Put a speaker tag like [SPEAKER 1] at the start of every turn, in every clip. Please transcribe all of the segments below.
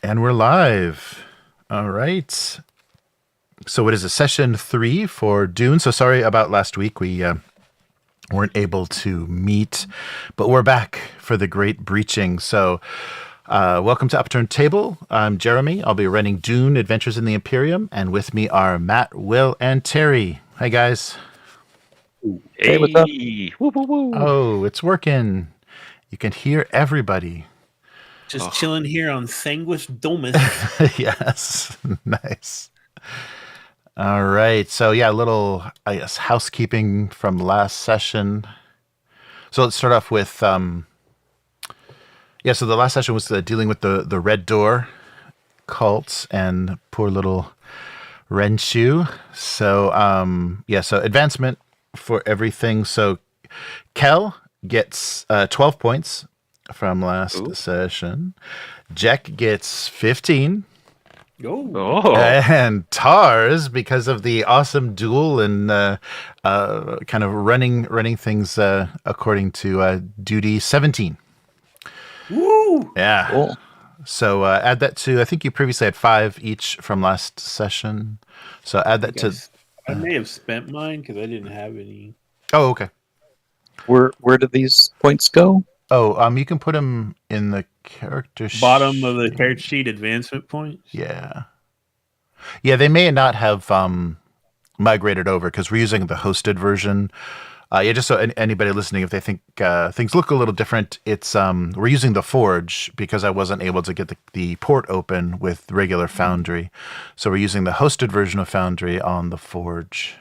[SPEAKER 1] And we're live. All right. So what is it? Session 3 for Dune. So sorry about last week. We weren't able to meet, but we're back for the great breaching. So welcome to Upturned Table. I'm Jeremy. I'll be running Dune Adventures in the Imperium. And with me are Matt, Will, and Terry. Hi, guys.
[SPEAKER 2] Hey, what's up?
[SPEAKER 3] Woo, woo, woo.
[SPEAKER 1] Oh, it's working. You can hear everybody.
[SPEAKER 2] Just chilling here on Saguis Maris.
[SPEAKER 1] Yes. Nice. All right. So yeah, a little, I guess, housekeeping from last session. So let's start off with, so the last session was dealing with the Red Door cults and poor little Renshu. So, so advancement for everything. So Kel gets 12 points from last session. Jack gets 15.
[SPEAKER 2] Oh.
[SPEAKER 1] And Tars, because of the awesome duel and kind of running things according to duty, 17.
[SPEAKER 2] Woo!
[SPEAKER 1] Yeah.
[SPEAKER 3] Cool.
[SPEAKER 1] So add that to, I think you previously had 5 each from last session. So add that to.
[SPEAKER 2] I may have spent mine because I didn't have any.
[SPEAKER 1] Oh, okay.
[SPEAKER 3] Where did these points go?
[SPEAKER 1] Oh, you can put them in the character sheet.
[SPEAKER 2] Bottom of the character sheet, advancement points.
[SPEAKER 1] Yeah. Yeah, they may not have migrated over because we're using the hosted version. Just so anybody listening, if they think things look a little different, it's we're using the Forge because I wasn't able to get the port open with regular Foundry. So we're using the hosted version of Foundry on the Forge.com.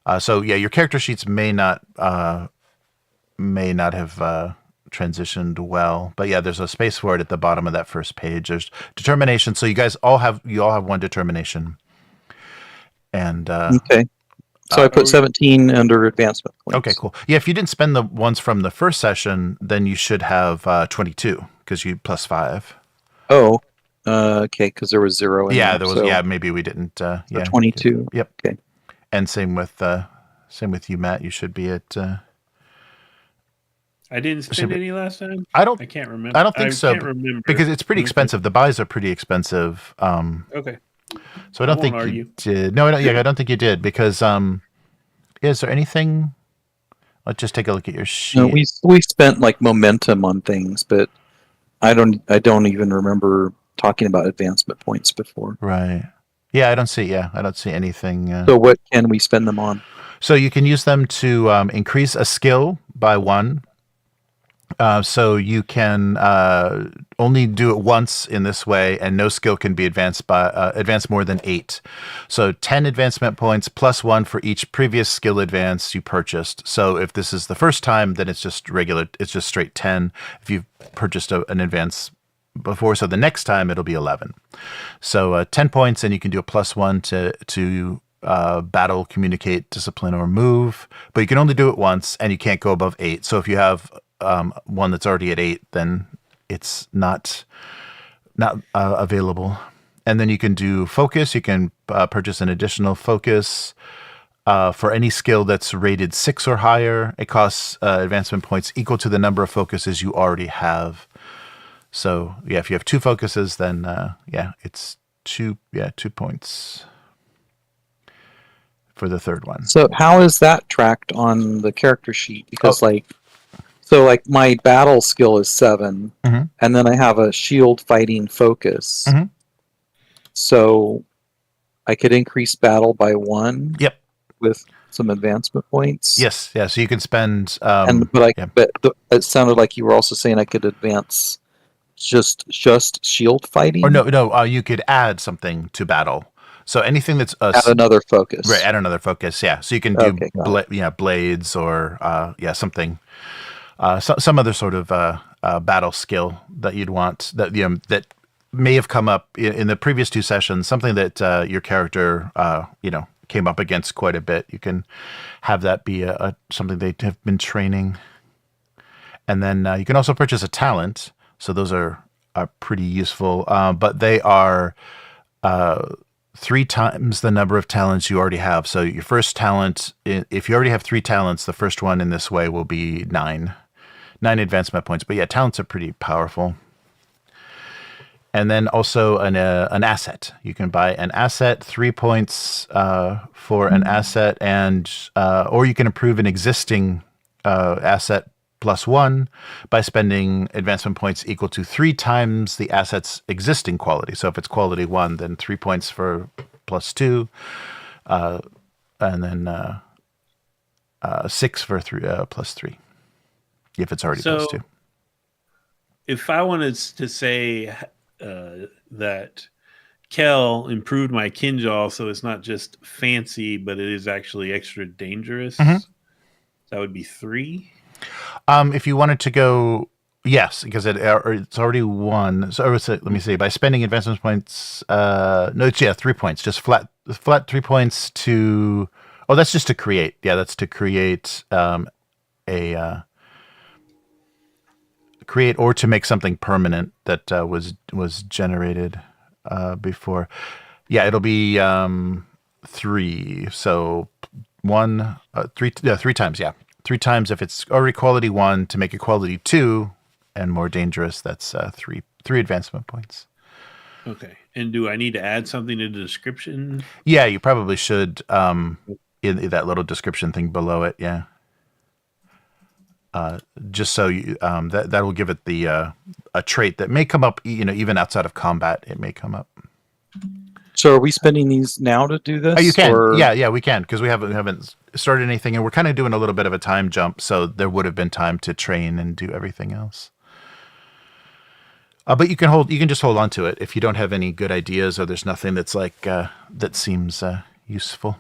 [SPEAKER 1] Your character sheets may not have transitioned well, but yeah, there's a space for it at the bottom of that first page. There's determination, so you all have one determination, and
[SPEAKER 3] okay. So I put 17 under advancement points.
[SPEAKER 1] Okay, cool. Yeah, if you didn't spend the ones from the first session, then you should have 22 because you plus 5.
[SPEAKER 3] Oh, okay, because there was 0. In
[SPEAKER 1] yeah,
[SPEAKER 3] there
[SPEAKER 1] was.
[SPEAKER 3] so,
[SPEAKER 1] Yeah, maybe we didn't.
[SPEAKER 3] So 22.
[SPEAKER 1] Yep.
[SPEAKER 3] Okay.
[SPEAKER 1] And same with you, Matt. You should be at.
[SPEAKER 2] I didn't spend any last time.
[SPEAKER 1] I
[SPEAKER 2] can't remember.
[SPEAKER 1] I don't think so.
[SPEAKER 2] Can't remember.
[SPEAKER 1] Because it's pretty expensive. The buys are pretty expensive.
[SPEAKER 2] Okay.
[SPEAKER 1] So I don't think you did. No, I don't think you did because is there anything? Let's just take a look at your sheet.
[SPEAKER 3] No, we spent like momentum on things, but I don't even remember talking about advancement points before.
[SPEAKER 1] Right. Yeah, I don't see anything.
[SPEAKER 3] So what can we spend them on?
[SPEAKER 1] So you can use them to increase a skill by 1. So you can only do it once in this way, and no skill can be advanced more than 8. So 10 advancement points plus 1 for each previous skill advance you purchased. So if this is the first time, then it's just regular. It's just straight 10. If you've purchased an advance before, so the next time it'll be 11. So 10 points, and you can do a plus 1 to battle, communicate, discipline, or move. But you can only do it once, and you can't go above 8. So if you have one that's already at 8, then it's not available. And then you can do focus. You can purchase an additional focus for any skill that's rated 6 or higher. It costs advancement points equal to the number of focuses you already have. So yeah, if you have 2 focuses, then it's 2 points for the third one.
[SPEAKER 3] So how is that tracked on the character sheet? Because my battle skill is 7,
[SPEAKER 1] mm-hmm.
[SPEAKER 3] and then I have a shield fighting focus.
[SPEAKER 1] Mm-hmm.
[SPEAKER 3] So I could increase battle by 1.
[SPEAKER 1] Yep.
[SPEAKER 3] With some advancement points.
[SPEAKER 1] Yes. Yeah. So you can spend.
[SPEAKER 3] But it sounded like you were also saying I could advance just shield fighting.
[SPEAKER 1] Or no. You could add something to battle. So anything that's
[SPEAKER 3] add another focus.
[SPEAKER 1] Right. Add another focus. Yeah. So you can do blades or something. Some other sort of battle skill that you'd want that may have come up in the previous 2 sessions. Something that your character came up against quite a bit. You can have that be something they have been training, and then you can also purchase a talent. So those are pretty useful, but they are 3 times the number of talents you already have. So your first talent, if you already have 3 talents, the first one in this way will be 9 advancement points. But yeah, talents are pretty powerful. And then also an asset. You can buy an asset, 3 points for an asset, and or you can improve an existing asset +1 by spending advancement points equal to 3 times the asset's existing quality. So if it's quality 1, then 3 points for +2, and then 6 for +3 if it's already
[SPEAKER 2] So-
[SPEAKER 1] +2.
[SPEAKER 2] If I wanted to say that Kel improved my Kinjal, so it's not just fancy, but it is actually extra dangerous,
[SPEAKER 1] Mhm.
[SPEAKER 2] that would be 3.
[SPEAKER 1] If you wanted to go, yes, because it's already 1. So let me see. By spending advancement points, no, it's 3 points. Just flat 3 points to. Oh, that's just to create. Yeah, that's to create create or to make something permanent that was generated before. Yeah, it'll be 3. So 1, 3, 3 times. Yeah. 3 times if it's already quality 1 to make it quality 2 and more dangerous. That's 3 advancement points.
[SPEAKER 2] Okay. And do I need to add something to the description?
[SPEAKER 1] Yeah, you probably should in that little description thing below it. Yeah. Just so you that will give it the a trait that may come up. Even outside of combat, it may come up.
[SPEAKER 3] So are we spending these now to do this?
[SPEAKER 1] Oh, you can.
[SPEAKER 3] or-
[SPEAKER 1] Yeah, we can because we haven't started anything, and we're kind of doing a little bit of a time jump, so there would have been time to train and do everything else. But you can just hold on to it if you don't have any good ideas or there's nothing that's like that seems useful.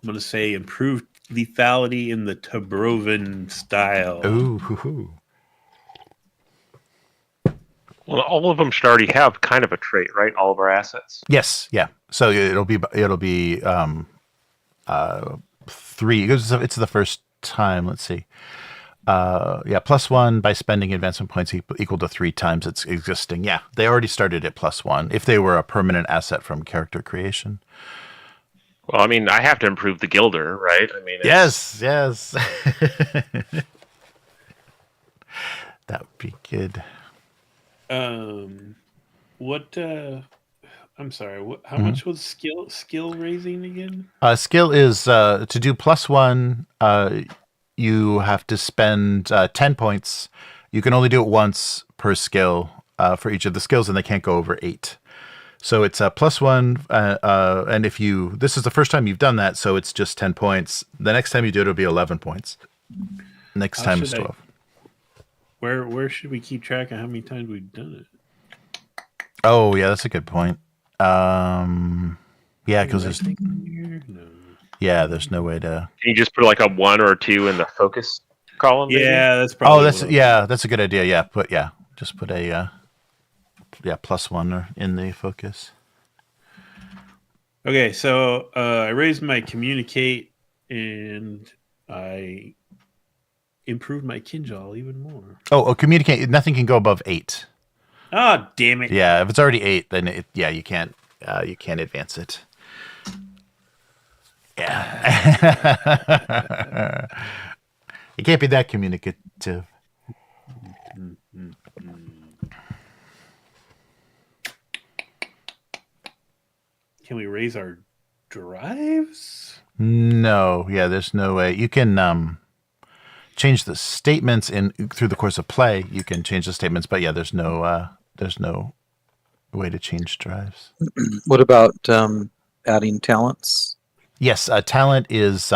[SPEAKER 2] I'm going to say improved lethality in the Tabroven style.
[SPEAKER 1] Ooh, hoo-hoo.
[SPEAKER 4] Well, all of them should already have kind of a trait, right? All of our assets.
[SPEAKER 1] Yes, yeah. So it'll be 3 because it's the first time. Let's see. +1 by spending advancement points equal to 3 times its existing. Yeah, they already started at +1 if they were a permanent asset from character creation.
[SPEAKER 4] Well, I mean, I have to improve the Gilder, right? I mean,
[SPEAKER 1] Yes. That would be good.
[SPEAKER 2] What? I'm sorry. How much was skill raising again?
[SPEAKER 1] Skill is to do +1. You have to spend 10 points. You can only do it once per skill for each of the skills, and they can't go over 8. So it's a +1, and this is the first time you've done that, so it's just 10 points. The next time you do it, it'll be 11 points. Next time is 12.
[SPEAKER 2] Where should we keep track of how many times we've done it?
[SPEAKER 1] Oh, yeah, that's a good point. Yeah, because there's no way to.
[SPEAKER 4] Can you just put like a 1 or a 2 in the focus column? maybe?
[SPEAKER 2] Yeah, that's probably.
[SPEAKER 1] That's a good idea. Yeah, just put a +1 in the focus.
[SPEAKER 2] Okay, so I raised my communicate and I improved my Kinjal even more.
[SPEAKER 1] Oh, communicate. Nothing can go above 8.
[SPEAKER 2] Oh, damn it!
[SPEAKER 1] Yeah, if it's already 8, then you can't advance it. Yeah. You can't be that communicative.
[SPEAKER 2] Can we raise our drives?
[SPEAKER 1] No, yeah, there's no way. You can change the statements through the course of play. You can change the statements, but yeah, there's no way to change drives.
[SPEAKER 3] What about adding talents?
[SPEAKER 1] Yes, talent is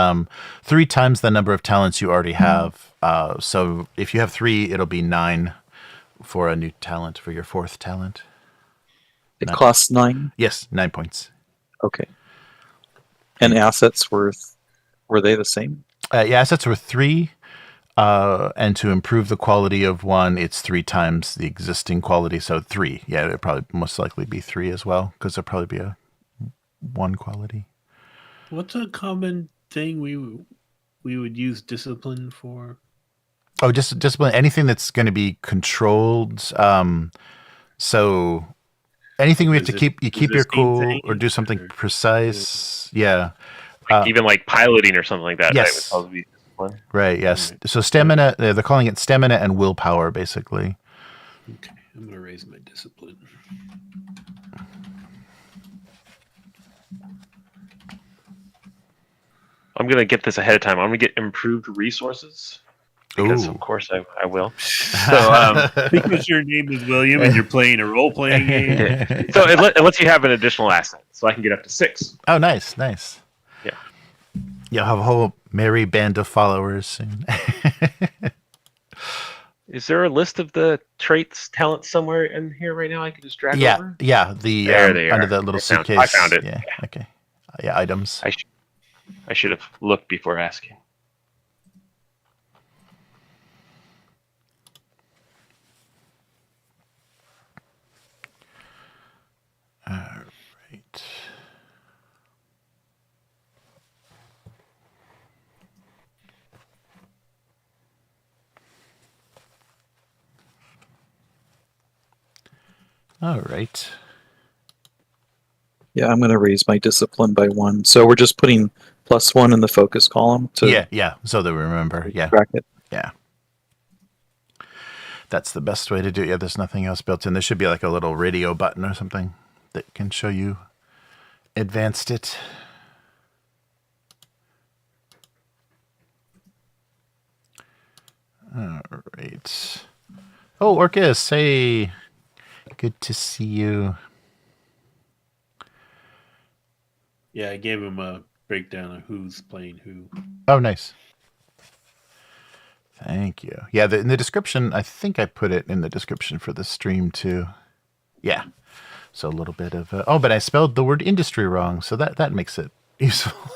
[SPEAKER 1] 3 times the number of talents you already have. So if you have 3, it'll be 9 for a new talent for your 4th talent.
[SPEAKER 3] It costs 9?
[SPEAKER 1] Yes, 9 points.
[SPEAKER 3] Okay. And assets were they the same?
[SPEAKER 1] Assets were 3. And to improve the quality of 1, it's 3 times the existing quality. So 3. Yeah, it'd probably most likely be 3 as well, because there'll probably be a 1 quality.
[SPEAKER 2] What's a common thing we would use discipline for?
[SPEAKER 1] Oh, just discipline. Anything that's going to be controlled. So anything we have to keep your cool or do something precise. Yeah.
[SPEAKER 4] Like even like piloting or something like that.
[SPEAKER 1] Yes.
[SPEAKER 4] Right, would probably be discipline.
[SPEAKER 1] Right. Yes.
[SPEAKER 2] Right.
[SPEAKER 1] So stamina. They're calling it stamina and willpower, basically.
[SPEAKER 2] Okay, I'm gonna raise my discipline.
[SPEAKER 4] I'm gonna get this ahead of time. I'm gonna get improved resources because,
[SPEAKER 1] Ooh.
[SPEAKER 4] of course, I will. So,
[SPEAKER 2] Because your name is William and you're playing a role-playing game.
[SPEAKER 4] so it lets you have an additional asset, so I can get up to 6.
[SPEAKER 1] Oh, nice, nice.
[SPEAKER 4] Yeah.
[SPEAKER 1] You'll have a whole merry band of followers soon.
[SPEAKER 4] Is there a list of the traits, talents somewhere in here right now? I can just drag over.
[SPEAKER 1] Yeah. The
[SPEAKER 4] There they
[SPEAKER 1] under
[SPEAKER 4] are.
[SPEAKER 1] the little
[SPEAKER 4] I found-
[SPEAKER 1] suitcase.
[SPEAKER 4] I found it.
[SPEAKER 1] Yeah. Okay. Yeah. Items.
[SPEAKER 4] I should have looked before asking.
[SPEAKER 1] All right. All right.
[SPEAKER 3] Yeah, I'm going to raise my discipline by 1. So we're just putting +1 in the focus column to
[SPEAKER 1] Yeah. So they remember. Yeah.
[SPEAKER 3] track it.
[SPEAKER 1] Yeah. That's the best way to do it. Yeah, there's nothing else built in. There should be like a little radio button or something that can show you advanced it. All right. Oh, Orcus, hey. Good to see you.
[SPEAKER 2] Yeah, I gave him a breakdown of who's playing who.
[SPEAKER 1] Oh, nice. Thank you. Yeah, in the description, I think I put it in the description for the stream too. Yeah. So a little bit of... but I spelled the word industry wrong, so that makes it useful.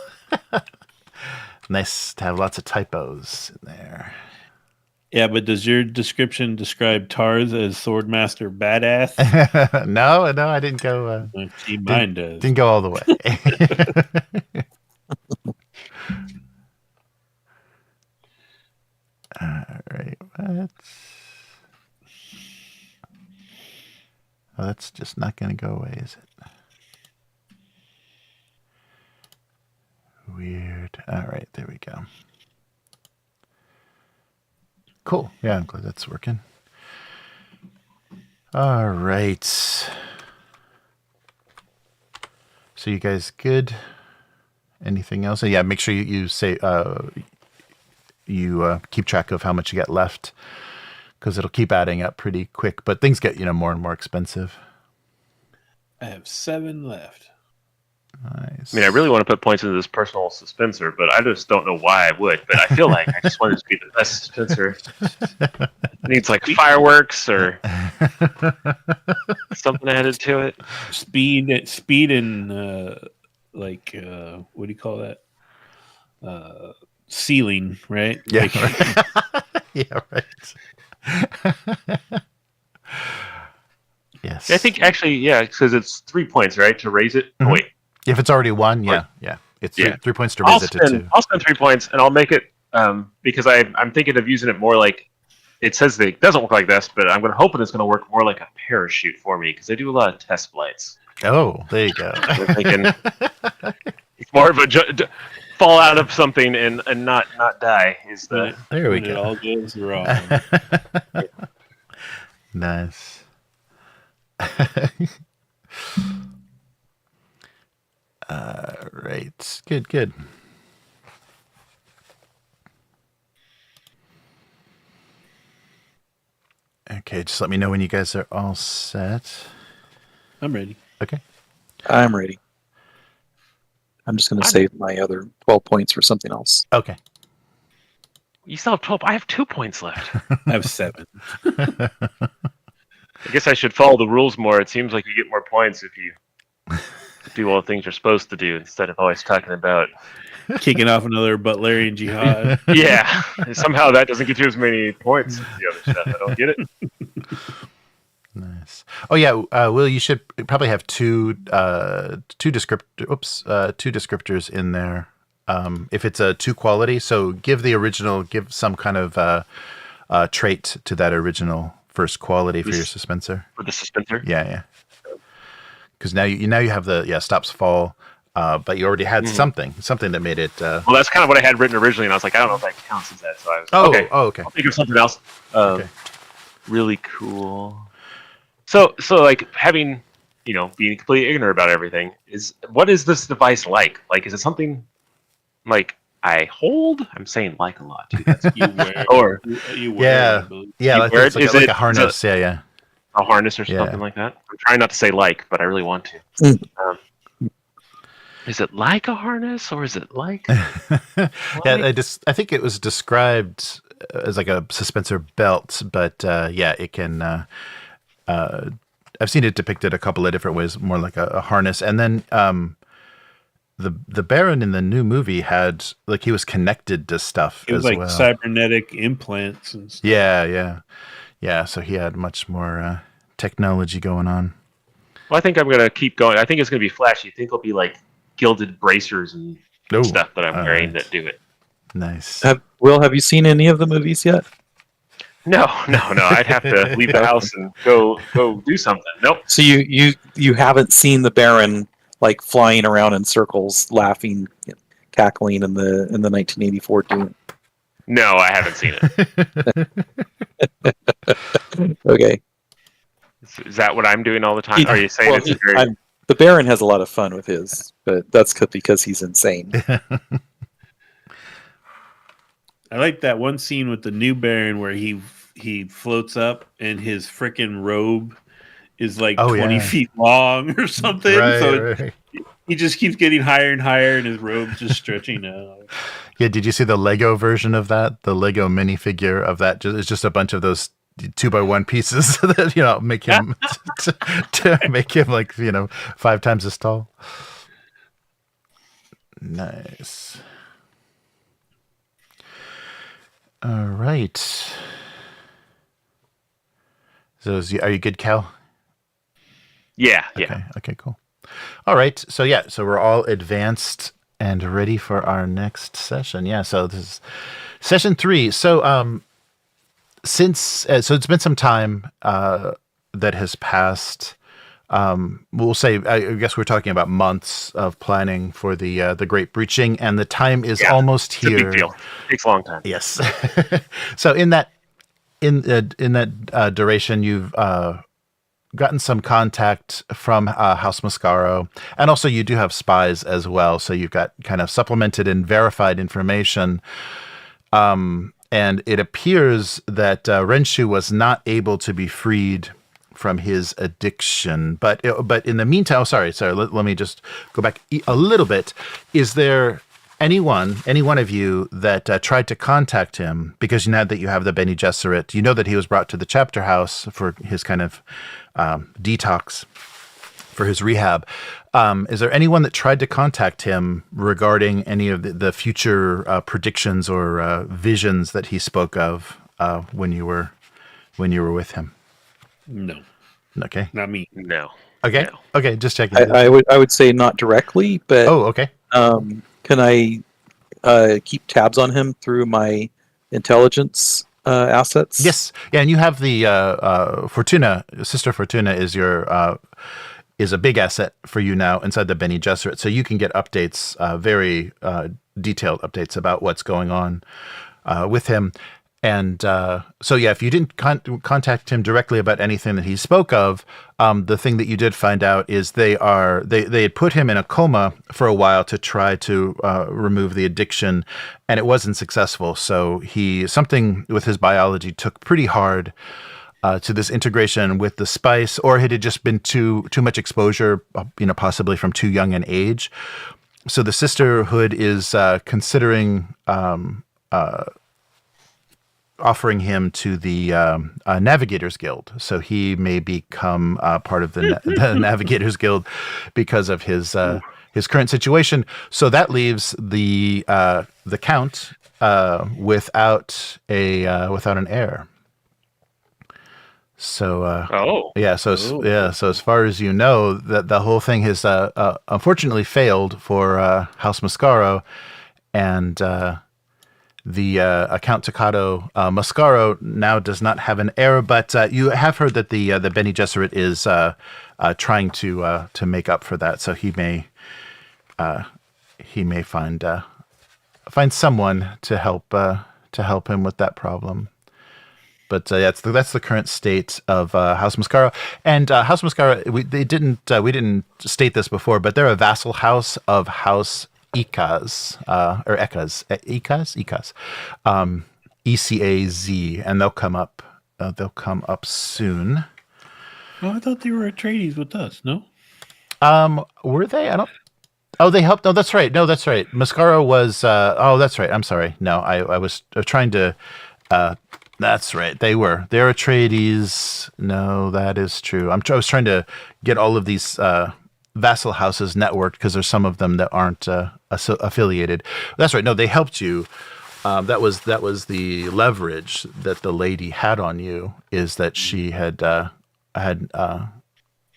[SPEAKER 1] Nice to have lots of typos in there.
[SPEAKER 2] Yeah, but does your description describe Tars as Swordmaster badass?
[SPEAKER 1] No, I didn't go...
[SPEAKER 2] See, mine does.
[SPEAKER 1] Didn't go all the way. All right, what? Oh, that's just not going to go away, is it? Weird. All right, there we go. Cool. Yeah, I'm glad that's working. All right. So you guys good? Anything else? Yeah, make sure you say you keep track of how much you get left, because it'll keep adding up pretty quick. But things get more and more expensive.
[SPEAKER 2] I have 7 left.
[SPEAKER 1] Nice.
[SPEAKER 4] I mean, I really want to put points into this personal dispenser, but I just don't know why I would. But I feel like I just want it to be the best dispenser. It needs like fireworks or something added to it.
[SPEAKER 2] Speed, and what do you call that? Ceiling, right?
[SPEAKER 1] Yeah.
[SPEAKER 2] Like,
[SPEAKER 1] Yeah. Right. Yes.
[SPEAKER 4] I think actually, yeah, because it's 3 points, right, to raise it.
[SPEAKER 1] Mhm.
[SPEAKER 4] Oh, wait,
[SPEAKER 1] If it's already one, yeah. It's
[SPEAKER 4] Yeah.
[SPEAKER 1] 3 points to raise it to 2.
[SPEAKER 4] I'll spend 3 points, and I'll make it because I'm thinking of using it more like it says that it doesn't work like this, but I'm going to hope it's going to work more like a parachute for me because I do a lot of test flights.
[SPEAKER 1] Oh, there you go.
[SPEAKER 4] I'm thinking it's more of a fall out of something and not die is the
[SPEAKER 1] There we
[SPEAKER 2] when it all
[SPEAKER 1] go.
[SPEAKER 2] goes wrong.
[SPEAKER 1] Nice. Right. Good. Okay, just let me know when you guys are all set.
[SPEAKER 2] I'm ready.
[SPEAKER 1] Okay.
[SPEAKER 3] I'm ready. I'm just going to save my other 12 points for something else.
[SPEAKER 1] Okay.
[SPEAKER 4] You still have 12. I have 2 points left.
[SPEAKER 2] I have 7.
[SPEAKER 4] I guess I should follow the rules more. It seems like you get more points if you do all the things you're supposed to do instead of always talking about.
[SPEAKER 2] Kicking off another Butlerian jihad.
[SPEAKER 4] Yeah, somehow that doesn't get you as many points as the other stuff. I don't get it.
[SPEAKER 1] Nice. Oh yeah, Will, you should probably have two descriptors in there. If it's a 2 quality, so give some kind of trait to that original first quality for your dispenser.
[SPEAKER 4] For the dispenser?
[SPEAKER 1] Yeah. Because now you have the stops fall. but you already had something that made it.
[SPEAKER 4] Well, that's kind of what I had written originally, and I was like, I don't know if that counts as that. So I was okay.
[SPEAKER 1] Okay.
[SPEAKER 4] I'll think of something else.
[SPEAKER 1] Okay.
[SPEAKER 4] Really cool. So like having, being completely ignorant about everything what is this device like? Like, is it something like I hold? I'm saying like a lot too.
[SPEAKER 2] You wear,
[SPEAKER 4] Or
[SPEAKER 2] you wear it, I believe.
[SPEAKER 1] It's
[SPEAKER 4] Is
[SPEAKER 1] like
[SPEAKER 4] it-
[SPEAKER 1] a harness. Yeah.
[SPEAKER 4] a harness or something like that. I'm trying not to say like, but I really want to. Is it like a harness or is it like?
[SPEAKER 1] Yeah, I think it was described as like a suspensor belt, but it can. I've seen it depicted a couple of different ways, more like a harness, and then the Baron in the new movie had he was connected to stuff.
[SPEAKER 2] It was
[SPEAKER 1] as
[SPEAKER 2] like
[SPEAKER 1] well.
[SPEAKER 2] cybernetic implants and stuff.
[SPEAKER 1] Yeah. So he had much more technology going on.
[SPEAKER 4] Well, I think I'm gonna keep going. I think it's gonna be flashy. I think it'll be like gilded bracers and stuff that I'm wearing that do it.
[SPEAKER 1] Nice.
[SPEAKER 3] Will, have you seen any of the movies yet?
[SPEAKER 4] No. I'd have to leave the house and go do something. Nope.
[SPEAKER 3] So you haven't seen the Baron like flying around in circles, laughing, cackling in the 1984 Dune.
[SPEAKER 4] No, I haven't seen it.
[SPEAKER 3] Okay.
[SPEAKER 4] Is that what I'm doing all the time? Are you saying it's very...
[SPEAKER 3] the Baron has a lot of fun with his, but that's because he's insane.
[SPEAKER 2] I like that one scene with the new Baron where he floats up and his frickin' robe is like 20 feet long or something.
[SPEAKER 1] Right.
[SPEAKER 2] He just keeps getting higher and higher and his robe's just stretching out.
[SPEAKER 1] Yeah, did you see the Lego version of that? The Lego minifigure of that? It's just a bunch of those 2x1 pieces that make him to make him 5 times as tall. Nice. All right. So are you good, Cal?
[SPEAKER 4] Yeah.
[SPEAKER 1] Okay, cool. All right. So we're all advanced and ready for our next session. Yeah. So this is session 3. So since it's been some time that has passed. We'll say I guess we're talking about months of planning for the Great Breaching, and the time is almost here.
[SPEAKER 4] It's a big deal. It takes a long time.
[SPEAKER 1] Yes. So in that duration, you've gotten some contact from House Mascaro, and also you do have spies as well. So you've got kind of supplemented and verified information. And it appears that Renshu was not able to be freed from his addiction. But in the meantime, sorry, let me just go back a little bit. Is there any one of you that tried to contact him, because now that you have the Bene Gesserit, you know that he was brought to the chapter house for his kind of detox, for his rehab. Is there anyone that tried to contact him regarding any of the future predictions or visions that he spoke of when you were with him?
[SPEAKER 2] No.
[SPEAKER 1] Okay.
[SPEAKER 2] Not me.
[SPEAKER 4] No.
[SPEAKER 1] Okay.
[SPEAKER 4] No.
[SPEAKER 1] Okay. Just checking.
[SPEAKER 3] I would say not directly, but
[SPEAKER 1] okay.
[SPEAKER 3] Can I keep tabs on him through my intelligence assets?
[SPEAKER 1] Yes. Yeah, and you have the Fortuna. Sister Fortuna is your is a big asset for you now inside the Bene Gesserit, so you can get updates, very detailed updates about what's going on with him. And so, if you didn't contact him directly about anything that he spoke of, the thing that you did find out is they had put him in a coma for a while to try to remove the addiction, and it wasn't successful. So something with his biology took pretty hard to this integration with the spice, or it had just been too much exposure, possibly from too young an age. So the Sisterhood is considering offering him to the Navigators Guild, so he may become part of the Navigators Guild because of his current situation. So that leaves the Count without an heir. So so as far as you know, that the whole thing has unfortunately failed for House Mascaro, and the Count Toccato Mascaro now does not have an heir, but you have heard that the Bene Gesserit is trying to make up for that, so he may he may find someone to help him with that problem. But that's the current state of House Mascara. And House Mascara, we didn't state this before, but they're a vassal house of House Ekaz, or Ekaz, ECAZ, and they'll come up. They'll come up soon.
[SPEAKER 2] Well, I thought they were Atreides with us. No.
[SPEAKER 1] Were they? I don't. Oh, they helped. Oh, that's right. No, that's right. Mascara was. Oh, that's right. I'm sorry. No, I was trying to. That's right. They're Atreides. No, that is true. I was trying to get all of these vassal houses networked because there's some of them that aren't affiliated. That's right. No, they helped you. That was the leverage that the lady had on you, is that she had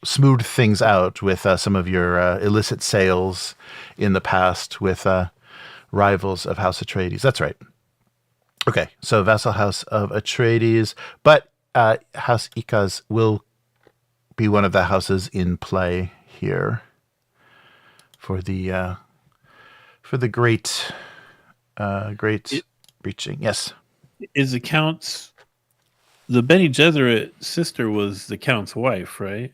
[SPEAKER 1] smoothed things out with some of your illicit sales in the past with rivals of House Atreides. That's right. Okay, so vassal house of Atreides, but House Ekaz will be one of the houses in play here for the great breaching. Yes,
[SPEAKER 2] Is the Count's the Bene Gesserit sister was the Count's wife, right?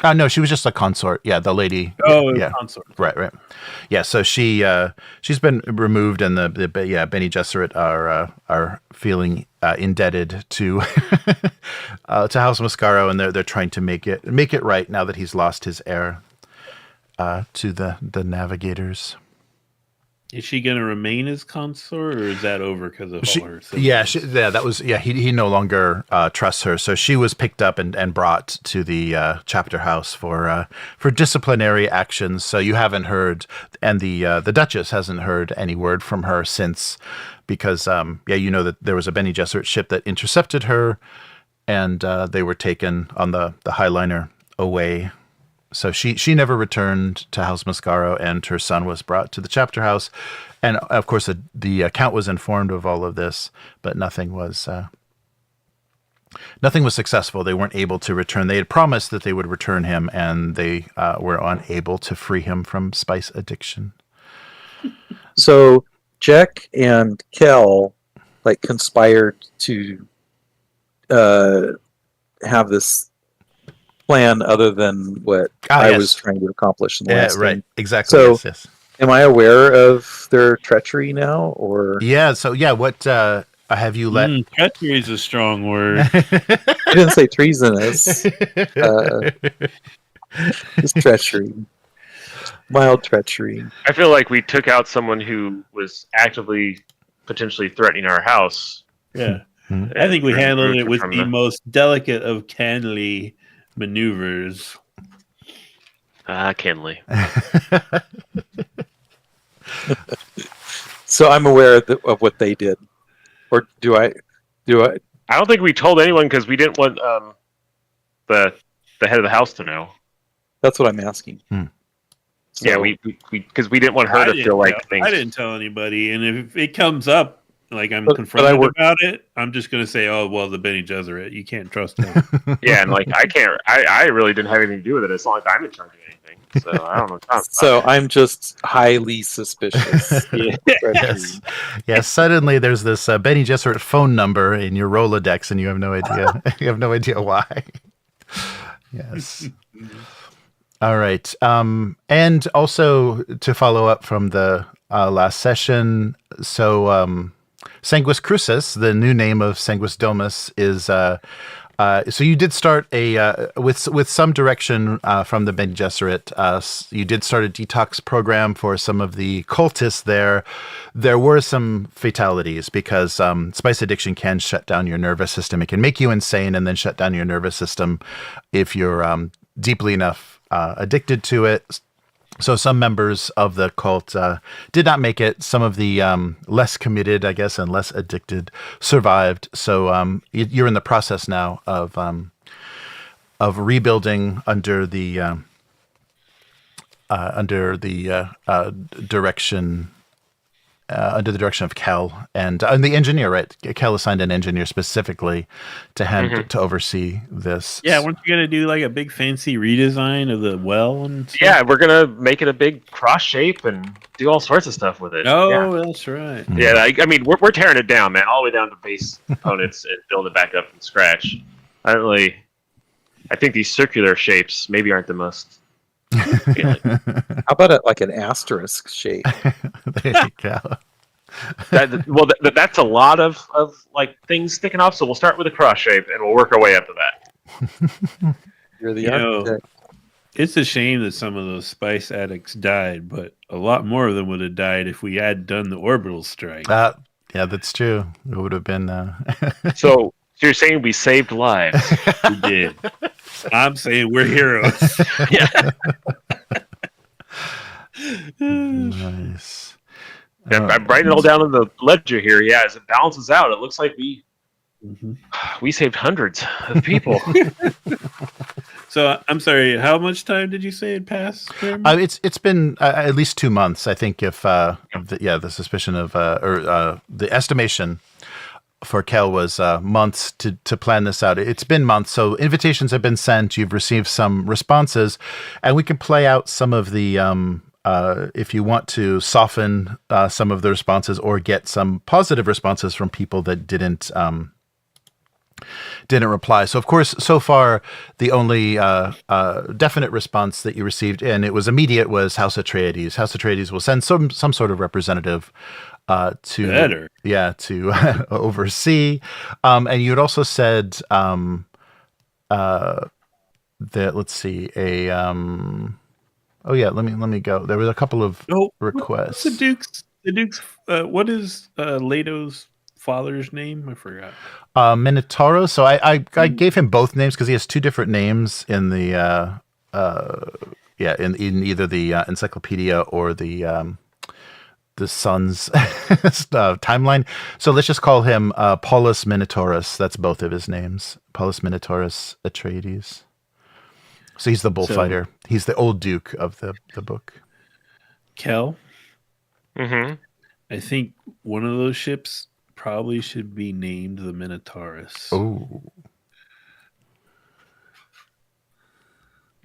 [SPEAKER 1] no, she was just a consort. Yeah, the lady.
[SPEAKER 2] Oh,
[SPEAKER 1] yeah,
[SPEAKER 2] consort.
[SPEAKER 1] right. Yeah, so she's been removed, and the Bene Gesserit are feeling indebted to to House Mascaro, and they're trying to make it right now that he's lost his heir to the navigators.
[SPEAKER 2] Is she going to remain as consort, or is that over because of all her siblings?
[SPEAKER 1] He no longer trusts her, so she was picked up and brought to the chapter house for disciplinary actions. So you haven't heard, and the Duchess hasn't heard any word from her since, because you know that there was a Bene Gesserit ship that intercepted her, and they were taken on the Highliner away. So she never returned to House Mascaro, and her son was brought to the chapter house. And of course, the Count was informed of all of this, but nothing was successful. They weren't able to return. They had promised that they would return him, and they were unable to free him from spice addiction.
[SPEAKER 3] So Jack and Kel conspired to have this plan other than what I was trying to accomplish in the last
[SPEAKER 1] right.
[SPEAKER 3] game.
[SPEAKER 1] Exactly.
[SPEAKER 3] So,
[SPEAKER 1] yes.
[SPEAKER 3] Am I aware of their treachery now, or?
[SPEAKER 1] Yeah. So what have you let?
[SPEAKER 2] Treachery is a strong word.
[SPEAKER 3] I didn't say treasonous. Just treachery, mild treachery.
[SPEAKER 4] I feel like we took out someone who was actively, potentially threatening our house.
[SPEAKER 2] Yeah.
[SPEAKER 1] Mm-hmm.
[SPEAKER 2] I think we handled it with the most delicate of Canley maneuvers.
[SPEAKER 4] Kenley.
[SPEAKER 3] So I'm aware of what they did, or do I?
[SPEAKER 4] I don't think we told anyone because we didn't want the head of the house to know.
[SPEAKER 3] That's what I'm asking.
[SPEAKER 4] So, yeah, we because we didn't want her to feel like things.
[SPEAKER 2] I didn't tell anybody, and if it comes up, I'm confronted about it, I'm just going to say, oh, well, the Bene Gesserit, you can't trust him.
[SPEAKER 4] Yeah, and I really didn't have anything to do with it. It's not like I'm in charge of anything. So I don't know.
[SPEAKER 3] So I'm just highly suspicious.
[SPEAKER 1] Yes. Yeah, suddenly there's this Bene Gesserit phone number in your Rolodex, and you have no idea. You have no idea why. Yes. All right. And also to follow up from the last session, so Sanguis Crucis, the new name of Sanguis Domus, is so you did start with some direction from the Bene Gesserit. You did start a detox program for some of the cultists there. There were some fatalities because spice addiction can shut down your nervous system. It can make you insane and then shut down your nervous system if you're deeply enough addicted to it. So some members of the cult did not make it. Some of the less committed, I guess, and less addicted survived. So you're in the process now of rebuilding under the direction under the direction of Kel and the engineer. Right, Kel assigned an engineer specifically to oversee this.
[SPEAKER 2] Yeah, weren't you gonna do like a big fancy redesign of the well and stuff?
[SPEAKER 4] Yeah, we're gonna make it a big cross shape and do all sorts of stuff with it.
[SPEAKER 2] Oh, that's right.
[SPEAKER 4] Yeah, I mean, we're tearing it down, man, all the way down to base components and build it back up from scratch. I think these circular shapes maybe aren't the most.
[SPEAKER 3] How about like an asterisk shape?
[SPEAKER 1] There you go.
[SPEAKER 4] That's a lot of like things sticking off. So we'll start with a cross shape and we'll work our way up to that.
[SPEAKER 3] You're the architect.
[SPEAKER 2] It's a shame that some of those spice addicts died, but a lot more of them would have died if we had done the orbital strike.
[SPEAKER 1] Yeah, that's true. It would have been.
[SPEAKER 4] So you're saying we saved lives?
[SPEAKER 2] We did. I'm saying we're heroes.
[SPEAKER 4] Yeah.
[SPEAKER 1] Nice.
[SPEAKER 4] I'm writing it all down in the ledger here. Yeah, as it balances out, it looks like we saved hundreds of people.
[SPEAKER 2] So I'm sorry. How much time did you say it passed?
[SPEAKER 1] It's been at least 2 months. I think if the suspicion of or the estimation for Kel was months to plan this out. It's been months, so invitations have been sent. You've received some responses, and we can play out some of the. If you want to soften some of the responses or get some positive responses from people that didn't reply. So, of course, so far, the only definite response that you received, and it was immediate, was House Atreides. House Atreides will send some sort of representative to oversee. And you had also said that, let's see, let me go. There was a couple of requests.
[SPEAKER 2] What's the Duke's what is Leto's father's name? I forgot.
[SPEAKER 1] Minotauro. So I gave him both names because he has two different names in the in either the encyclopedia or the son's timeline. So let's just call him Paulus Minotaurus. That's both of his names. Paulus Minotaurus Atreides. So he's the bullfighter. He's the old Duke of the book.
[SPEAKER 2] Kel.
[SPEAKER 4] Mm-hmm.
[SPEAKER 2] I think one of those ships probably should be named the Minotaurus.
[SPEAKER 1] Oh.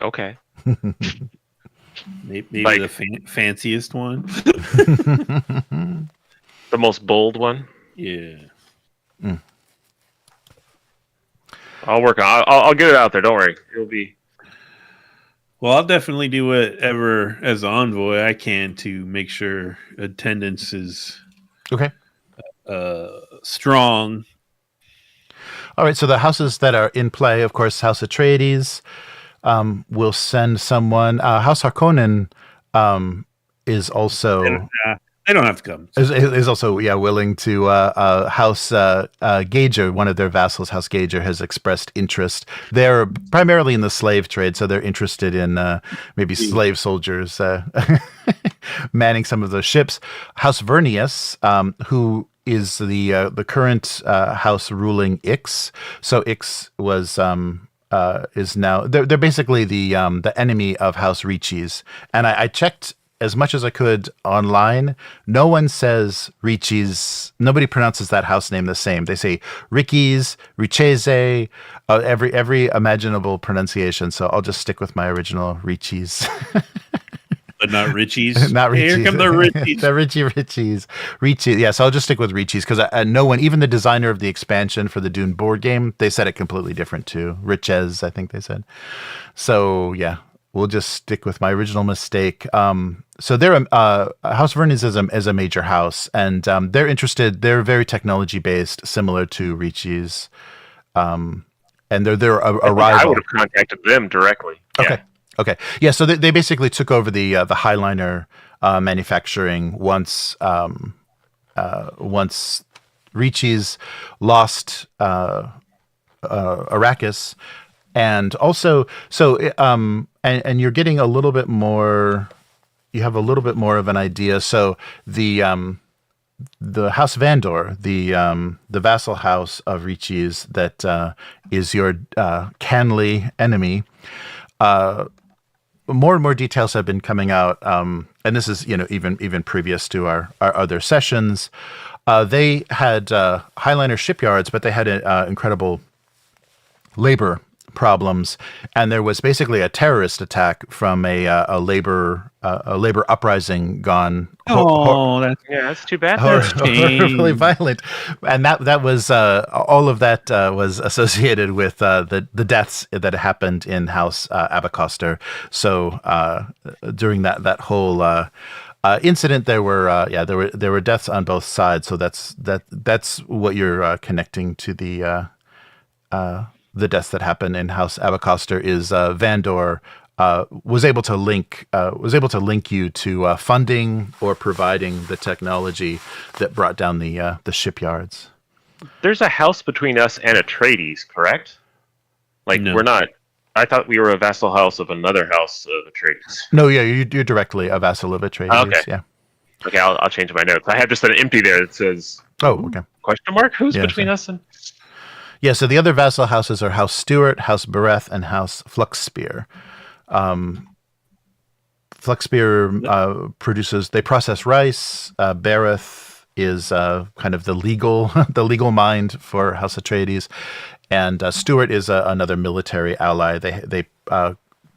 [SPEAKER 4] Okay.
[SPEAKER 2] Maybe the fanciest one.
[SPEAKER 4] The most bold one.
[SPEAKER 2] Yeah.
[SPEAKER 4] I'll work on. I'll get it out there. Don't worry. It'll be.
[SPEAKER 2] Well, I'll definitely do whatever as envoy I can to make sure attendance is
[SPEAKER 1] okay.
[SPEAKER 2] Strong.
[SPEAKER 1] All right. So the houses that are in play, of course, House Atreides will send someone. House Harkonnen is also.
[SPEAKER 2] They don't have to come.
[SPEAKER 1] Is also willing to. House Gager, one of their vassals, House Gager, has expressed interest. They're primarily in the slave trade, so they're interested in maybe slave soldiers manning some of those ships. House Vernius, who is the current house ruling Ix. So Ix was is now they're basically the enemy of House Riches, and I checked as much as I could online. No one says Riches. Nobody pronounces that house name the same. They say Rickies, Richese, every imaginable pronunciation. So I'll just stick with my original Riches.
[SPEAKER 2] But not Richies.
[SPEAKER 1] Not Richies.
[SPEAKER 2] Here come the Richies.
[SPEAKER 1] The Richies. Richies. Yeah, so I'll just stick with Richies because no one, even the designer of the expansion for the Dune board game, they said it completely different too. Riches, I think they said. So yeah, we'll just stick with my original mistake. So they're House Vernius is a major house, and they're interested. They're very technology based, similar to Richies, and they're a rival.
[SPEAKER 4] I would have contacted them directly.
[SPEAKER 1] Okay.
[SPEAKER 4] Yeah.
[SPEAKER 1] Okay. Yeah. So they basically took over the Highliner manufacturing once Richies lost Arrakis, and also and you're getting a little bit more. You have a little bit more of an idea. So the House Vandor, the vassal house of Richies that is your Canley enemy. more and more details have been coming out, and this is even previous to our other sessions. They had Highliner shipyards, but they had incredible labor problems, and there was basically a terrorist attack from a labor uprising gone.
[SPEAKER 4] That's too bad.
[SPEAKER 1] Horribly violent, and that was all of that was associated with the deaths that happened in House Abecostrr. So during that whole incident, there were deaths on both sides. So that's what you're connecting to the deaths that happened in House Abecostrr is Vandor was able to link you to funding or providing the technology that brought down the shipyards.
[SPEAKER 4] There's a house between us and Atreides, correct?
[SPEAKER 2] No.
[SPEAKER 4] We're not. I thought we were a vassal house of another house of Atreides.
[SPEAKER 1] No, yeah, you're directly a vassal of Atreides.
[SPEAKER 4] Okay.
[SPEAKER 1] Yeah.
[SPEAKER 4] Okay, I'll change my notes. I have just an empty there that says.
[SPEAKER 1] Oh, okay.
[SPEAKER 4] Question mark? Who's
[SPEAKER 1] Yeah,
[SPEAKER 4] between
[SPEAKER 1] so-
[SPEAKER 4] us and?
[SPEAKER 1] Yeah, so the other vassal houses are House Stewart, House Bereth, and House Fluxspear. Fluxspear they process rice. Bereth is kind of the legal mind for House Atreides, and Stewart is another military ally. They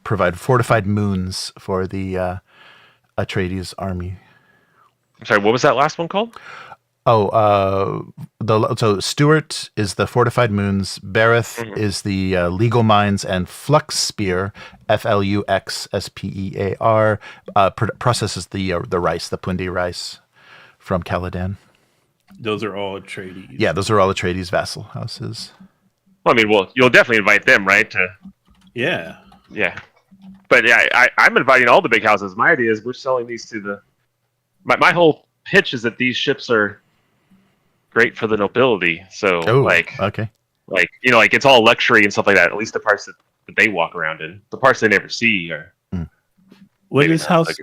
[SPEAKER 1] provide fortified moons for the Atreides army.
[SPEAKER 4] I'm sorry, what was that last one called?
[SPEAKER 1] So Stewart is the fortified moons, Bereth is the legal mines, and Fluxspear, Fluxspear, processes the rice, the Pundi rice from Caladan.
[SPEAKER 2] Those are all Atreides.
[SPEAKER 1] Yeah, those are all Atreides vassal houses.
[SPEAKER 4] Well, I mean, you'll definitely invite them, right?
[SPEAKER 2] Yeah.
[SPEAKER 4] Yeah. But yeah, I'm inviting all the big houses. My idea is we're selling these to my whole pitch is that these ships are great for the nobility. So
[SPEAKER 1] okay.
[SPEAKER 4] It's all luxury and stuff like that. At least the parts that they walk around in. The parts they never see are.
[SPEAKER 2] What does House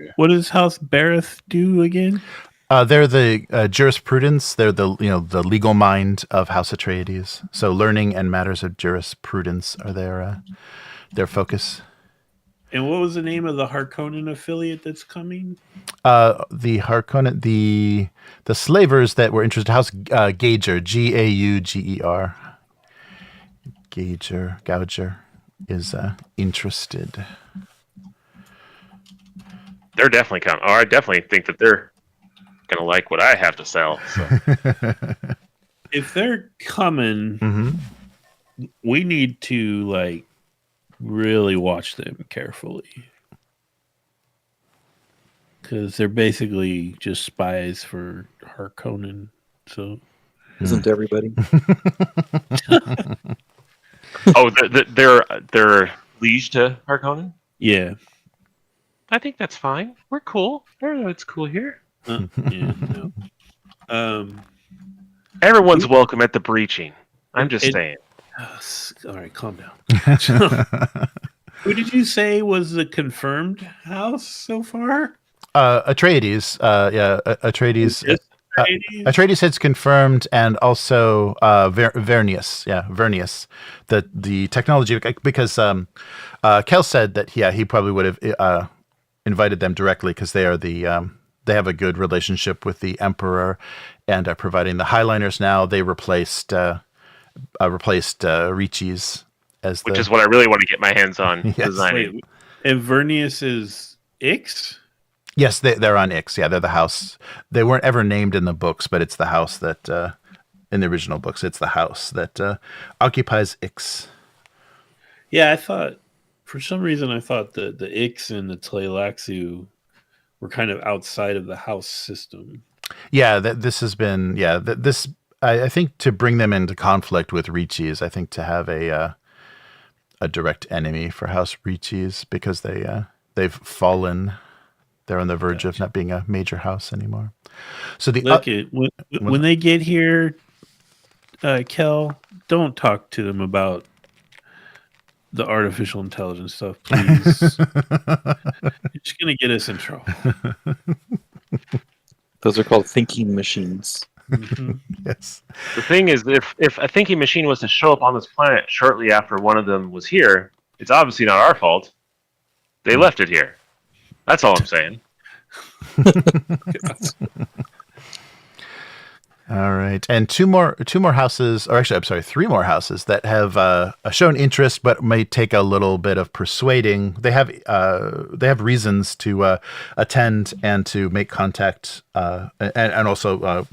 [SPEAKER 2] Bereth do again?
[SPEAKER 1] They're the jurisprudence. They're the legal mind of House Atreides. So learning and matters of jurisprudence are their focus.
[SPEAKER 2] And what was the name of the Harkonnen affiliate that's coming?
[SPEAKER 1] The Harkonnen, the slavers that were interested, House Gauger, Gauger. Gauger is interested.
[SPEAKER 4] They're definitely coming. I definitely think that they're gonna like what I have to sell. So.
[SPEAKER 2] If they're coming, we need to really watch them carefully, because they're basically just spies for Harkonnen. So,
[SPEAKER 3] Isn't everybody?
[SPEAKER 4] Oh, they're liege to Harkonnen?
[SPEAKER 2] yeah.
[SPEAKER 4] I think that's fine. We're cool. It's cool here.
[SPEAKER 2] Yeah. No.
[SPEAKER 4] Everyone's welcome at the breaching. I'm just saying.
[SPEAKER 2] All right, calm down. Who did you say was the confirmed house so far?
[SPEAKER 1] Atreides. Atreides.
[SPEAKER 2] Just
[SPEAKER 1] Atreides has confirmed, and also Vernius. Yeah, Vernius. The technology, because Kel said that he probably would have invited them directly because they are they have a good relationship with the Emperor and are providing the Highliners now. They replaced Ricci's
[SPEAKER 4] which is what I really want to get my hands on designing.
[SPEAKER 2] Wait, and Vernius is Ix?
[SPEAKER 1] Yes, they're on Ix. Yeah, they're the house. They weren't ever named in the books, but it's the house that in the original books, it's the house that occupies Ix.
[SPEAKER 2] Yeah, for some reason I thought the Ix and the Tleilaxu were kind of outside of the house system.
[SPEAKER 1] Yeah, this has been I think to bring them into conflict with Ricci's, I think to have a direct enemy for House Ricci's, because they've fallen. They're on the verge of not being a major house anymore. So
[SPEAKER 2] when they get here, Kel, don't talk to them about the artificial intelligence stuff, please. You're just gonna get us in trouble.
[SPEAKER 3] Those are called thinking machines.
[SPEAKER 2] Mhm.
[SPEAKER 1] Yes.
[SPEAKER 4] The thing is, if a thinking machine was to show up on this planet shortly after one of them was here, it's obviously not our fault. They left it here. That's all I'm saying.
[SPEAKER 1] All right, and two more houses, or actually, I'm sorry, three more houses that have shown interest, but may take a little bit of persuading. They have reasons to attend and to make contact, and also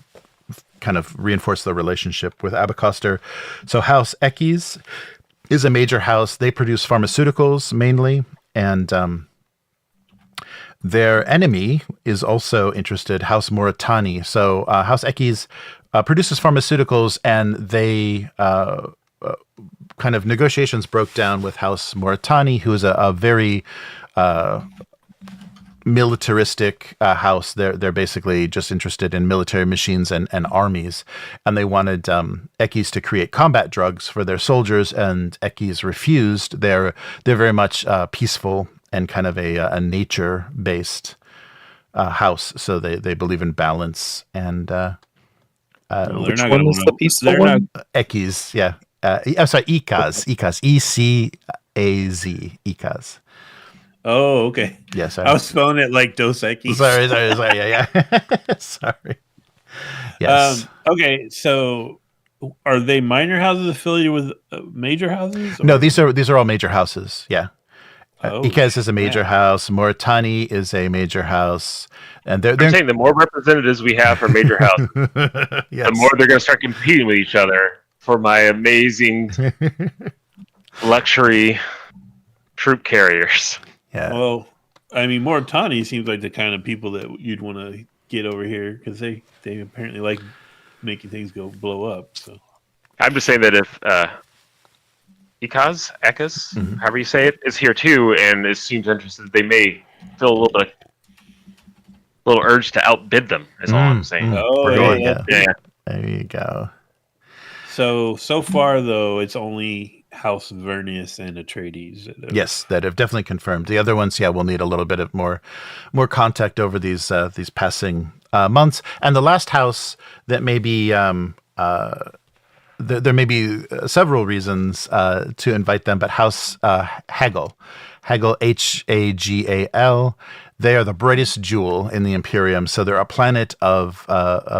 [SPEAKER 1] kind of reinforce the relationship with Abecostrr. So, House Ekis is a major house. They produce pharmaceuticals mainly, and their enemy is also interested, House Moritani. So House Ekis produces pharmaceuticals, and they kind of negotiations broke down with House Moritani, who is a very militaristic house. They're basically just interested in military machines and armies, and they wanted Ekis to create combat drugs for their soldiers, and Ekis refused. They're very much peaceful and kind of a nature-based house, so they believe in balance and
[SPEAKER 3] which one is the peaceful one?
[SPEAKER 1] Ekis, yeah. I'm sorry, Ecaz, E-C-A-Z, Ecaz.
[SPEAKER 2] Oh, okay.
[SPEAKER 1] Yes,
[SPEAKER 2] I was spelling it like Dos Equis.
[SPEAKER 1] Sorry, yeah. Sorry. Yes.
[SPEAKER 2] Okay, so are they minor houses affiliated with major houses? Or?
[SPEAKER 1] No, these are all major houses. Yeah. Ecaz is a major house. Moritani is a major house, and they're
[SPEAKER 4] saying the more representatives we have for major houses,
[SPEAKER 1] yes.
[SPEAKER 4] the more they're going to start competing with each other for my amazing luxury troop carriers.
[SPEAKER 1] Yeah.
[SPEAKER 2] Well, I mean, Moritani seems like the kind of people that you'd want to get over here because they apparently like making things blow up. So
[SPEAKER 4] I'm just saying that if Ekas, however you say it, is here too, and it seems interested, they may feel a little urge to outbid them. Is all I'm saying.
[SPEAKER 2] Oh,
[SPEAKER 1] yeah. There you go.
[SPEAKER 2] So far though, it's only House Vernius and Atreides.
[SPEAKER 1] Yes, that have definitely confirmed. The other ones, we'll need a little bit of more contact over these passing months. And the last house that may be there may be several reasons to invite them, but House Hagel, Hagal, they are the brightest jewel in the Imperium. So they're a planet of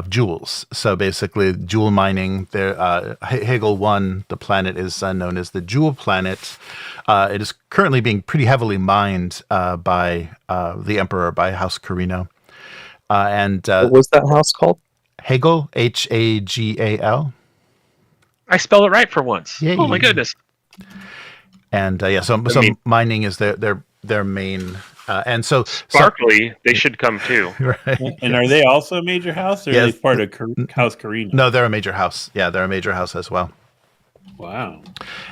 [SPEAKER 1] jewels. So basically, jewel mining. Hagel 1, the planet is known as the Jewel Planet. It is currently being pretty heavily mined by the Emperor, by House Carino. What
[SPEAKER 3] was that house called?
[SPEAKER 1] Hagel, Hagal.
[SPEAKER 4] I spelled it right for once.
[SPEAKER 1] Yay.
[SPEAKER 4] Oh my goodness!
[SPEAKER 1] And so mining is their main, and so
[SPEAKER 4] sparkly. They should come too.
[SPEAKER 1] Right.
[SPEAKER 2] And are they also a major house, or are they part of House Carino?
[SPEAKER 1] No, they're a major house. Yeah, they're a major house as well.
[SPEAKER 2] Wow.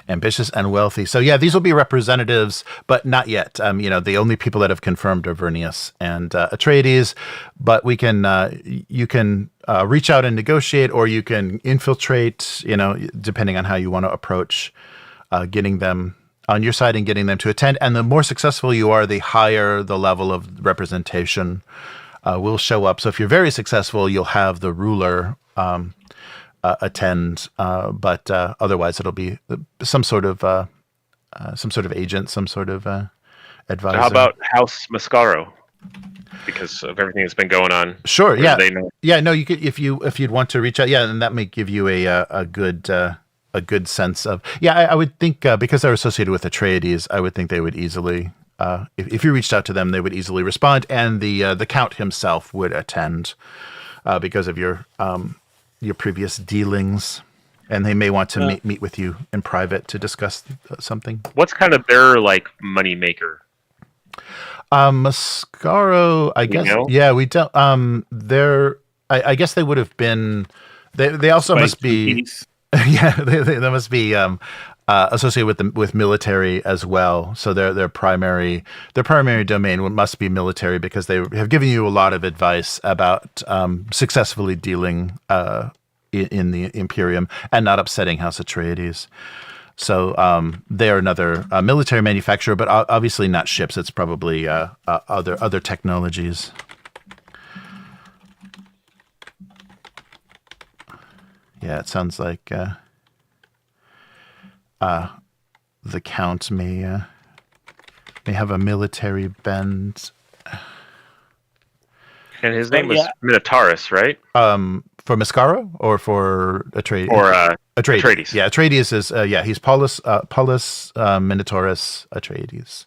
[SPEAKER 1] Ambitious and wealthy. So these will be representatives, but not yet. The only people that have confirmed are Vernius and Atreides, but we can you can reach out and negotiate, or you can infiltrate, depending on how you want to approach getting them on your side and getting them to attend. And the more successful you are, the higher the level of representation will show up. So if you're very successful, you'll have the ruler attend, but otherwise it'll be some sort of agent, some sort of advisor.
[SPEAKER 4] So how about House Mascaro? Because of everything that's been going on.
[SPEAKER 1] Sure. Yeah.
[SPEAKER 4] They know?
[SPEAKER 1] Yeah. No, you could if you'd want to reach out. Yeah, and that may give you a good sense of. Yeah, I would think because they're associated with Atreides, I would think they would easily. If you reached out to them, they would easily respond, and the Count himself would attend because of your previous dealings, and they may want to meet with you in private to discuss something.
[SPEAKER 4] What's kind of their money maker?
[SPEAKER 1] Mascaro, I guess. Yeah, we don't. I guess they would have been. They also must be. Yeah, they must be associated with military as well. So their primary domain must be military, because they have given you a lot of advice about successfully dealing in the Imperium and not upsetting House Atreides. So they are another military manufacturer, but obviously not ships. It's probably other technologies. Yeah, it sounds like the Count may may have a military bend.
[SPEAKER 4] And his name was Minotaurus, right?
[SPEAKER 1] For Mascara or for Atreides?
[SPEAKER 4] Or
[SPEAKER 1] Atreides.
[SPEAKER 4] Atreides.
[SPEAKER 1] Yeah, Atreides is he's Paulus Minotaurus Atreides.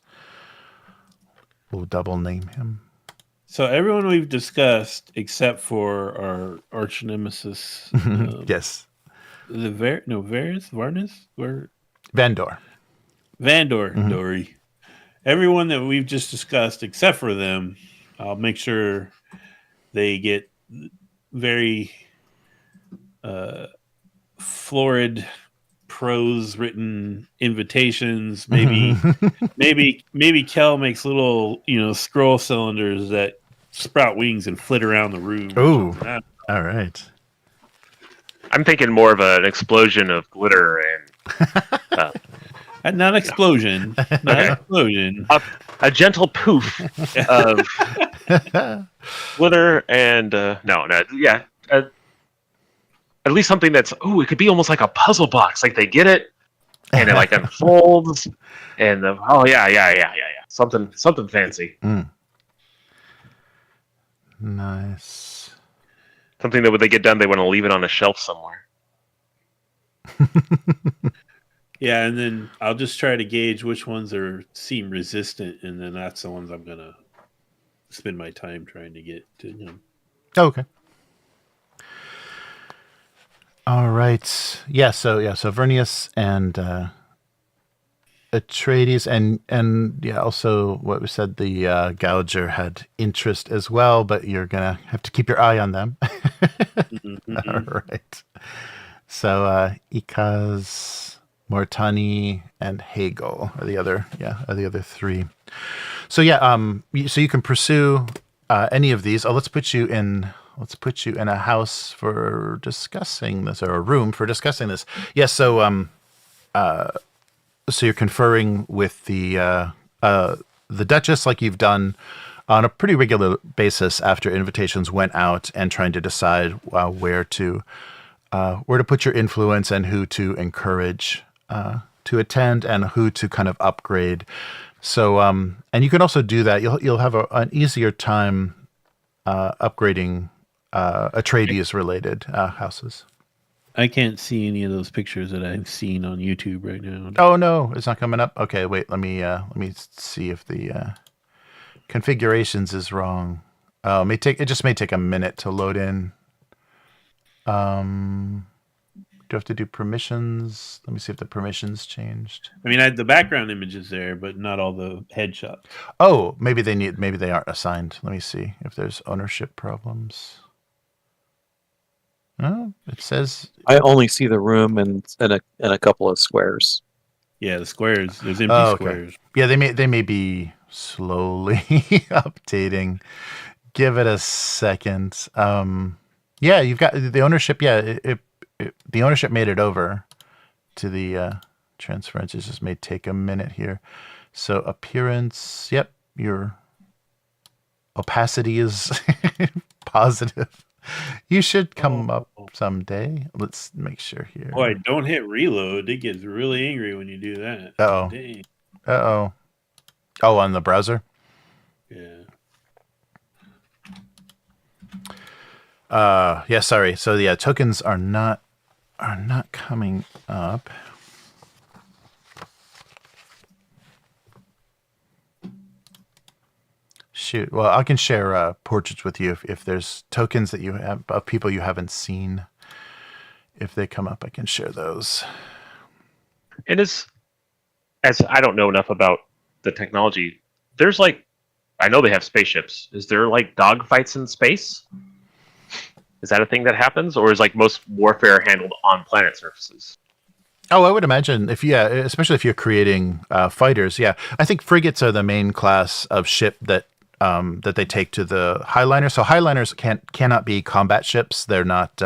[SPEAKER 1] We'll double name him.
[SPEAKER 2] So everyone we've discussed, except for our arch nemesis,
[SPEAKER 1] Yes.
[SPEAKER 2] the Varys,
[SPEAKER 1] Vandor.
[SPEAKER 2] Dory. Everyone that we've just discussed, except for them, I'll make sure they get very florid prose written invitations. Maybe Kel makes little scroll cylinders that sprout wings and flit around the room.
[SPEAKER 1] Ooh, all right.
[SPEAKER 4] I'm thinking more of an explosion of glitter and
[SPEAKER 2] not explosion, explosion.
[SPEAKER 4] A gentle poof of glitter and at least something that's it could be almost like a puzzle box. Like they get it and it like unfolds and something fancy.
[SPEAKER 1] Nice.
[SPEAKER 4] Something that when they get done, they want to leave it on a shelf somewhere.
[SPEAKER 2] Yeah, and then I'll just try to gauge which ones seem resistant, and then that's the ones I'm gonna spend my time trying to get to him.
[SPEAKER 1] Okay. All right. Yeah. So Vernius and Atreides and also what we said, the Gouger had interest as well, but you're gonna have to keep your eye on them. All right. So Ikaz, Mortani, and Hagel are the other three. So so you can pursue any of these. Let's put you in a house for discussing this, or a room for discussing this. Yes. So so you're conferring with the Duchess, like you've done on a pretty regular basis after invitations went out, and trying to decide where to put your influence and who to encourage to attend and who to kind of upgrade. So and you can also do that. You'll have an easier time upgrading Atreides related houses.
[SPEAKER 2] I can't see any of those pictures that I've seen on YouTube right now.
[SPEAKER 1] Oh no, it's not coming up. Okay, wait. Let me see if the configurations is wrong. It just may take a minute to load in. Do you have to do permissions? Let me see if the permissions changed.
[SPEAKER 2] I mean, the background image is there, but not all the headshots.
[SPEAKER 1] Oh, maybe they aren't assigned. Let me see if there's ownership problems. Oh, it says
[SPEAKER 3] I only see the room and a couple of squares.
[SPEAKER 2] Yeah, the squares. There's empty squares.
[SPEAKER 1] Yeah, they may be slowly updating. Give it a second. Yeah, you've got the ownership. Yeah, the ownership made it over to the transference. It just may take a minute here. So appearance. Yep, your opacity is positive. You should come up someday. Let's make sure here.
[SPEAKER 2] Boy, don't hit reload. It gets really angry when you do that.
[SPEAKER 1] Uh-oh. Oh, on the browser?
[SPEAKER 2] Yeah.
[SPEAKER 1] Yeah, sorry. So yeah, tokens are not coming up. Shoot. Well, I can share portraits with you if there's tokens that you have of people you haven't seen. If they come up, I can share those.
[SPEAKER 4] And as I don't know enough about the technology, there's I know they have spaceships. Is there dogfights in space? Is that a thing that happens, or is most warfare handled on planet surfaces?
[SPEAKER 1] Oh, I would imagine especially if you're creating fighters. Yeah, I think frigates are the main class of ship that they take to the Highliner. So Highliners cannot be combat ships. They're not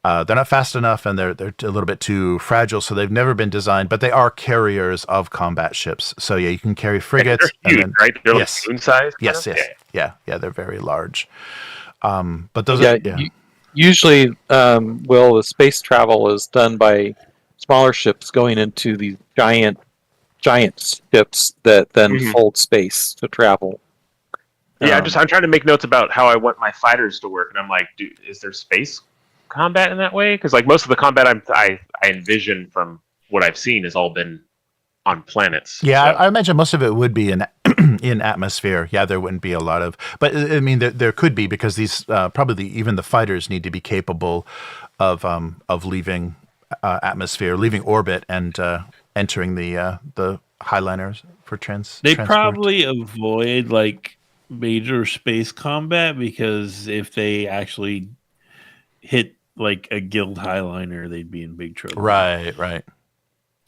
[SPEAKER 1] fast enough, and they're a little bit too fragile. So they've never been designed, but they are carriers of combat ships. So yeah, you can carry frigates.
[SPEAKER 4] They're huge, right? They're
[SPEAKER 1] yes,
[SPEAKER 4] Dune size.
[SPEAKER 1] Yes. Yeah, they're very large. But those
[SPEAKER 3] usually, the space travel is done by smaller ships going into these giant giant ships that then
[SPEAKER 4] Mhm.
[SPEAKER 3] hold space to travel.
[SPEAKER 4] Yeah,
[SPEAKER 3] Um,
[SPEAKER 4] I'm trying to make notes about how I want my fighters to work, and I'm like, is there space combat in that way? Because like most of the combat I envision from what I've seen has all been on planets.
[SPEAKER 1] Yeah,
[SPEAKER 4] so.
[SPEAKER 1] I imagine most of it would be in in atmosphere. Yeah, there wouldn't be a lot of, but I mean, there could be because these probably even the fighters need to be capable of leaving atmosphere, leaving orbit, and entering the highliners for
[SPEAKER 2] They
[SPEAKER 1] transport.
[SPEAKER 2] probably avoid like major space combat because if they actually hit like a guild highliner, they'd be in big trouble.
[SPEAKER 1] Right.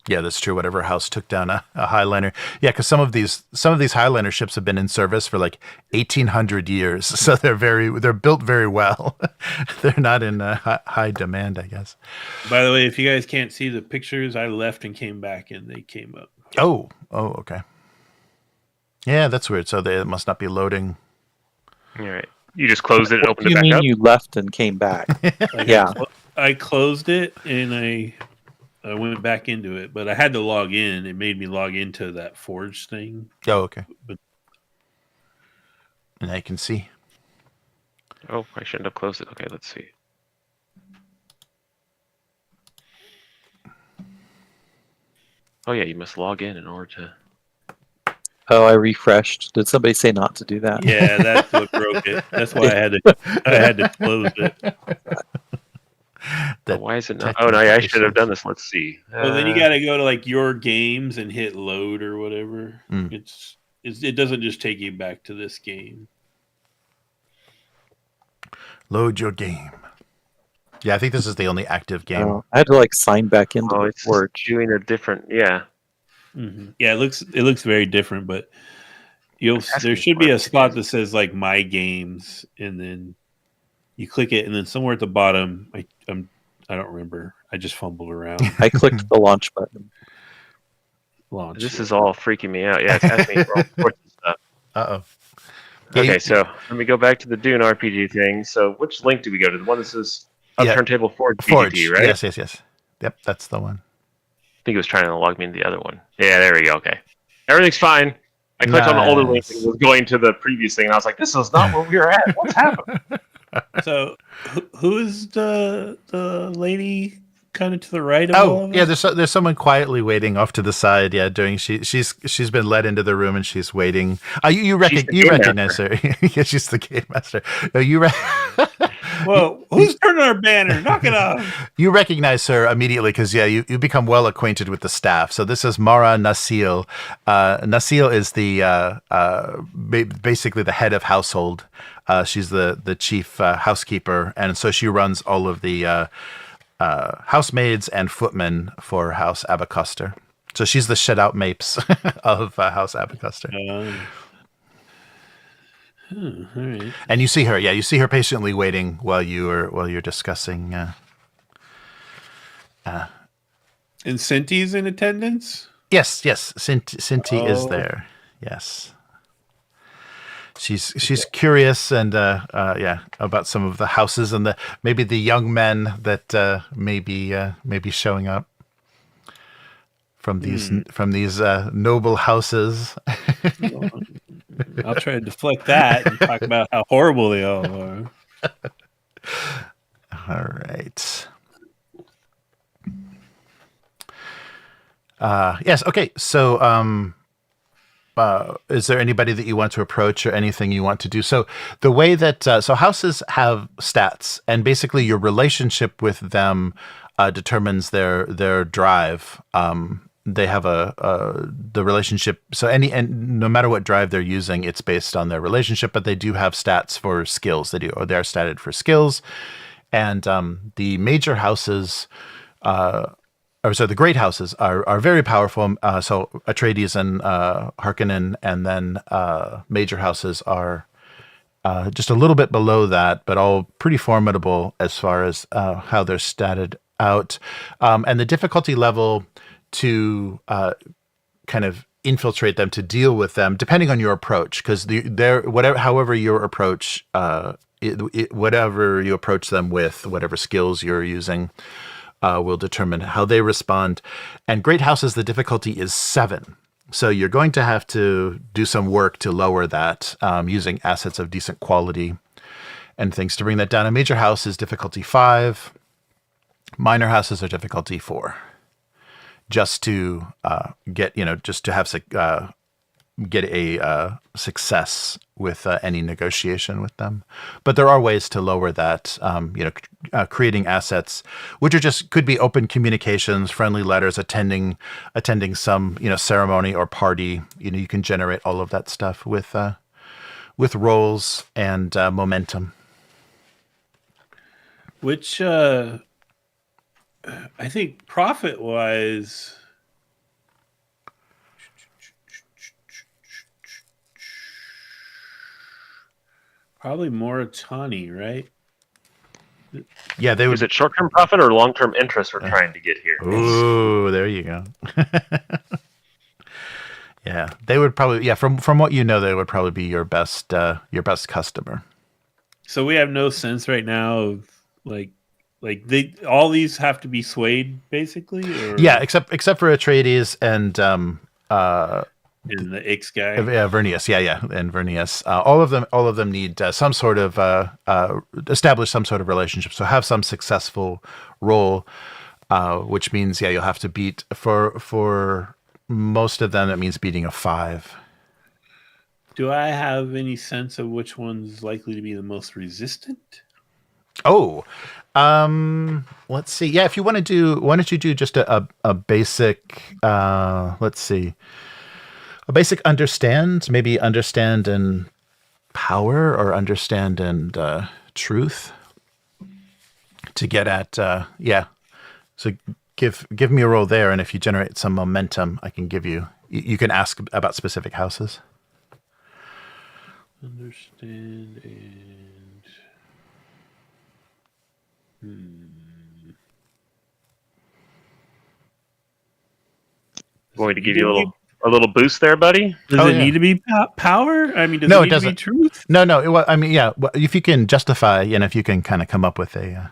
[SPEAKER 1] Yeah, that's true. Whatever house took down a highliner. Yeah, because some of these highliner ships have been in service for like 1,800 years, so they're built very well. They're not in high demand, I guess.
[SPEAKER 2] By the way, if you guys can't see the pictures, I left and came back, and they came up.
[SPEAKER 1] Oh, okay. Yeah, that's weird. So they must not be loading.
[SPEAKER 4] All right. You just closed it and opened it
[SPEAKER 3] you
[SPEAKER 4] back
[SPEAKER 3] mean
[SPEAKER 4] up?
[SPEAKER 3] you left and came back?
[SPEAKER 2] Like,
[SPEAKER 3] Yeah.
[SPEAKER 2] I closed it and I went back into it, but I had to log in. It made me log into that Forge thing.
[SPEAKER 1] Oh, okay.
[SPEAKER 2] But
[SPEAKER 1] And I can see.
[SPEAKER 4] Oh, I shouldn't have closed it. Okay, let's see. Oh yeah, you must log in order to.
[SPEAKER 3] Oh, I refreshed. Did somebody say not to do that?
[SPEAKER 2] yeah, that's what broke it. That's why I had to close it.
[SPEAKER 1] That
[SPEAKER 4] Why is it not? Oh no, I should have done this. Let's see.
[SPEAKER 2] Well, then you got to go to like your games and hit load or whatever.
[SPEAKER 1] Mm.
[SPEAKER 2] It doesn't just take you back to this game.
[SPEAKER 1] Load your game. Yeah, I think this is the only active game.
[SPEAKER 3] Oh, I had to like sign back into
[SPEAKER 4] Oh,
[SPEAKER 3] the
[SPEAKER 4] it's
[SPEAKER 3] Forge.
[SPEAKER 4] doing a different. Yeah.
[SPEAKER 2] Mm-hmm. Yeah, it looks very different, but there
[SPEAKER 4] Asking
[SPEAKER 2] should
[SPEAKER 4] for
[SPEAKER 2] be
[SPEAKER 4] it.
[SPEAKER 2] a spot that says like my games, and then you click it, and then somewhere at the bottom, I don't remember. I just fumbled around.
[SPEAKER 3] I clicked the launch button.
[SPEAKER 2] Launch.
[SPEAKER 4] This is all freaking me out. Yeah, it's asking me for all sorts of stuff.
[SPEAKER 1] Uh-oh.
[SPEAKER 4] Okay, so let me go back to the Dune RPG thing. So which link do we go to? The one that says Turntable Forge VTT, right?
[SPEAKER 1] Yes. Yep, that's the one.
[SPEAKER 4] I think it was trying to log me into the other one. Yeah, there we go. Okay. Everything's fine. I clicked on the older link and it was going to the previous thing, and I was like, this is not where we were at. What's happening?
[SPEAKER 2] So who is the lady kind of to the right of all of us?
[SPEAKER 1] Yeah, there's someone quietly waiting off to the side. Yeah, she's been led into the room and she's waiting. You recognize her? Yeah, she's the game master. No,
[SPEAKER 2] Well, who's turning our banner? Knock it off.
[SPEAKER 1] You recognize her immediately because you become well acquainted with the staff. So this is Mara Nasil. Nasil is the basically the head of household. She's the chief housekeeper, and so she runs all of the housemaids and footmen for House Abecostrr. So she's the shut out mapes of House Abecostrr.
[SPEAKER 2] All right.
[SPEAKER 1] And you see her, you see her patiently waiting while you're discussing.
[SPEAKER 2] And Cynti's in attendance?
[SPEAKER 1] Yes, Cynti is there. Yes. She's curious and about some of the houses and maybe the young men that may be showing up from these noble houses.
[SPEAKER 2] I'll try to deflect that and talk about how horrible they all are.
[SPEAKER 1] All right. Yes. Okay. So, is there anybody that you want to approach or anything you want to do? So the way that so houses have stats, and basically your relationship with them determines their drive. They have the relationship. So and no matter what drive they're using, it's based on their relationship. But they do have stats for skills. They are statted for skills, and the major houses. The great houses are very powerful. So Atreides and Harkonnen, and then major houses are just a little bit below that, but all pretty formidable as far as how they're statted out. And the difficulty level to kind of infiltrate them, to deal with them, depending on your approach, because however you approach them with, whatever skills you're using, will determine how they respond. And great houses, the difficulty is 7. So you're going to have to do some work to lower that using assets of decent quality and things to bring that down. A major house is difficulty 5. Minor houses are difficulty 4. Just to just to have get a success with any negotiation with them. But there are ways to lower that, creating assets, which could be open communications, friendly letters, attending some, ceremony or party. You can generate all of that stuff with rolls and momentum.
[SPEAKER 2] Which, I think profit-wise... Probably more Tawny, right?
[SPEAKER 1] Yeah, they would.
[SPEAKER 4] Is it short-term profit or long-term interest we're trying to get here?
[SPEAKER 1] Ooh, there you go. Yeah, they would probably. Yeah, from what you know, they would probably be your best customer.
[SPEAKER 2] So we have no sense right now of like all these have to be swayed basically. Or?
[SPEAKER 1] Yeah, except for Atreides and
[SPEAKER 2] And the X guy,
[SPEAKER 1] Vernius, and Vernius. All of them need some sort of establish some sort of relationship. So have some successful role, which means you'll have to beat for most of them. That means beating a 5.
[SPEAKER 2] Do I have any sense of which one's likely to be the most resistant?
[SPEAKER 1] Oh, let's see. Yeah, if you want to do, why don't you do just a basic? Let's see. A basic understand, maybe understand and power, or understand and truth, to get at So give me a roll there, and if you generate some momentum, I can give you. You can ask about specific houses.
[SPEAKER 2] Understand and
[SPEAKER 4] Going to give you a little boost there, buddy.
[SPEAKER 2] Does it need to be power? I mean, does
[SPEAKER 1] No,
[SPEAKER 2] it
[SPEAKER 1] it
[SPEAKER 2] need to be
[SPEAKER 1] doesn't.
[SPEAKER 2] truth?
[SPEAKER 1] No. I mean, yeah. If you can justify, if you can kind of come up with a.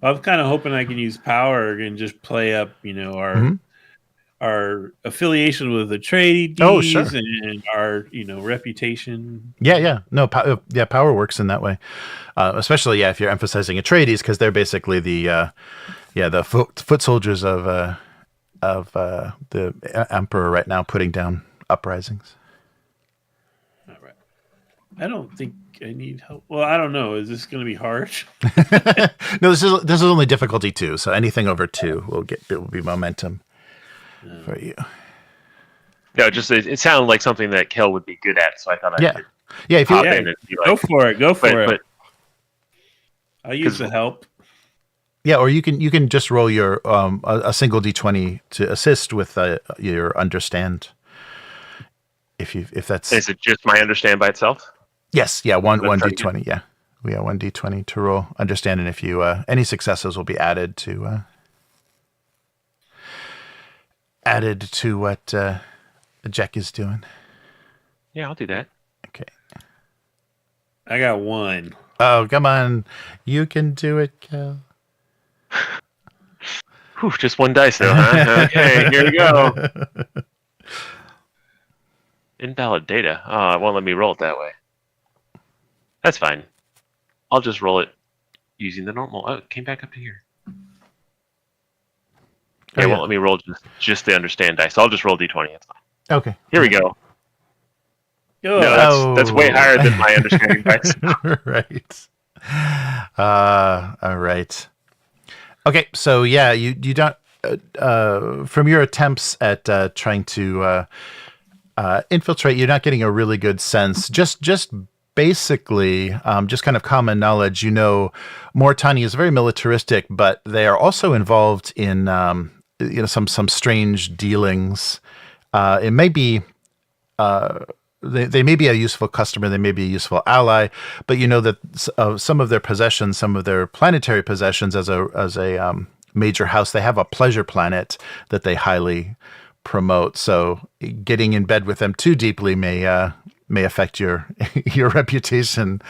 [SPEAKER 2] I'm kind of hoping I can use power and just play up, our affiliation with the Atreides,
[SPEAKER 1] sure.
[SPEAKER 2] and our, reputation.
[SPEAKER 1] Yeah. No, power works in that way, especially if you're emphasizing Atreides, because they're basically the foot soldiers of the Emperor right now, putting down uprisings.
[SPEAKER 2] All right. I don't think I need help. Well, I don't know. Is this going to be hard?
[SPEAKER 1] No, this is only difficulty 2, so anything over 2 will be momentum for you.
[SPEAKER 4] No, just it sounded like something that Kel would be good at, so I thought I'd
[SPEAKER 1] if you
[SPEAKER 4] hop in and be like,
[SPEAKER 2] go for it. Go for it.
[SPEAKER 4] But
[SPEAKER 2] I'll use the help.
[SPEAKER 1] Yeah, or you can just roll your a single d20 to assist with your understand. If that's,
[SPEAKER 4] is it just my understand by itself?
[SPEAKER 1] Yes, one d20. Yeah, we have 1 d20 to roll understand, and if you any successes will be added to what Jack is doing.
[SPEAKER 4] Yeah, I'll do that.
[SPEAKER 1] Okay.
[SPEAKER 2] I got 1.
[SPEAKER 1] Oh, come on, you can do it, Kel.
[SPEAKER 4] Whew, just 1 dice though, huh? Okay, here we go. Invalid data. Oh, it won't let me roll it that way. That's fine. I'll just roll it using the normal. Oh, it came back up to here. It won't let me roll just the understand dice. I'll just roll d20. That's fine.
[SPEAKER 1] Okay.
[SPEAKER 4] Here we go. No, that's way higher than my understanding dice.
[SPEAKER 1] Right. All right. Okay, so you don't from your attempts at trying to infiltrate, you're not getting a really good sense. Just basically, just kind of common knowledge. Mauritania is very militaristic, but they are also involved in some strange dealings. It may be. They may be a useful customer, they may be a useful ally, but that some of their possessions, some of their planetary possessions as a major house, they have a pleasure planet that they highly promote. So getting in bed with them too deeply may affect your reputation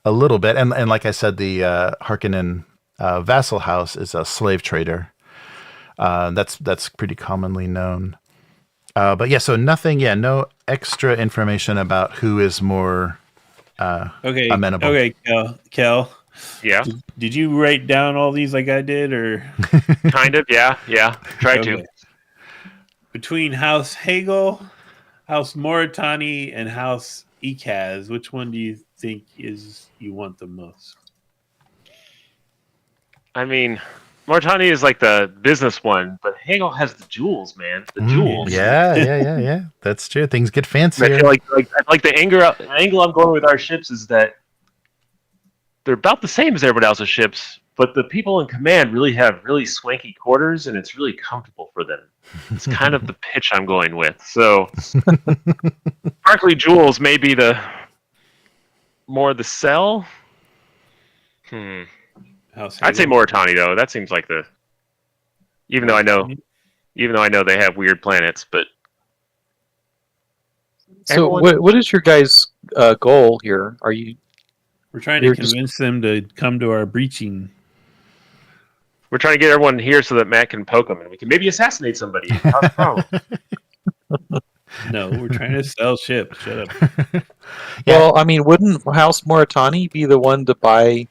[SPEAKER 1] a little bit. And like I said, the Harkonnen vassal house is a slave trader. That's pretty commonly known. But yeah, so nothing. Yeah, no extra information about who is more amenable.
[SPEAKER 2] Okay, Kel.
[SPEAKER 4] Yeah,
[SPEAKER 2] Did you write down all these like I did, or
[SPEAKER 4] kind of. Yeah. Try to.
[SPEAKER 2] okay? Between House Hagel, House Moritani, and House Ekaz, which one do you think you want the most?
[SPEAKER 4] I mean, Martani is like the business one, but Hagel has the jewels, man. The jewels.
[SPEAKER 1] Yeah. That's true. Things get
[SPEAKER 4] I
[SPEAKER 1] fancier.
[SPEAKER 4] feel like the angle I'm going with our ships is that they're about the same as everyone else's ships, but the people in command really have really swanky quarters, and it's really comfortable for them. It's kind of the pitch I'm going with. So, sparkly jewels may be the more the sell. I'd say Moritani though. That seems like the. Even though I know they have weird planets, but.
[SPEAKER 3] So what is your guys' goal here? Are you?
[SPEAKER 2] We're trying to convince them to come to our breaching.
[SPEAKER 4] We're trying to get everyone here so that Matt can poke them, and we can maybe assassinate somebody. How's the problem?
[SPEAKER 2] No, we're trying to sell ships. Shut up.
[SPEAKER 1] Yeah.
[SPEAKER 3] Well, I mean, wouldn't House Moritani be the one to buy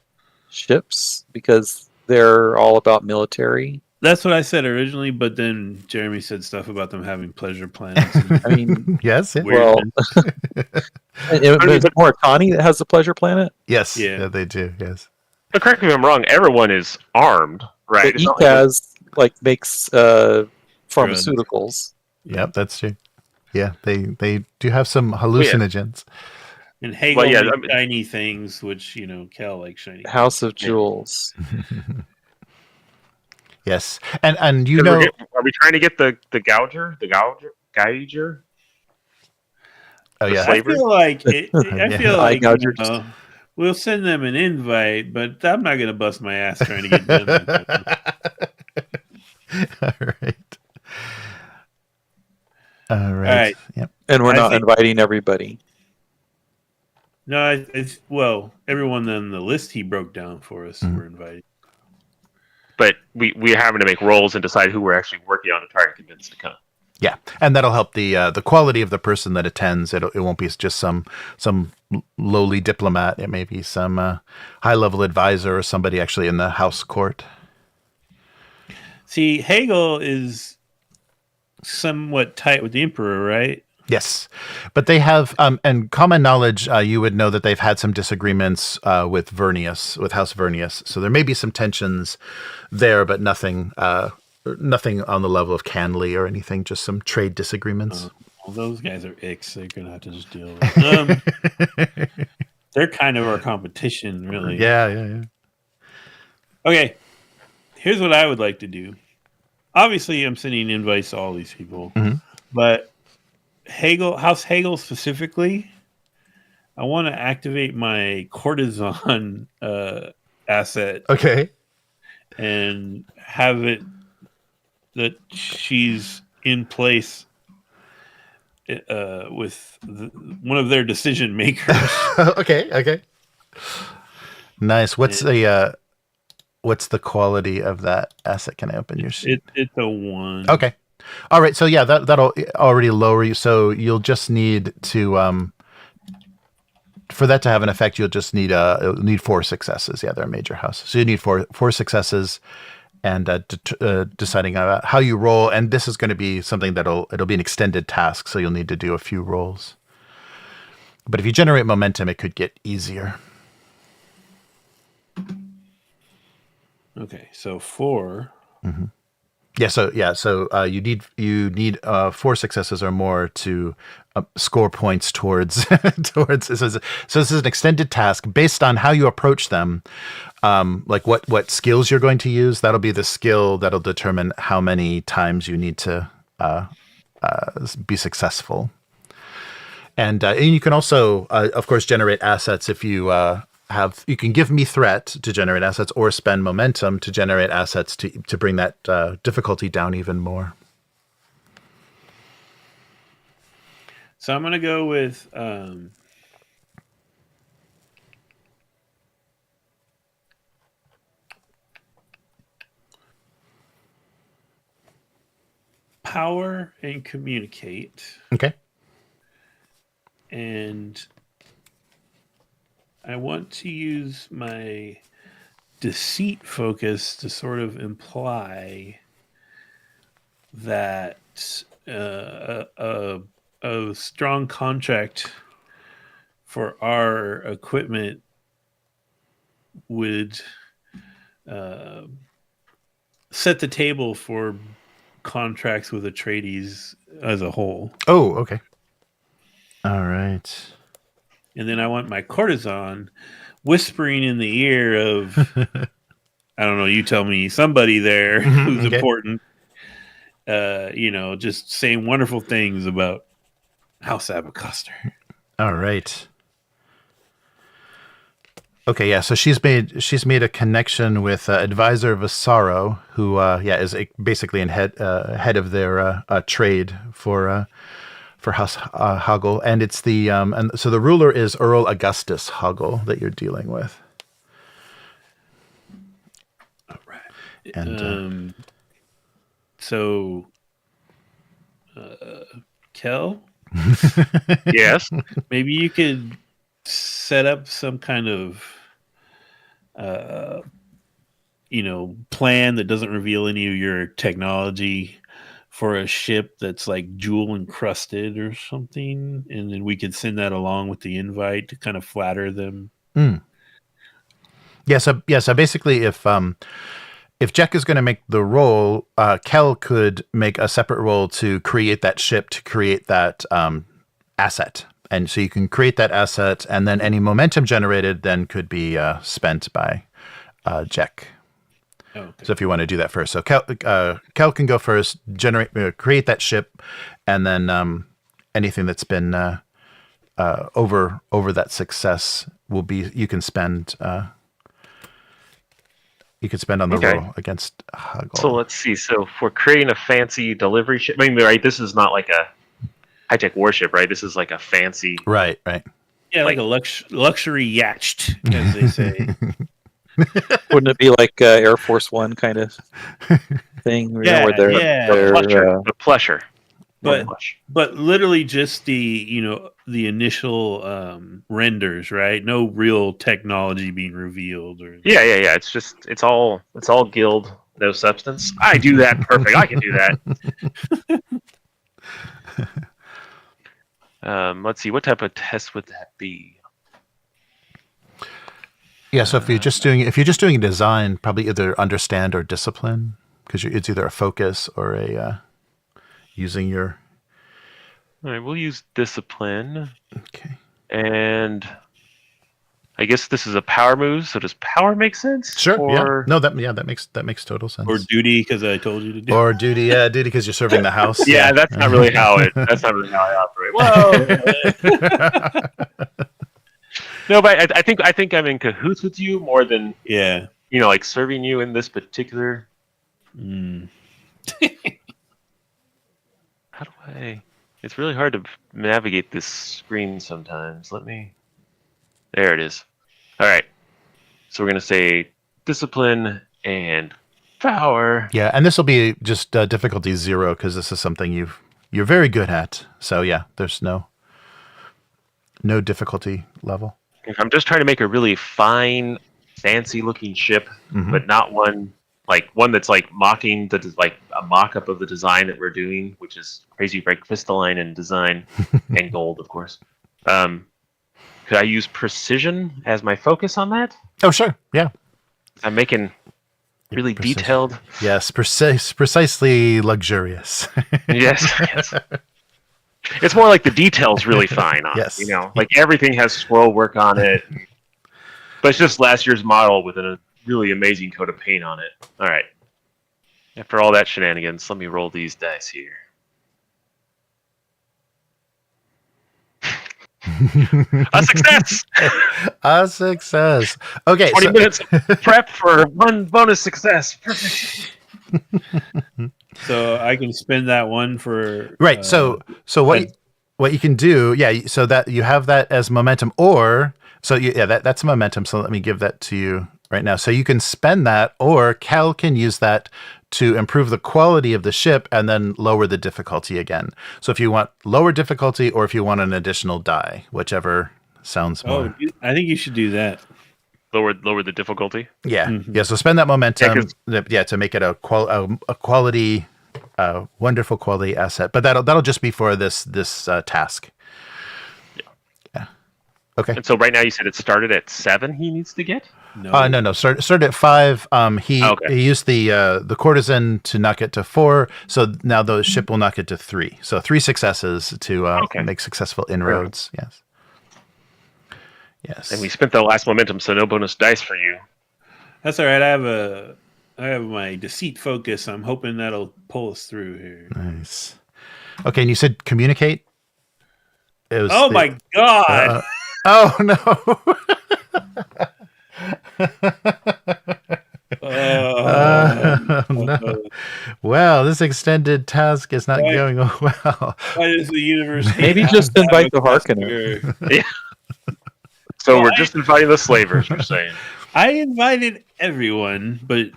[SPEAKER 3] ships because they're all about military?
[SPEAKER 2] That's what I said originally, but then Jeremy said stuff about them having pleasure planets.
[SPEAKER 3] I mean,
[SPEAKER 1] yes. Yeah.
[SPEAKER 3] well, it's Moritani that has the pleasure planet.
[SPEAKER 1] Yes.
[SPEAKER 2] Yeah.
[SPEAKER 1] Yeah, they do. Yes.
[SPEAKER 4] But correct me if I'm wrong. Everyone is armed, right?
[SPEAKER 3] But
[SPEAKER 4] It's not like
[SPEAKER 3] Ekaz makes pharmaceuticals.
[SPEAKER 1] Yep, that's true. Yeah, they do have some hallucinogens.
[SPEAKER 2] And Hagel
[SPEAKER 4] Well, yeah,
[SPEAKER 2] makes
[SPEAKER 4] I mean-
[SPEAKER 2] shiny things, which Cal likes shiny.
[SPEAKER 3] House of Jewels.
[SPEAKER 1] Yes, and
[SPEAKER 4] are we trying to get the gouger?
[SPEAKER 1] Oh yeah,
[SPEAKER 4] slave-
[SPEAKER 2] I feel like
[SPEAKER 1] Yeah.
[SPEAKER 2] I feel like
[SPEAKER 3] Gougers.
[SPEAKER 2] we'll send them an invite, but I'm not going to bust my ass trying to get them.
[SPEAKER 1] All right. Yep.
[SPEAKER 3] And we're
[SPEAKER 2] I
[SPEAKER 3] not
[SPEAKER 2] think-
[SPEAKER 3] inviting everybody.
[SPEAKER 2] No, everyone on the list he broke down for us were invited.
[SPEAKER 4] But we're having to make rolls and decide who we're actually working on to try to convince to come.
[SPEAKER 1] Yeah, and that'll help the quality of the person that attends. It won't be just some lowly diplomat. It may be some high level advisor or somebody actually in the house court.
[SPEAKER 2] See, Hagel is somewhat tight with the Emperor, right?
[SPEAKER 1] Yes, but they have, and common knowledge, you would know that they've had some disagreements with House Vernius. So there may be some tensions there, but nothing on the level of Canley or anything. Just some trade disagreements.
[SPEAKER 2] Well, those guys are icks. They're gonna have to just deal with them. They're kind of our competition, really.
[SPEAKER 1] Yeah.
[SPEAKER 2] Okay, here's what I would like to do. Obviously, I'm sending invites to all these people, but House Hagel specifically, I want to activate my courtesan asset.
[SPEAKER 1] Okay.
[SPEAKER 2] And have it that she's in place with one of their decision makers.
[SPEAKER 1] Okay. Nice. What's the quality of that asset? Can I open your sheet?
[SPEAKER 2] It's a 1.
[SPEAKER 1] Okay. All right. So yeah, that'll already lower you. So you'll just need to for that to have an effect, you'll just need 4 successes. Yeah, they're a major house. So you need four successes, and deciding how you roll. And this is going to be something it'll be an extended task. So you'll need to do a few rolls. But if you generate momentum, it could get easier.
[SPEAKER 2] Okay, so 4.
[SPEAKER 1] Mm-hmm. So you need 4 successes or more to score points towards towards. So this is an extended task based on how you approach them. Like what skills you're going to use. That'll be the skill that'll determine how many times you need to be successful. And you can also, of course, generate assets if you you can give me threat to generate assets or spend momentum to generate assets to bring that difficulty down even more.
[SPEAKER 2] So I'm going to go with power and communicate.
[SPEAKER 1] Okay.
[SPEAKER 2] And I want to use my deceit focus to sort of imply that a strong contract for our equipment would set the table for contracts with Atreides as a whole.
[SPEAKER 1] Oh, okay. All right.
[SPEAKER 2] And then I want my courtesan whispering in the ear of, I don't know, you tell me, somebody there who's important, just saying wonderful things about House Abecostrr.
[SPEAKER 1] All right. Okay, yeah. So she's made a connection with advisor Vasaro, who is basically head of their trade for House Hoggle, and it's the and so the ruler is Earl Augustus Hoggle that you're dealing with.
[SPEAKER 2] All right.
[SPEAKER 1] And
[SPEAKER 2] so, Kel,
[SPEAKER 4] Yes.
[SPEAKER 2] maybe you could set up some kind of plan that doesn't reveal any of your technology for a ship that's like jewel encrusted or something, and then we could send that along with the invite to kind of flatter them.
[SPEAKER 1] Yeah, so basically, if Jack is going to make the roll, Kel could make a separate roll to create that ship, to create that asset. And so you can create that asset, and then any momentum generated then could be spent by Jack.
[SPEAKER 2] Oh, okay.
[SPEAKER 1] So if you want to do that first. So Kel can go first, create that ship, and then anything that's been over that success will be, you can spend on the roll against Hoggle.
[SPEAKER 4] So let's see. So if we're creating a fancy delivery ship, I mean, right, this is not like a high-tech warship, right? This is like a fancy...
[SPEAKER 1] Right.
[SPEAKER 2] Yeah, like a luxury yacht, as they say.
[SPEAKER 3] Wouldn't it be like Air Force One kind of thing?
[SPEAKER 2] Yeah,
[SPEAKER 3] where they're,
[SPEAKER 4] the pleasure.
[SPEAKER 2] But literally just the initial renders, right? No real technology being revealed. Or
[SPEAKER 4] Yeah. It's all guild, no substance. I do that perfect. I can do that. Let's see. What type of test would that be?
[SPEAKER 1] Yeah, so if you're just doing a design, probably either understand or discipline, because it's either a focus or a using your.
[SPEAKER 4] All right, we'll use discipline.
[SPEAKER 1] Okay.
[SPEAKER 4] And I guess this is a power move. So does power make sense?
[SPEAKER 1] Sure.
[SPEAKER 4] Or...
[SPEAKER 1] Yeah. No. That makes total sense.
[SPEAKER 2] Or duty, because I told you to do.
[SPEAKER 1] Or duty. Yeah, duty because you're serving the house.
[SPEAKER 4] Yeah, that's not really how I operate. Whoa. No, but I think I'm in cahoots with you more than like serving you in this particular. How do I? It's really hard to navigate this screen sometimes. There it is. All right. So we're gonna say discipline and power.
[SPEAKER 1] Yeah, and this will be just difficulty 0 because this is something you're very good at. So yeah, there's no difficulty level.
[SPEAKER 4] I'm just trying to make a really fine, fancy-looking ship, but not one that's like mocking like a mock-up of the design that we're doing, which is crazy, bright crystalline in design and gold, of course. Could I use precision as my focus on that?
[SPEAKER 1] Oh, sure. Yeah.
[SPEAKER 4] I'm making really detailed.
[SPEAKER 1] Yes, precisely luxurious.
[SPEAKER 4] Yes. It's more like the details really fine on
[SPEAKER 1] yes.
[SPEAKER 4] it, like everything has swirl work on it. But it's just last year's model with a really amazing coat of paint on it. All right. After all that shenanigans, let me roll these dice here. A success!
[SPEAKER 1] A success. Okay.
[SPEAKER 4] 20 minutes prep for one bonus success. Perfect.
[SPEAKER 2] So I can spend that one for
[SPEAKER 1] right. So what you can do, so that you have that as momentum, or that's momentum. So let me give that to you right now. So you can spend that, or Cal can use that to improve the quality of the ship and then lower the difficulty again. So if you want lower difficulty or if you want an additional die, whichever sounds more.
[SPEAKER 2] I think you should do that.
[SPEAKER 4] Lower the difficulty.
[SPEAKER 1] Yeah.
[SPEAKER 2] Mhm.
[SPEAKER 1] Yeah. So spend that momentum,
[SPEAKER 4] 'cause-
[SPEAKER 1] to make it a quality, wonderful quality asset. But that'll just be for this task. Yeah. Okay.
[SPEAKER 4] And so right now you said it started at 7. He needs to get.
[SPEAKER 1] No. Started at 5. He used the courtesan to knock it to 4. So now the ship will knock it to 3. So 3 successes to make successful inroads. Yes. Yes.
[SPEAKER 4] And we spent the last momentum, so no bonus dice for you.
[SPEAKER 2] That's all right. I have my deceit focus. I'm hoping that'll pull us through here.
[SPEAKER 1] Nice. Okay, and you said communicate? It was
[SPEAKER 2] My god!
[SPEAKER 1] Oh no. No. Well, this extended task is not going well.
[SPEAKER 2] Why does the universe hate
[SPEAKER 3] Maybe just invite the Harkonnen.
[SPEAKER 4] Yeah. So we're just inviting the slavers, we're saying.
[SPEAKER 2] I invited everyone, but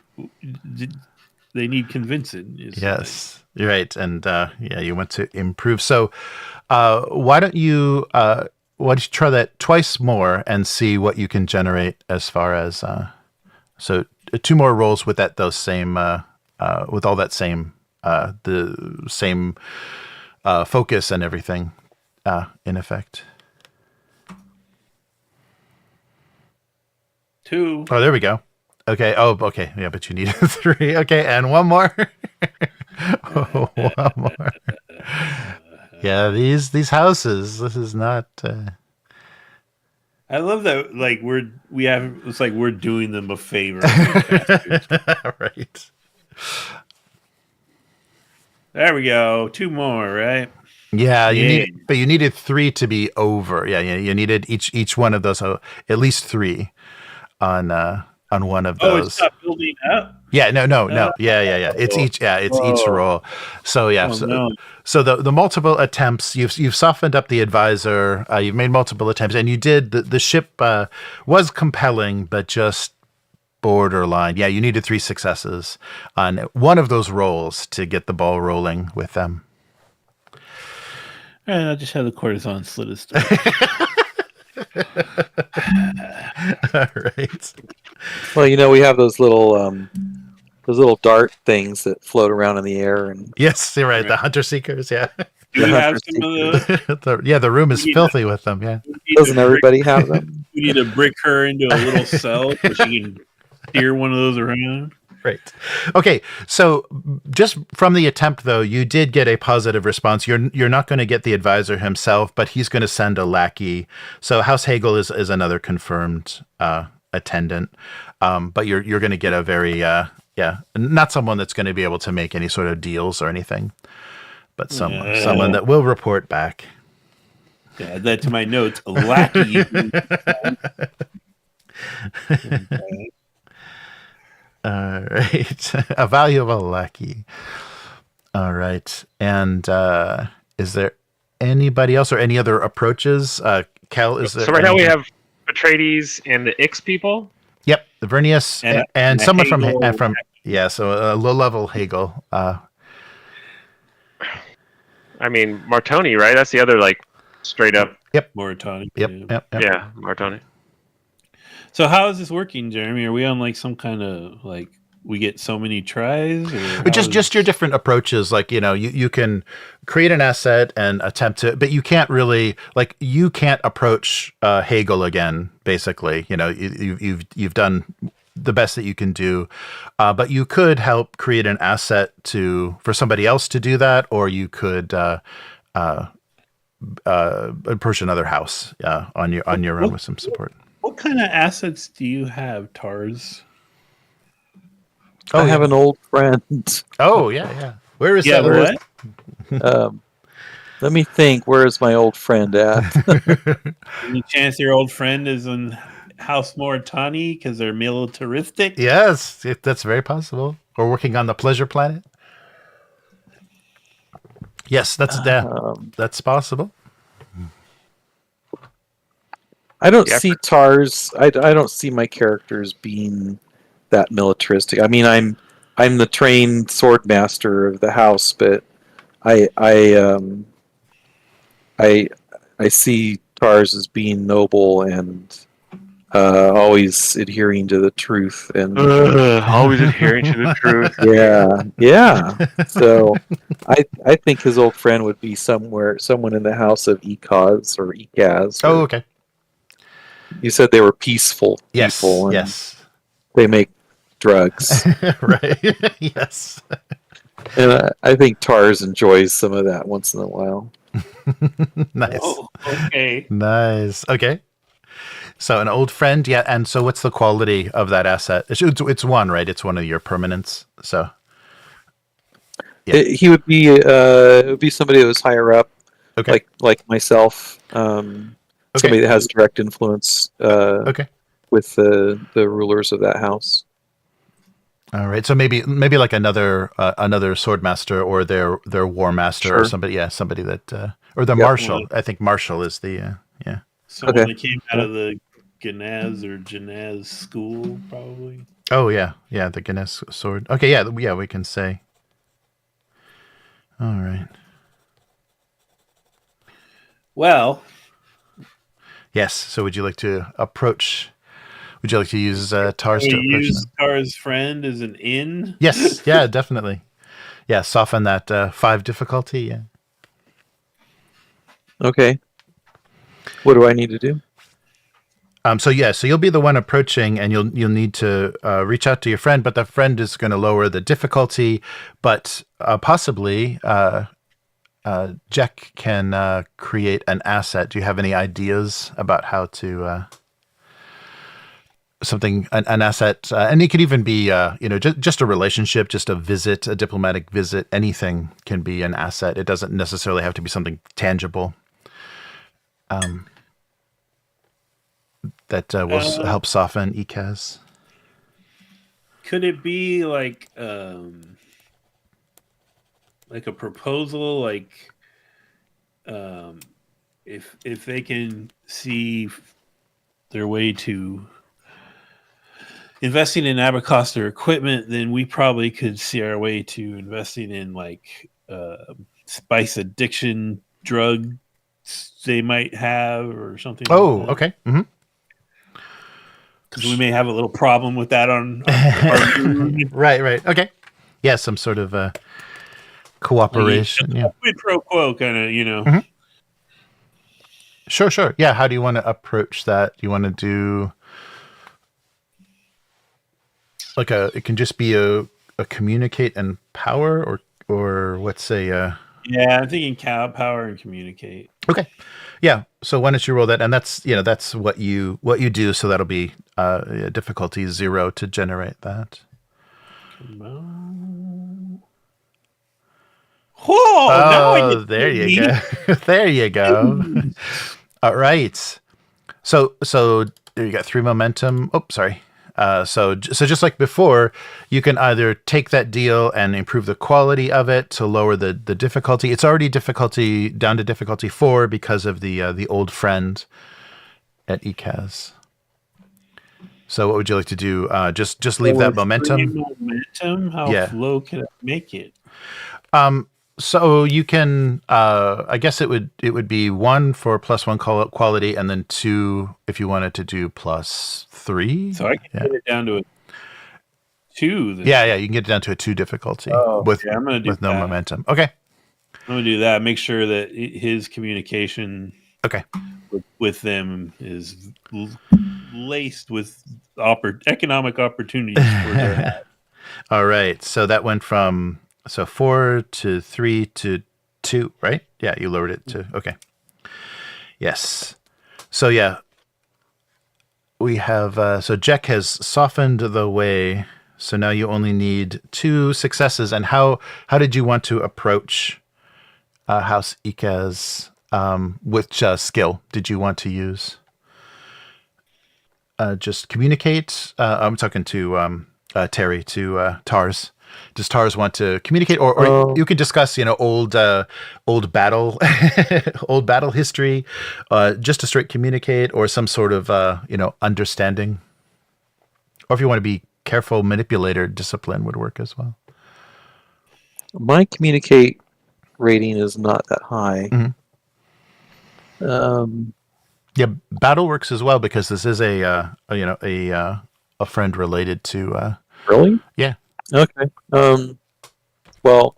[SPEAKER 2] they need convincing.
[SPEAKER 1] Yes, you're right. And you want to improve. So why don't you try that twice more and see what you can generate as far as so 2 more rolls with those same with all that same the same focus and everything in effect.
[SPEAKER 2] 2.
[SPEAKER 1] Oh, there we go. Okay. Oh, okay. Yeah, but you need 3. Okay, and 1 more. One more. Yeah, these houses. This is not.
[SPEAKER 2] I love that. Like it's like we're doing them a favor.
[SPEAKER 1] Right.
[SPEAKER 2] There we go. 2 more, right?
[SPEAKER 1] Yeah, you needed 3 to be over. Yeah, you needed each one of those. So at least 3 on one of those.
[SPEAKER 2] Oh, it's not building up.
[SPEAKER 1] Yeah, no. Yeah. It's each roll. So yeah, so the multiple attempts, you've softened up the advisor, you've made multiple attempts, and you did the ship was compelling, but just borderline. Yeah, you needed 3 successes on one of those rolls to get the ball rolling with them.
[SPEAKER 2] And I'll just have the courtesan slit his throat.
[SPEAKER 1] All right.
[SPEAKER 3] Well, we have those little dart things that float around in the air, and
[SPEAKER 1] Yes, you're right. The hunter seekers. Yeah.
[SPEAKER 2] Do we have some of those?
[SPEAKER 1] The room is filthy with them. Yeah.
[SPEAKER 3] doesn't everybody have them?
[SPEAKER 2] We need to brick her into a little cell so she can steer one of those around.
[SPEAKER 1] Right. Okay. So just from the attempt, though, you did get a positive response. You're not going to get the advisor himself, but he's going to send a lackey. So House Hagel is another confirmed attendant. But you're going to get a very not someone that's going to be able to make any sort of deals or anything, but someone that will report back.
[SPEAKER 2] Yeah, add that to my notes. A lackey.
[SPEAKER 1] All right. A valuable lackey. All right. And is there anybody else or any other approaches? Cal, is there?
[SPEAKER 4] So right now we have Atreides and the Ix people.
[SPEAKER 1] Yep, the Vernius and someone
[SPEAKER 2] Hagel.
[SPEAKER 1] So a low-level Hagel.
[SPEAKER 4] I mean, Martoni, right? That's the other, straight up.
[SPEAKER 2] Moritani.
[SPEAKER 1] Yep.
[SPEAKER 4] Yeah, Martoni.
[SPEAKER 2] So how is this working, Jeremy? Are we on some kind of we get so many tries? Or
[SPEAKER 1] Just your different approaches. You can create an asset and attempt to, but you can't really you can't approach Hagel again. Basically, you've done the best that you can do, but you could help create an asset for somebody else to do that, or you could approach another house on your own with some support.
[SPEAKER 2] What kind of assets do you have, Tars?
[SPEAKER 3] I have an old friend.
[SPEAKER 1] Oh yeah. Where is
[SPEAKER 2] Yeah,
[SPEAKER 1] that?
[SPEAKER 2] what?
[SPEAKER 3] Let me think. Where is my old friend at?
[SPEAKER 2] Any chance your old friend is in House Moritani because they're militaristic?
[SPEAKER 1] Yes, that's very possible. Or working on the Pleasure Planet. Yes, that's possible.
[SPEAKER 3] I don't see Tars. I don't see my characters being that militaristic. I mean, I'm the trained swordmaster of the house, but I see Tars as being noble and always adhering to the truth. And
[SPEAKER 4] Always adhering to the truth.
[SPEAKER 3] yeah. So I think his old friend would be someone in the house of Ekaz or Ekaz.
[SPEAKER 1] Oh, okay.
[SPEAKER 3] You said they were peaceful
[SPEAKER 1] Yes.
[SPEAKER 3] people. And
[SPEAKER 1] Yes.
[SPEAKER 3] they make drugs.
[SPEAKER 1] Right. Yes.
[SPEAKER 3] And I think Tars enjoys some of that once in a while.
[SPEAKER 1] Nice.
[SPEAKER 2] Oh, okay.
[SPEAKER 1] Nice. Okay. So an old friend, yeah. And so, what's the quality of that asset? It's one, right? It's one of your permanents. So Yeah.
[SPEAKER 3] He would be it would be somebody that was higher up,
[SPEAKER 1] okay.
[SPEAKER 3] like myself. Somebody that has direct influence.
[SPEAKER 1] Okay.
[SPEAKER 3] With the rulers of that house.
[SPEAKER 1] All right. So maybe like another swordmaster or their war master or somebody. Yeah, somebody that or the marshal. I think marshal is the yeah.
[SPEAKER 2] Someone that came out of the Ganaz or Janaz school, probably.
[SPEAKER 1] Oh yeah, the Ganaz sword. Okay, yeah, we can say. All right.
[SPEAKER 2] Well.
[SPEAKER 1] Yes. So, would you like to approach? Would you like to use Tars to approach
[SPEAKER 2] use
[SPEAKER 1] them?
[SPEAKER 2] Tars' friend as an in?
[SPEAKER 1] Yes. Yeah. Definitely. Yeah. Soften that 5 difficulty. Yeah.
[SPEAKER 3] Okay. What do I need to do?
[SPEAKER 1] So you'll be the one approaching, and you'll need to reach out to your friend, but the friend is going to lower the difficulty, but possibly Jack can create an asset. Do you have any ideas about how to an asset? And it could even be just a relationship, just a visit, a diplomatic visit. Anything can be an asset. It doesn't necessarily have to be something tangible. That will help soften Ekaz.
[SPEAKER 2] Could it be like a proposal, like if they can see their way to investing in Abecostrr equipment, then we probably could see our way to investing in like spice addiction drugs they might have or something.
[SPEAKER 1] Oh,
[SPEAKER 2] like that.
[SPEAKER 1] Okay. Mm-hmm.
[SPEAKER 2] Because we may have a little problem with that on our Dune.
[SPEAKER 1] Right. Okay. Yeah, some sort of cooperation. Yeah.
[SPEAKER 2] Quid pro quo kind of,
[SPEAKER 1] Mm-hmm. Sure. Yeah. How do you want to approach that? Do you want to do like it can just be a communicate and power or what's a
[SPEAKER 2] Yeah, I'm thinking cow power and communicate.
[SPEAKER 1] Okay. Yeah. So why don't you roll that? And that's what you do. So that'll be difficulty 0 to generate that.
[SPEAKER 2] Come on. Whoa!
[SPEAKER 1] There you go. There you go. All right. So there you got 3 momentum. Oh, sorry. So just like before, you can either take that deal and improve the quality of it to lower the difficulty. It's already down to difficulty 4 because of the old friend at Ekaz. So what would you like to do? Just leave that momentum.
[SPEAKER 2] Momentum? How low can I make it?
[SPEAKER 1] So you can, I guess it would be 1 for +1 quality, and then 2 if you wanted to do +3.
[SPEAKER 2] So I can get it down to a 2.
[SPEAKER 1] Yeah, you can get it down to a 2 difficulty with no momentum. Okay.
[SPEAKER 2] I'm gonna do that. Make sure that his communication with them is laced with economic opportunities for their
[SPEAKER 1] All right. So that went from 4 to 3 to 2, right? Yeah, you lowered it to okay. Yes. So yeah, we have so Jack has softened the way. So now you only need 2 successes. And how did you want to approach House Ekaz? Which skill did you want to use? Just communicate. I'm talking to Terry, to Tars. Does Tars want to communicate, or you could discuss, old battle, old battle history, just to straight communicate, or some sort of understanding, or if you want to be careful manipulator discipline would work as well.
[SPEAKER 3] My communicate rating is not that high.
[SPEAKER 1] Yeah, battle works as well because this is a friend related to.
[SPEAKER 3] Really?
[SPEAKER 1] Yeah.
[SPEAKER 3] Okay. Well,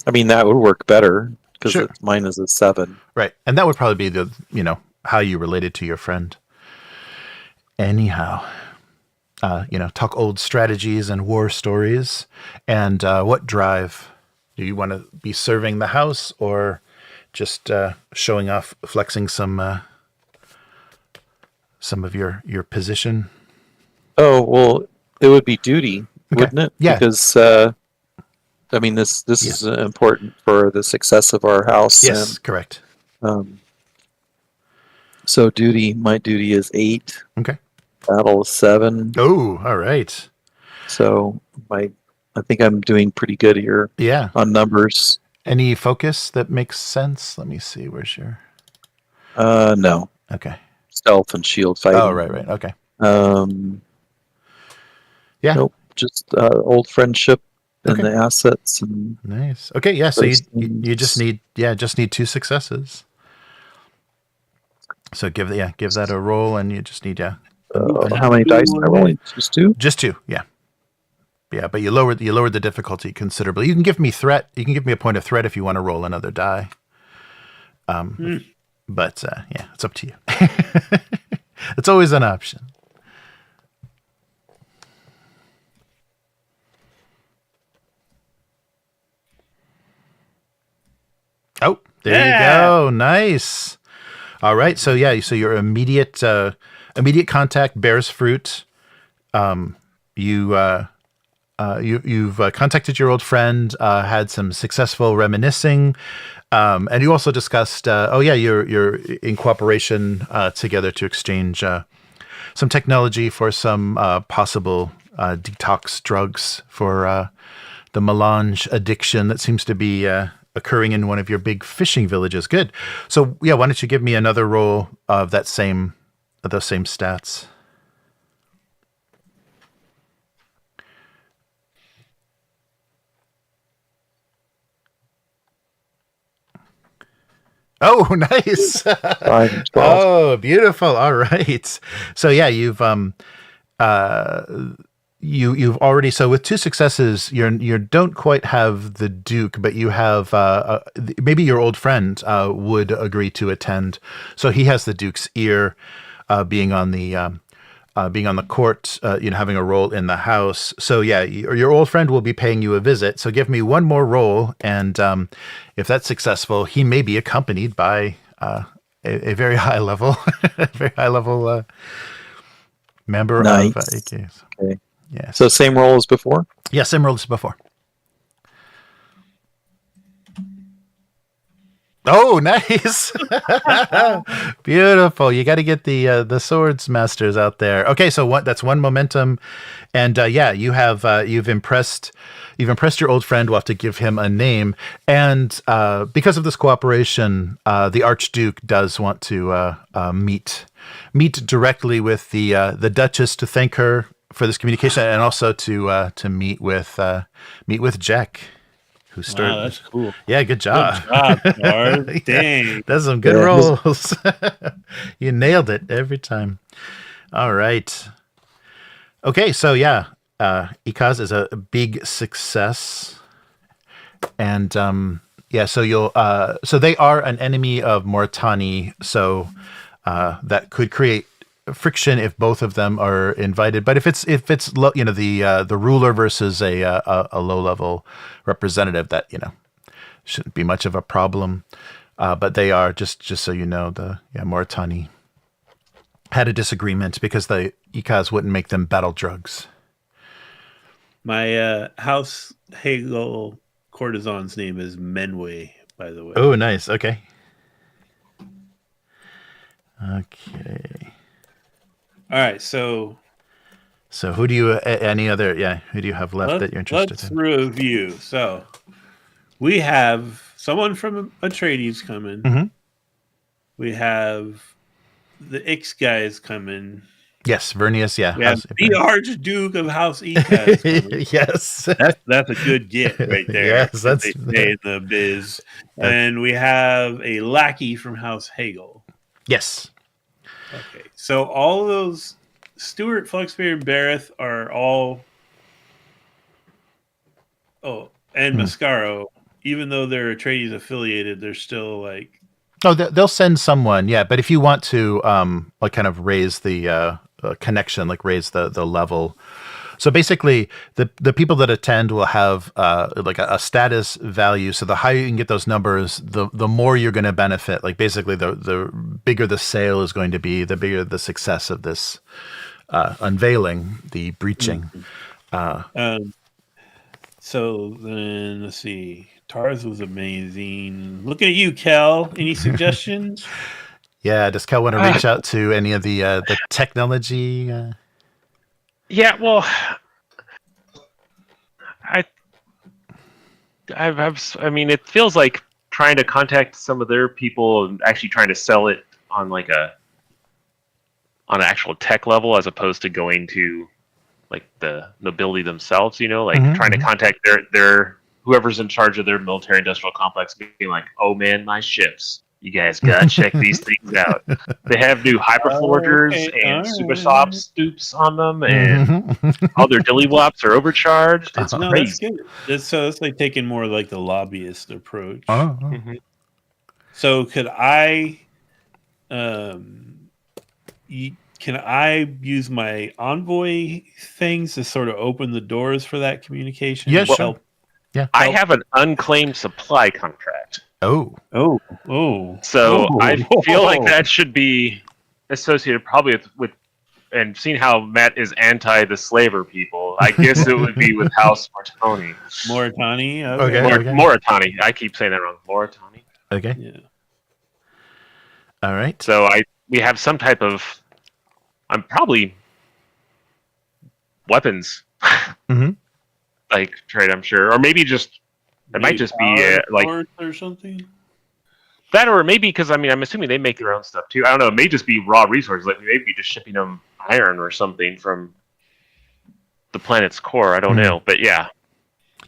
[SPEAKER 3] I mean that would work better because
[SPEAKER 1] Sure.
[SPEAKER 3] mine is a 7.
[SPEAKER 1] Right, and that would probably be the how you related to your friend. Anyhow, talk old strategies and war stories, and what drive do you want to be serving the house or just showing off, flexing some of your position?
[SPEAKER 3] Oh well, it would be duty, wouldn't it?
[SPEAKER 1] Yeah.
[SPEAKER 3] Because I mean this is important for the success of our house.
[SPEAKER 1] Yes, correct.
[SPEAKER 3] So duty, my duty is 8.
[SPEAKER 1] Okay.
[SPEAKER 3] Battle is 7.
[SPEAKER 1] Oh, all right.
[SPEAKER 3] So I think I'm doing pretty good here.
[SPEAKER 1] Yeah.
[SPEAKER 3] On numbers.
[SPEAKER 1] Any focus that makes sense? Let me see. Where's your?
[SPEAKER 3] No.
[SPEAKER 1] Okay.
[SPEAKER 3] Stealth and shield fighting.
[SPEAKER 1] Oh, right. Okay. Yeah.
[SPEAKER 3] Nope. Just old friendship and the assets and
[SPEAKER 1] nice. Okay. Yeah. So you just need 2 successes. So give that a roll, and you just need
[SPEAKER 3] how many dice am I rolling? Just 2?
[SPEAKER 1] Just 2. Yeah. Yeah, but you lowered the difficulty considerably. You can give me threat. You can give me a point of threat if you want to roll another die. But it's up to you. It's always an option. Oh, there you go. Nice. All right. So your immediate contact bears fruit. You've contacted your old friend, had some successful reminiscing, and you also discussed. You're in cooperation together to exchange some technology for some possible detox drugs for the melange addiction that seems to be occurring in one of your big fishing villages. Good. So why don't you give me another roll of those same stats? Oh, nice.
[SPEAKER 3] 5 and 12.
[SPEAKER 1] Oh, beautiful. All right. So you've already, so with 2 successes, you don't quite have the Duke, but you have maybe your old friend would agree to attend. So he has the Duke's ear, being on the court, having a role in the house. So your old friend will be paying you a visit. So give me one more roll, and if that's successful, he may be accompanied by a very high level, member
[SPEAKER 3] nice.
[SPEAKER 1] of AKs.
[SPEAKER 3] Okay.
[SPEAKER 1] Yes.
[SPEAKER 3] So same roll as before?
[SPEAKER 1] Yeah, same roll as before. Oh, nice. Beautiful. You got to get the swords masters out there. Okay, so that's 1 momentum, and you've impressed your old friend. We'll have to give him a name, and because of this cooperation, the Archduke does want to meet directly with the Duchess to thank her for this communication, and also to meet with Jack. Who started?
[SPEAKER 2] Wow, that's cool.
[SPEAKER 1] Yeah, good job.
[SPEAKER 2] Good job, Bard. Dang.
[SPEAKER 1] That's some good rolls. You nailed it every time. All right. Okay, so Ikaz is a big success. And so they are an enemy of Moritani, so that could create friction if both of them are invited. But if it's low, the ruler versus a low level representative, that shouldn't be much of a problem. But they are, just so you know, Moritani had a disagreement because the Ikaz wouldn't make them battle drugs.
[SPEAKER 2] My House Hegel courtesan's name is Menway, by the way.
[SPEAKER 1] Oh, nice. Okay. Okay.
[SPEAKER 2] All right, so
[SPEAKER 1] who do you who do you have left that you're interested
[SPEAKER 2] let's
[SPEAKER 1] in?
[SPEAKER 2] review. So we have someone from Atreides coming.
[SPEAKER 1] Mm-hmm.
[SPEAKER 2] We have the X guys coming.
[SPEAKER 1] Yes, Vernius. Yeah.
[SPEAKER 2] We have the Archduke of House Ekas.
[SPEAKER 1] Yes.
[SPEAKER 2] That's a good get right there.
[SPEAKER 1] Yes,
[SPEAKER 2] as
[SPEAKER 1] that's
[SPEAKER 2] they say in the biz.
[SPEAKER 1] Yes.
[SPEAKER 2] And we have a lackey from House Hagel.
[SPEAKER 1] Yes.
[SPEAKER 2] Okay, so all of those Stuart, Fluxbeer, and Bareth are all. Oh, and Mascaro, even though they're Atreides affiliated, they're still like.
[SPEAKER 1] Oh, they'll send someone, yeah. But if you want to, like, kind of raise the connection, like raise the level. So basically, the people that attend will have like a status value. So the higher you can get those numbers, the more you're going to benefit. Like basically, the bigger the sale is going to be, the bigger the success of this unveiling, the breaching.
[SPEAKER 2] So then let's see. Tars was amazing. Looking at you, Kel. Any suggestions?
[SPEAKER 1] Yeah, does Kel want to reach out to any of the technology?
[SPEAKER 4] Yeah, well, I mean, it feels like trying to contact some of their people and actually trying to sell it on like on an actual tech level, as opposed to going to like the nobility themselves. You know, like trying to contact their whoever's in charge of their military industrial complex, being like, "Oh man, my ships. You guys gotta check these things out. They have new hyperforgers and super soft stoops on them, and all their dilly wops are overcharged. It's crazy."
[SPEAKER 2] So it's like taking more like the lobbyist approach.
[SPEAKER 1] Mm-hmm.
[SPEAKER 2] So could I, can I use my Envoy things to sort of open the doors for that communication?
[SPEAKER 1] Yeah, sure. Yeah,
[SPEAKER 4] I have an unclaimed supply contract.
[SPEAKER 1] Oh.
[SPEAKER 4] So I feel like that should be associated probably with and seeing how Matt is anti the slaver people, I guess it would be with House Moritani.
[SPEAKER 2] Moritani?
[SPEAKER 1] Okay.
[SPEAKER 4] Moritani. I keep saying that wrong. Moritani.
[SPEAKER 1] Okay.
[SPEAKER 2] Yeah.
[SPEAKER 1] All right.
[SPEAKER 4] So we have some type of, I'm probably weapons. Like trade, I'm sure. Or maybe just it might just be like
[SPEAKER 2] or something.
[SPEAKER 4] That, or maybe because I'm assuming they make their own stuff too. I don't know. It may just be raw resources. Like maybe just shipping them iron or something from the planet's core. I don't know, but yeah,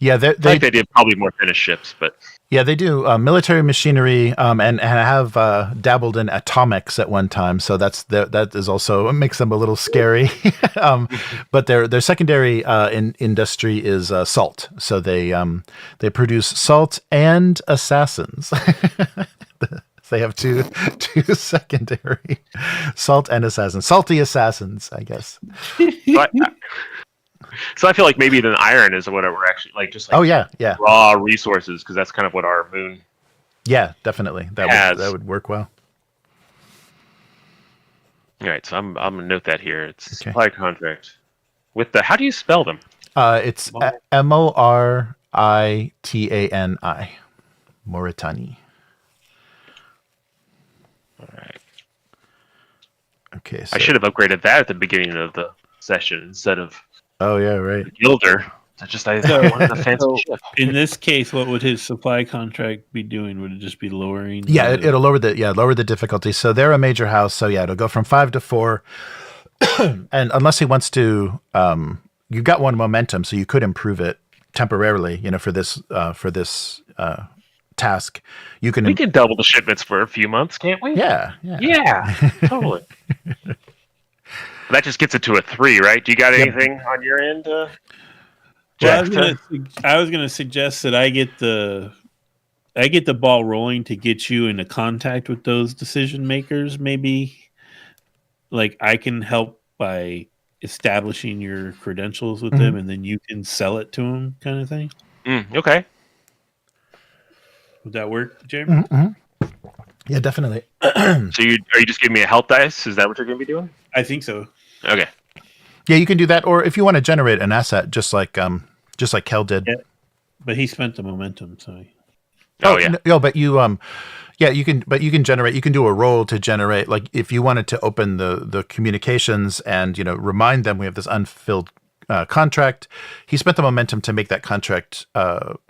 [SPEAKER 1] they
[SPEAKER 4] did probably more finished ships, but
[SPEAKER 1] yeah, they do military machinery and have dabbled in atomics at one time. So that is also makes them a little scary. But their secondary industry is salt. So they produce salt and assassins. They have two secondary, salt and assassins, salty assassins, I guess.
[SPEAKER 4] So I feel like maybe the iron is what we're actually like, just like raw resources, because that's kind of what our moon.
[SPEAKER 1] Yeah, definitely. That would work well.
[SPEAKER 4] All right, so I'm gonna note that here. It's supply contract with the. How do you spell them?
[SPEAKER 1] It's Moritani. Moritani.
[SPEAKER 4] All right.
[SPEAKER 1] Okay. So.
[SPEAKER 4] I should have upgraded that at the beginning of the session instead of.
[SPEAKER 1] Oh yeah, right.
[SPEAKER 4] Gilder. I wanted a fancy ship.
[SPEAKER 2] In this case, what would his supply contract be doing? Would it just be lowering?
[SPEAKER 1] Yeah, it'll lower the difficulty. So they're a major house. So yeah, it'll go from 5 to 4. And unless he wants to, you've got one momentum, so you could improve it temporarily. For this task, we
[SPEAKER 4] can double the shipments for a few months, can't we?
[SPEAKER 1] Yeah,
[SPEAKER 4] totally. That just gets it to a 3, right? Do you got anything on your end, Jack?
[SPEAKER 2] Well, I was going to suggest that I get the ball rolling to get you into contact with those decision makers. Maybe, like, I can help by establishing your credentials with them, and then you can sell it to them, kind of thing.
[SPEAKER 4] Okay.
[SPEAKER 2] Would that work, Jeremy?
[SPEAKER 1] Yeah, definitely.
[SPEAKER 4] So are you just giving me a help dice? Is that what you're going to be doing?
[SPEAKER 2] I think so.
[SPEAKER 4] Okay.
[SPEAKER 1] Yeah, you can do that, or if you want to generate an asset, just like Kel did.
[SPEAKER 2] Yeah, but he spent the momentum, so.
[SPEAKER 1] But you you can generate. You can do a roll to generate. Like if you wanted to open the communications and remind them we have this unfilled contract. He spent the momentum to make that contract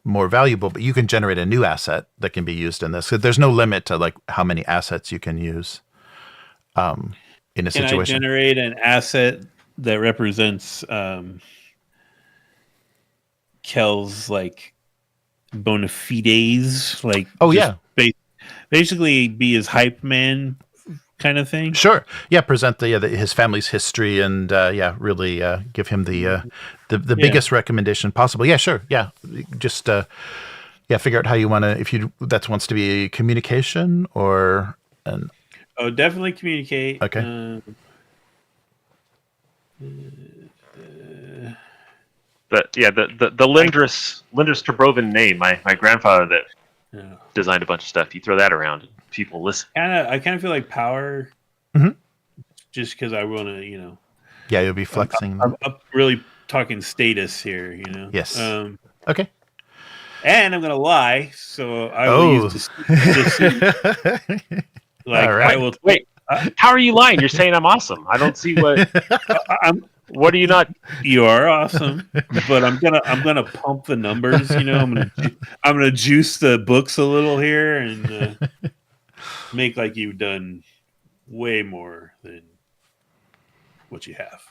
[SPEAKER 1] more valuable, but you can generate a new asset that can be used in this. So there's no limit to like how many assets you can use. in a
[SPEAKER 2] Can I
[SPEAKER 1] situation.
[SPEAKER 2] generate an asset that represents Kel's like bona fides? Like,
[SPEAKER 1] Oh,
[SPEAKER 2] just
[SPEAKER 1] yeah.
[SPEAKER 2] basically be his hype man kind of thing.
[SPEAKER 1] Sure. Yeah. Present his family's history and really give him the biggest recommendation possible. Yeah. Sure. Yeah. Just figure out how you want to. If that wants to be communication or an.
[SPEAKER 2] Oh, definitely communicate.
[SPEAKER 1] Okay.
[SPEAKER 4] The Lindris Tabroven name. My grandfather that designed a bunch of stuff. You throw that around, and people listen.
[SPEAKER 2] I kind of feel like power,
[SPEAKER 1] Mhm.
[SPEAKER 2] just because I want to,
[SPEAKER 1] Yeah, you'll be flexing.
[SPEAKER 2] I'm really talking status here,
[SPEAKER 1] Yes.
[SPEAKER 2] Okay. And I'm gonna lie, so I will use deceit. Like,
[SPEAKER 1] all right.
[SPEAKER 2] I will
[SPEAKER 4] wait. How are you lying? You're saying I'm awesome. I don't see what. What are you not?
[SPEAKER 2] You are awesome, but I'm gonna pump the numbers. I'm gonna juice the books a little here and make like you've done way more than what you have.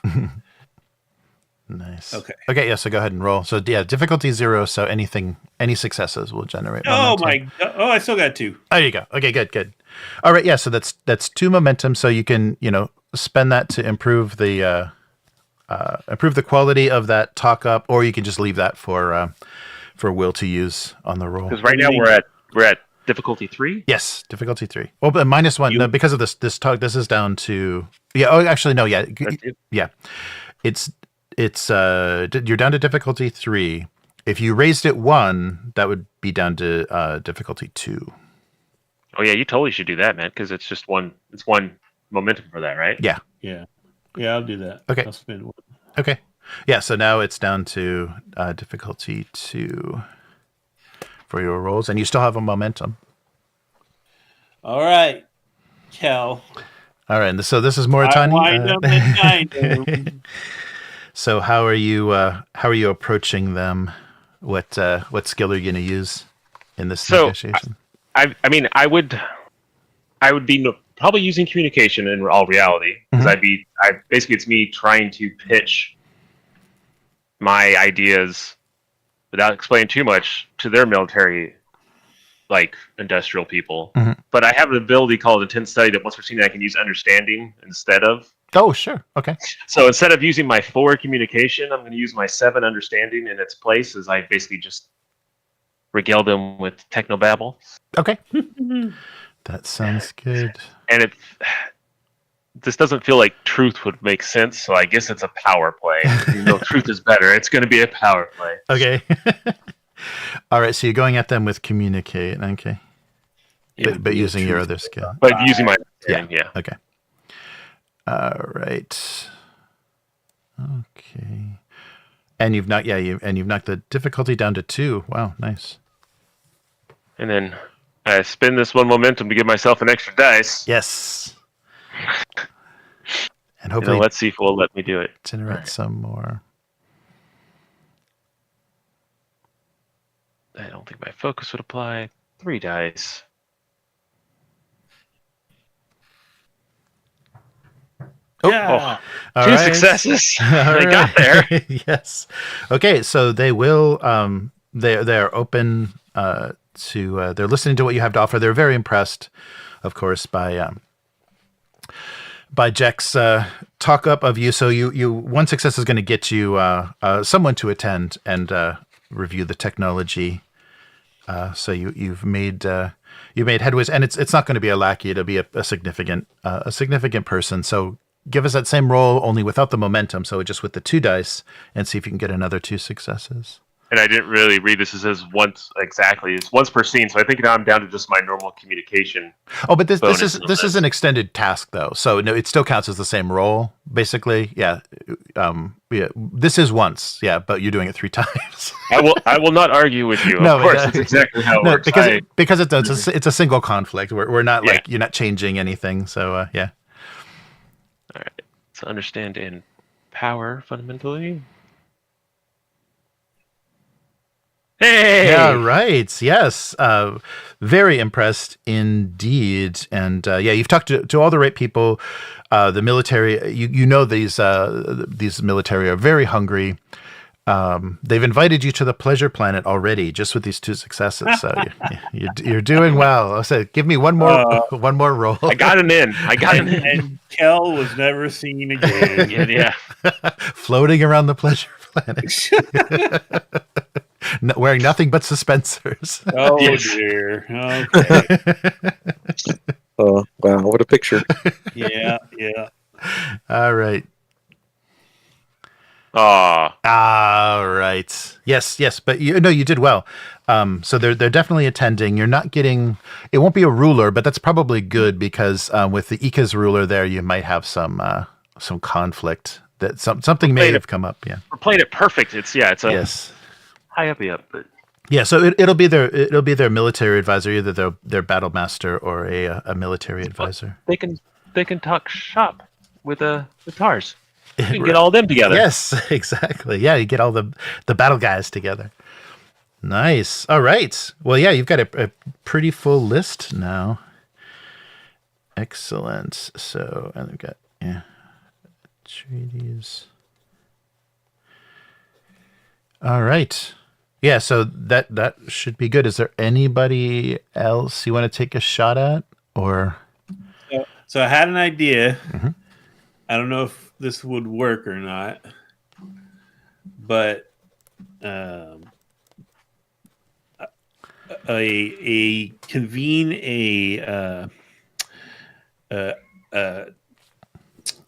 [SPEAKER 1] Nice.
[SPEAKER 2] Okay.
[SPEAKER 1] Okay. Yeah. So go ahead and roll. So yeah, difficulty 0. So any successes will generate.
[SPEAKER 2] Oh
[SPEAKER 1] momentum.
[SPEAKER 2] my god! Oh, I still got 2.
[SPEAKER 1] There you go. Okay. Good. All right. Yeah. So that's 2 momentum. So you can spend that to improve the quality of that talk up, or you can just leave that for Will to use on the roll.
[SPEAKER 4] Because right now we're at difficulty 3.
[SPEAKER 1] Yes, difficulty 3. Well, but -1 no, because of this talk. This is down to Oh, actually no. Yeah. Yeah. It's you're down to difficulty 3. If you raised it 1, that would be down to difficulty 2.
[SPEAKER 4] Oh yeah, you totally should do that, man. Because it's just one. It's one momentum for that, right?
[SPEAKER 1] Yeah.
[SPEAKER 2] Yeah. I'll do that.
[SPEAKER 1] Okay.
[SPEAKER 2] I'll spend 1.
[SPEAKER 1] Okay. Yeah. So now it's down to difficulty 2 for your rolls, and you still have a momentum.
[SPEAKER 2] All right, Kel.
[SPEAKER 1] All right. And so this is more tiny. So how are you approaching them? What skill are you going to use in this negotiation?
[SPEAKER 4] I mean, I would be probably using communication in all reality, because basically it's me trying to pitch my ideas without explaining too much to their military, like industrial people.
[SPEAKER 1] Mm-hmm.
[SPEAKER 4] But I have an ability called Intent Study that once proceeding I can use understanding instead of.
[SPEAKER 1] Oh, sure. Okay.
[SPEAKER 4] So instead of using my 4 communication, I'm going to use my 7 understanding in its place, as I basically just regale them with technobabble.
[SPEAKER 1] Okay. That sounds good.
[SPEAKER 4] And this doesn't feel like truth would make sense, so I guess it's a power play. Truth is better. It's going to be a power play.
[SPEAKER 1] Okay. All right. So you're going at them with communicate. Okay. But using your other skill.
[SPEAKER 4] But using my understanding, yeah.
[SPEAKER 1] Okay. All right. Okay. And you've knocked the difficulty down to 2. Wow, nice.
[SPEAKER 4] And then I spend this 1 momentum to give myself an extra dice.
[SPEAKER 1] Yes. And hopefully
[SPEAKER 4] let's see if we'll let me do it.
[SPEAKER 1] Generate some more.
[SPEAKER 4] I don't think my focus would apply. 3 dice.
[SPEAKER 2] Yeah.
[SPEAKER 1] Oh,
[SPEAKER 4] 2 successes. They got there.
[SPEAKER 1] Yes. Okay, so they will. They're open to. They're listening to what you have to offer. They're very impressed, of course, by Jack's talk up of you. So you 1 success is going to get you someone to attend and review the technology. So you've made headways, and it's not going to be a lackey. It'll be a significant person. So give us that same roll, only without the momentum. So just with the 2 dice, and see if you can get another 2 successes.
[SPEAKER 4] And I didn't really read this. It says once exactly. It's once per scene. So I think now I'm down to just my normal communication.
[SPEAKER 1] Oh, but this is an extended task though. So no, it still counts as the same roll, basically. Yeah. Yeah. This is once. Yeah, but you're doing it 3 times.
[SPEAKER 4] I will not argue with you.
[SPEAKER 1] No,
[SPEAKER 4] of course, it's exactly how it works.
[SPEAKER 1] Because it's a single conflict. We're not like you're not changing anything. So yeah.
[SPEAKER 4] All right. So understand in power fundamentally. Hey.
[SPEAKER 1] Yeah, right. Yes. Very impressed indeed. And you've talked to all the right people. The military, you know, these military are very hungry. They've invited you to the pleasure planet already, just with these 2 successes. So you're doing well. I said, give me one more roll.
[SPEAKER 4] I got him in.
[SPEAKER 2] And Kel was never seen again.
[SPEAKER 4] Yeah.
[SPEAKER 1] Floating around the pleasure planet. Wearing nothing but suspensors.
[SPEAKER 2] Oh,
[SPEAKER 4] Yes.
[SPEAKER 2] dear. Okay.
[SPEAKER 3] Oh, wow. What a picture.
[SPEAKER 2] Yeah.
[SPEAKER 1] All right.
[SPEAKER 4] Aw.
[SPEAKER 1] All right. Yes. But you did well. So they're definitely attending. You're not getting. It won't be a ruler, but that's probably good because with the Ika's ruler there, you might have some conflict. That something may have come up. Yeah.
[SPEAKER 4] We're playing it perfect. It's a
[SPEAKER 1] Yes.
[SPEAKER 4] high up, but
[SPEAKER 1] Yeah. So it'll be their military advisor, either their battle master or a military advisor.
[SPEAKER 4] they can talk shop with Tars. You can get all of them together.
[SPEAKER 1] Yes, exactly. Yeah, you get all the battle guys together. Nice. All right. Well, yeah, you've got a pretty full list now. Excellent. So, and we've got treaties. All right. Yeah, so that should be good. Is there anybody else you want to take a shot at, or?
[SPEAKER 2] So I had an idea.
[SPEAKER 1] Mm-hmm.
[SPEAKER 2] I don't know if this would work or not, but convene a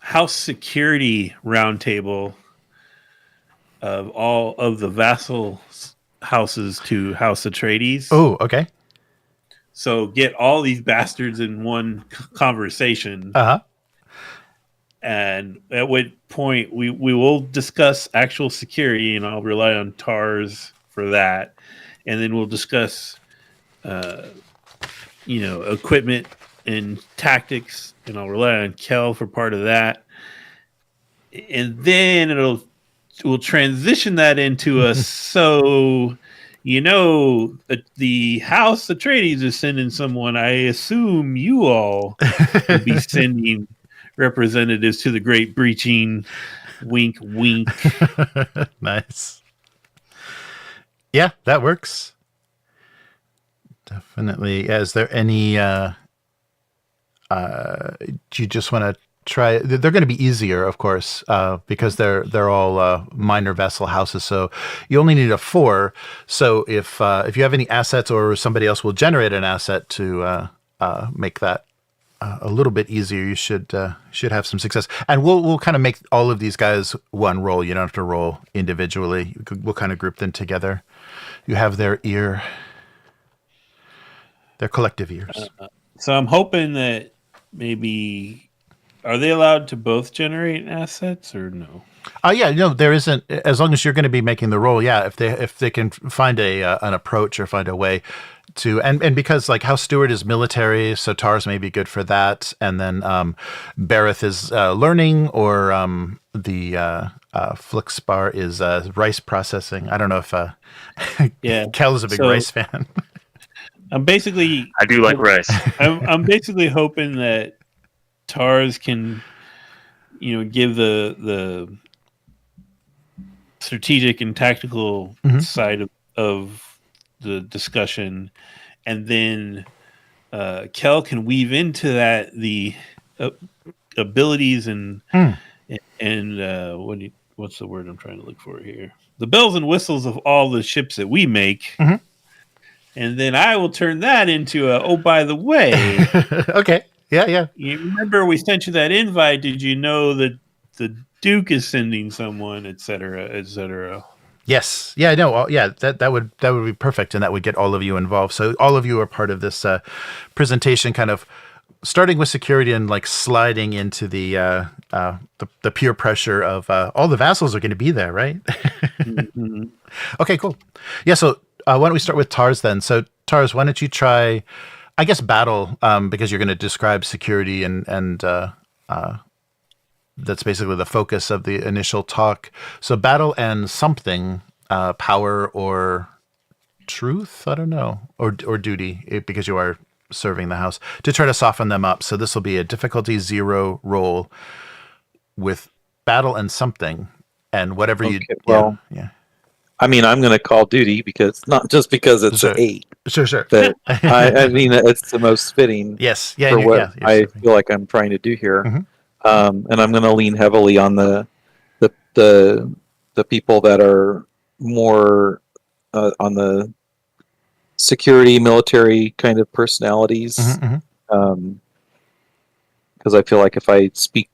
[SPEAKER 2] house security roundtable of all of the vassal houses to House Atreides.
[SPEAKER 1] Oh, okay.
[SPEAKER 2] So get all these bastards in one conversation.
[SPEAKER 1] Uh-huh.
[SPEAKER 2] And at what point we will discuss actual security, and I'll rely on Tars for that. And then we'll discuss, equipment and tactics, and I'll rely on Kel for part of that. And then we'll transition that into a the House Atreides is sending someone. I assume you all will be sending representatives to the Great Breaching. Wink, wink.
[SPEAKER 1] Nice. Yeah, that works. Definitely. Yeah, is there any? Do you just want to try? They're going to be easier, of course, because they're all minor vessel houses. So you only need a 4. So if you have any assets, or somebody else will generate an asset to make that a little bit easier, you should have some success. And we'll kind of make all of these guys one roll. You don't have to roll individually. We'll kind of group them together. You have their collective ears.
[SPEAKER 2] So I'm hoping that maybe, are they allowed to both generate assets or no?
[SPEAKER 1] There isn't. As long as you're going to be making the roll, yeah. If they can find an approach or find a way to, and because like House Steward is military, so Tars may be good for that. And then Bareth is learning, or the Flixbar is rice processing. I don't know if Kel is a big rice fan.
[SPEAKER 2] I
[SPEAKER 4] do like rice.
[SPEAKER 2] I'm basically hoping that Tars can, give the strategic and tactical side of the discussion, and then Kel can weave into that the abilities and what's the word I'm trying to look for here? The bells and whistles of all the ships that we make. Mm-hmm. And then I will turn that into by the way.
[SPEAKER 1] Okay. Yeah.
[SPEAKER 2] You remember we sent you that invite. Did you know that the Duke is sending someone, et cetera, et cetera?
[SPEAKER 1] Yes. Yeah, I know. Yeah, that would be perfect, and that would get all of you involved. So all of you are part of this presentation, kind of starting with security and like sliding into the peer pressure of all the vassals are going to be there, right? Mm-hmm. Okay, cool. Yeah, so why don't we start with Tars then? So Tars, why don't you try, I guess, battle, because you're going to describe security and that's basically the focus of the initial talk. So battle and something, power or truth. I don't know, or duty, because you are serving the house, to try to soften them up. So this will be a difficulty 0 roll with battle and something, and whatever you.
[SPEAKER 3] Okay, well,
[SPEAKER 1] yeah.
[SPEAKER 3] I mean, I'm going to call duty because not just because it's
[SPEAKER 1] Sure.
[SPEAKER 3] an 8.
[SPEAKER 1] Sure.
[SPEAKER 3] But I mean, it's the most fitting
[SPEAKER 1] Yes. Yeah.
[SPEAKER 3] for what
[SPEAKER 1] you're
[SPEAKER 3] I
[SPEAKER 1] serving.
[SPEAKER 3] feel like I'm trying to do here.
[SPEAKER 1] Mhm.
[SPEAKER 3] And I'm going to lean heavily on the people that are more on the security, military kind of personalities.
[SPEAKER 1] Mhm, mhm.
[SPEAKER 3] Because I feel like if I speak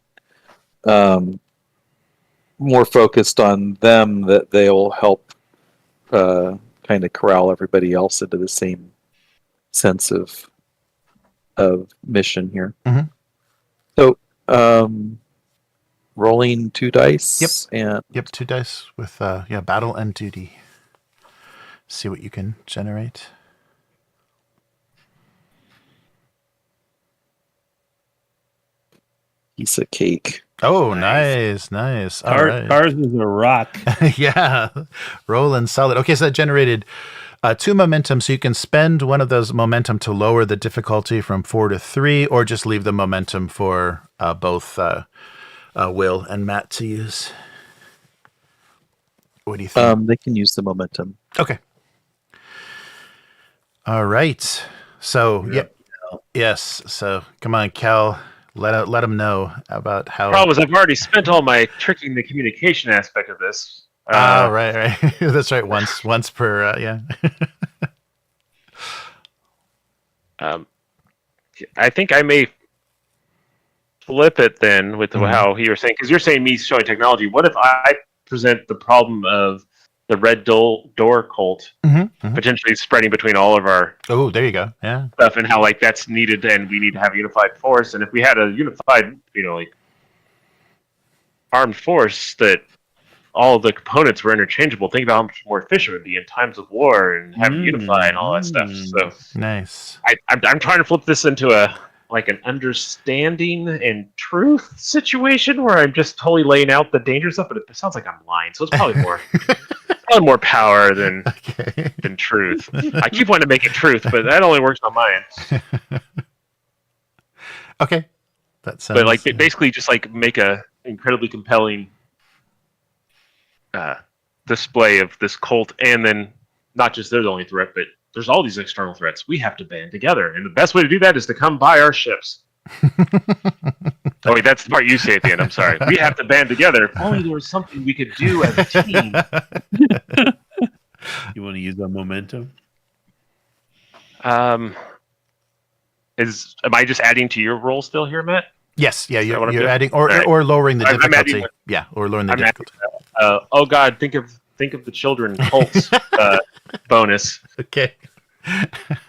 [SPEAKER 3] more focused on them, that they'll help kind of corral everybody else into the same sense of mission here.
[SPEAKER 1] Mhm.
[SPEAKER 3] So rolling 2 dice. And
[SPEAKER 1] Yep. 2 dice with battle and duty. See what you can generate.
[SPEAKER 3] piece of cake.
[SPEAKER 1] Oh,
[SPEAKER 2] Nice.
[SPEAKER 1] nice. All right.
[SPEAKER 2] Cars is a rock.
[SPEAKER 1] Yeah, rolling solid. Okay, so that generated 2 momentum, so you can spend one of those momentum to lower the difficulty from 4 to 3, or just leave the momentum for both Will and Matt to use. What do you think?
[SPEAKER 3] They can use the momentum.
[SPEAKER 1] Okay. All right. So yes. So come on, Cal. Let them know about how.
[SPEAKER 4] Problem is, I've already spent all my tricking the communication aspect of this.
[SPEAKER 1] Right. That's right. Once per. Yeah.
[SPEAKER 4] I think I may flip it then with how you were saying, because you're saying me showing technology. What if I present the problem of the red door cult potentially spreading between all of our
[SPEAKER 1] there you go. Yeah.
[SPEAKER 4] stuff, and how that's needed, and we need to have a unified force. And if we had a unified, armed force that all of the components were interchangeable, think about how much more efficient it would be in times of war and having unified and all that stuff. So
[SPEAKER 1] nice.
[SPEAKER 4] I'm trying to flip this into an understanding and truth situation where I'm just totally laying out the danger stuff, but it sounds like I'm lying. So it's probably more power than truth. I keep wanting to make it truth, but that only works on my end.
[SPEAKER 1] Okay, that sounds.
[SPEAKER 4] But basically, just make a incredibly compelling display of this cult, and then not just they're the only threat, but there's all these external threats. We have to band together, and the best way to do that is to come buy our ships. Oh wait, that's the part you say at the end. I'm sorry. We have to band together. If only there was something we could do as a team.
[SPEAKER 2] You want to use that momentum?
[SPEAKER 4] Am I just adding to your role still here, Matt?
[SPEAKER 1] Yes. Yeah. You're
[SPEAKER 4] doing?
[SPEAKER 1] adding or lowering the difficulty.
[SPEAKER 4] adding
[SPEAKER 1] or lowering the difficulty.
[SPEAKER 4] Oh God, think of the children cults bonus.
[SPEAKER 1] Okay.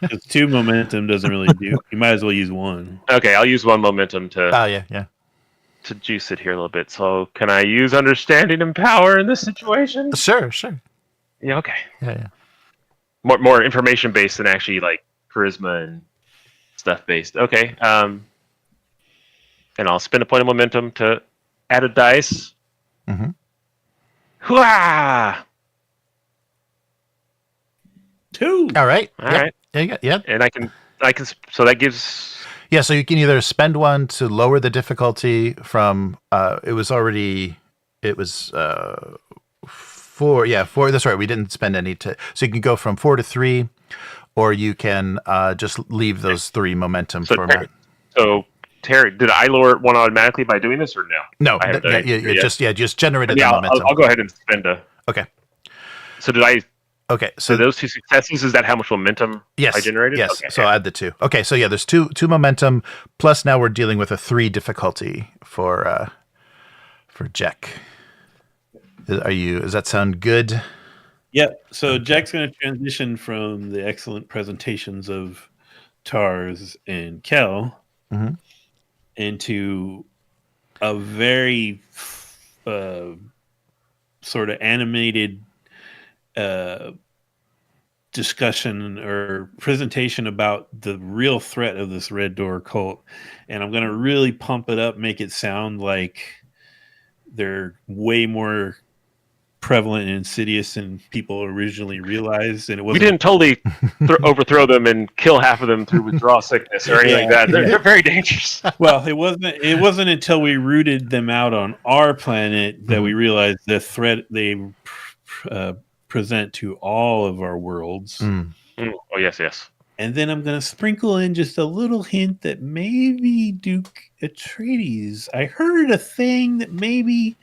[SPEAKER 2] Because 2 momentum doesn't really do. You might as well use 1.
[SPEAKER 4] Okay, I'll use 1 momentum to.
[SPEAKER 1] Yeah.
[SPEAKER 4] To juice it here a little bit. So, can I use understanding and power in this situation?
[SPEAKER 1] Sure.
[SPEAKER 4] Yeah. Okay.
[SPEAKER 1] Yeah.
[SPEAKER 4] More information based than actually charisma and stuff based. Okay. And I'll spend a point of momentum to add a dice.
[SPEAKER 1] Mm-hmm.
[SPEAKER 4] Hooah!
[SPEAKER 2] 2.
[SPEAKER 1] All right.
[SPEAKER 4] All right.
[SPEAKER 1] Yeah.
[SPEAKER 4] And I can. So that gives.
[SPEAKER 1] Yeah. So you can either spend 1 to lower the difficulty from. It was 4. Yeah, 4. That's right. We didn't spend any so you can go from 4 to 3, or you can just leave those 3 momentum for Matt.
[SPEAKER 4] So Terry, did I lower it 1 automatically by doing this or no?
[SPEAKER 1] No. Just generated the momentum.
[SPEAKER 4] I'll go ahead and spend a.
[SPEAKER 1] Okay.
[SPEAKER 4] So did I?
[SPEAKER 1] Okay.
[SPEAKER 4] So those 2 successes, is that how much momentum I generated?
[SPEAKER 1] Yes.
[SPEAKER 4] Okay,
[SPEAKER 1] so I'll add the 2. Okay. So yeah, there's 2 momentum plus now we're dealing with a 3 difficulty for Jack. Does that sound good?
[SPEAKER 2] Yep. So Jack's going to transition from the excellent presentations of Tars and Kel into a very sort of animated discussion or presentation about the real threat of this Red Door cult. And I'm going to really pump it up, make it sound like they're way more prevalent and insidious than people originally realized, and it
[SPEAKER 4] We
[SPEAKER 2] wasn't.
[SPEAKER 4] didn't totally overthrow them and kill half of them through withdrawal sickness or anything like that. They're very dangerous.
[SPEAKER 2] Well, it wasn't until we rooted them out on our planet that we realized the threat they present to all of our worlds.
[SPEAKER 4] Oh, yes.
[SPEAKER 2] And then I'm going to sprinkle in just a little hint that maybe Duke Atreides. I heard a thing that maybe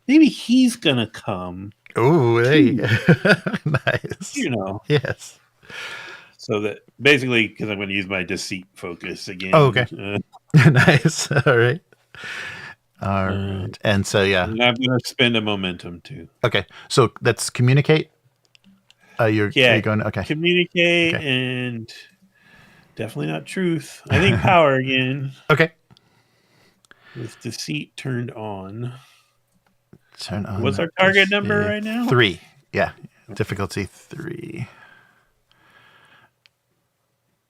[SPEAKER 2] he's going to come.
[SPEAKER 1] Oh, hey. Nice. Yes.
[SPEAKER 2] So that basically, because I'm going to use my deceit focus again.
[SPEAKER 1] Oh, okay. Nice. All right. And so, yeah.
[SPEAKER 2] And I'm going to spend a momentum too.
[SPEAKER 1] Okay. So that's communicate. You're going. Okay.
[SPEAKER 2] Communicate and definitely not truth. I think power again.
[SPEAKER 1] Okay.
[SPEAKER 2] With deceit turned on.
[SPEAKER 1] Turn on.
[SPEAKER 2] What's our target number right now?
[SPEAKER 1] 3. Yeah. Difficulty 3.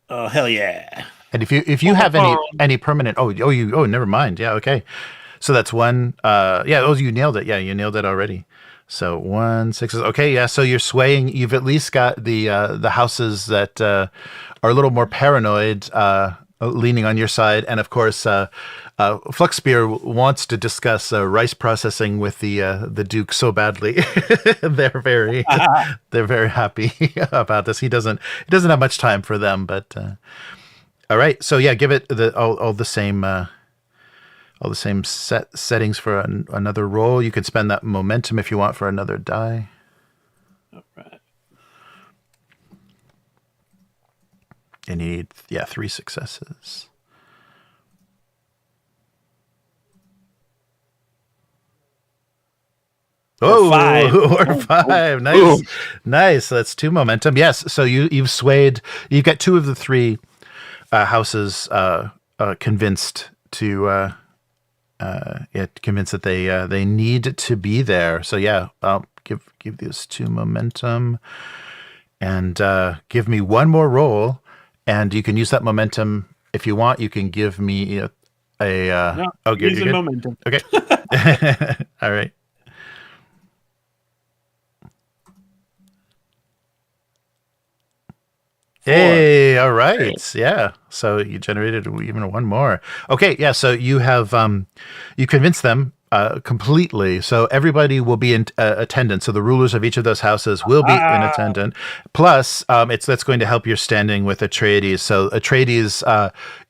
[SPEAKER 2] Oh, hell yeah.
[SPEAKER 1] And if you have any permanent never mind. Yeah, okay. So that's 1 you nailed it. Yeah, you nailed it already. So 1 6. Okay, yeah, so you're swaying. You've at least got the houses that are a little more paranoid leaning on your side, and of course Fluxspear wants to discuss rice processing with the Duke so badly. they're very happy about this. He doesn't have much time for them, but all right. So yeah, give it all the same settings for another roll. You can spend that momentum if you want for another die.
[SPEAKER 2] All right.
[SPEAKER 1] And you need 3 successes.
[SPEAKER 2] Or 5.
[SPEAKER 1] Or 5. Nice. Nice. That's 2 momentum. Yes. So you've swayed. You've got 2 of the 3 houses convinced to convinced that they need to be there. So yeah, I'll give these 2 momentum, and give me 1 more roll, and you can use that momentum if you want. You can give me
[SPEAKER 2] No,
[SPEAKER 1] use
[SPEAKER 2] the momentum.
[SPEAKER 1] Okay. All right. Hey, all right. Yeah. So you generated even 1 more. Okay. Yeah. So you have, you convinced them completely. So everybody will be in attendance. So the rulers of each of those houses will be in attendance. Plus, that's going to help your standing with Atreides. So Atreides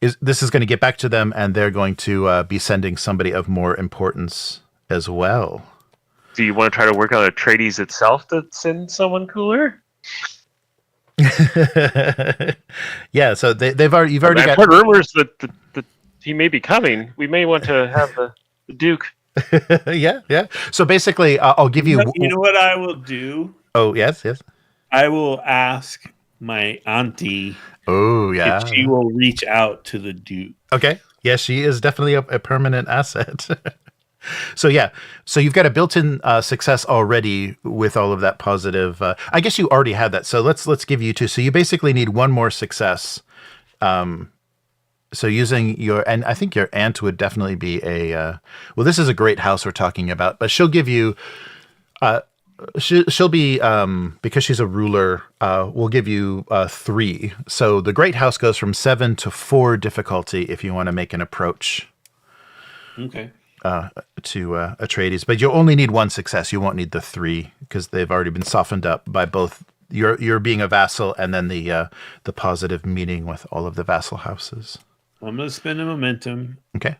[SPEAKER 1] this is going to get back to them, and they're going to be sending somebody of more importance as well.
[SPEAKER 4] Do you want to try to work on Atreides itself to send someone cooler?
[SPEAKER 1] Yeah, so you've already
[SPEAKER 4] I've heard rumors that he may be coming. We may want to have the Duke.
[SPEAKER 1] yeah. So basically, I'll give you.
[SPEAKER 2] You know what I will do?
[SPEAKER 1] Oh yes.
[SPEAKER 2] I will ask my auntie.
[SPEAKER 1] Oh yeah.
[SPEAKER 2] If she will reach out to the Duke.
[SPEAKER 1] Okay. Yeah, she is definitely a permanent asset. So yeah, so you've got a built-in success already with all of that positive. I guess you already had that. So let's give you 2. So you basically need 1 more success. So using and I think your aunt would definitely be well, this is a great house we're talking about, but she'll give you. She'll be because she's a ruler. We'll give you 3. So the great house goes from 7 to 4 difficulty if you want to make an approach.
[SPEAKER 2] Okay.
[SPEAKER 1] To Atreides, but you'll only need 1 success. You won't need the 3 because they've already been softened up by both your being a vassal and then the positive meeting with all of the vassal houses.
[SPEAKER 2] I'm going to spend a momentum.
[SPEAKER 1] Okay.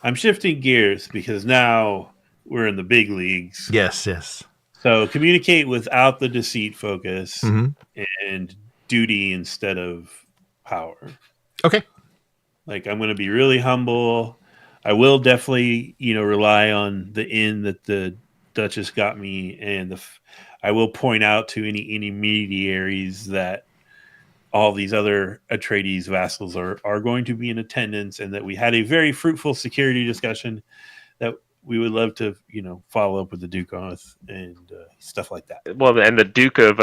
[SPEAKER 2] I'm shifting gears because now we're in the big leagues.
[SPEAKER 1] Yes.
[SPEAKER 2] So communicate without the deceit focus and duty instead of power.
[SPEAKER 1] Okay.
[SPEAKER 2] Like I'm going to be really humble. I will definitely, rely on the inn that the Duchess got me, and I will point out to any intermediaries that all these other Atreides vassals are going to be in attendance, and that we had a very fruitful security discussion that we would love to, follow up with the Duke on and stuff like that.
[SPEAKER 4] Well, and the Duke of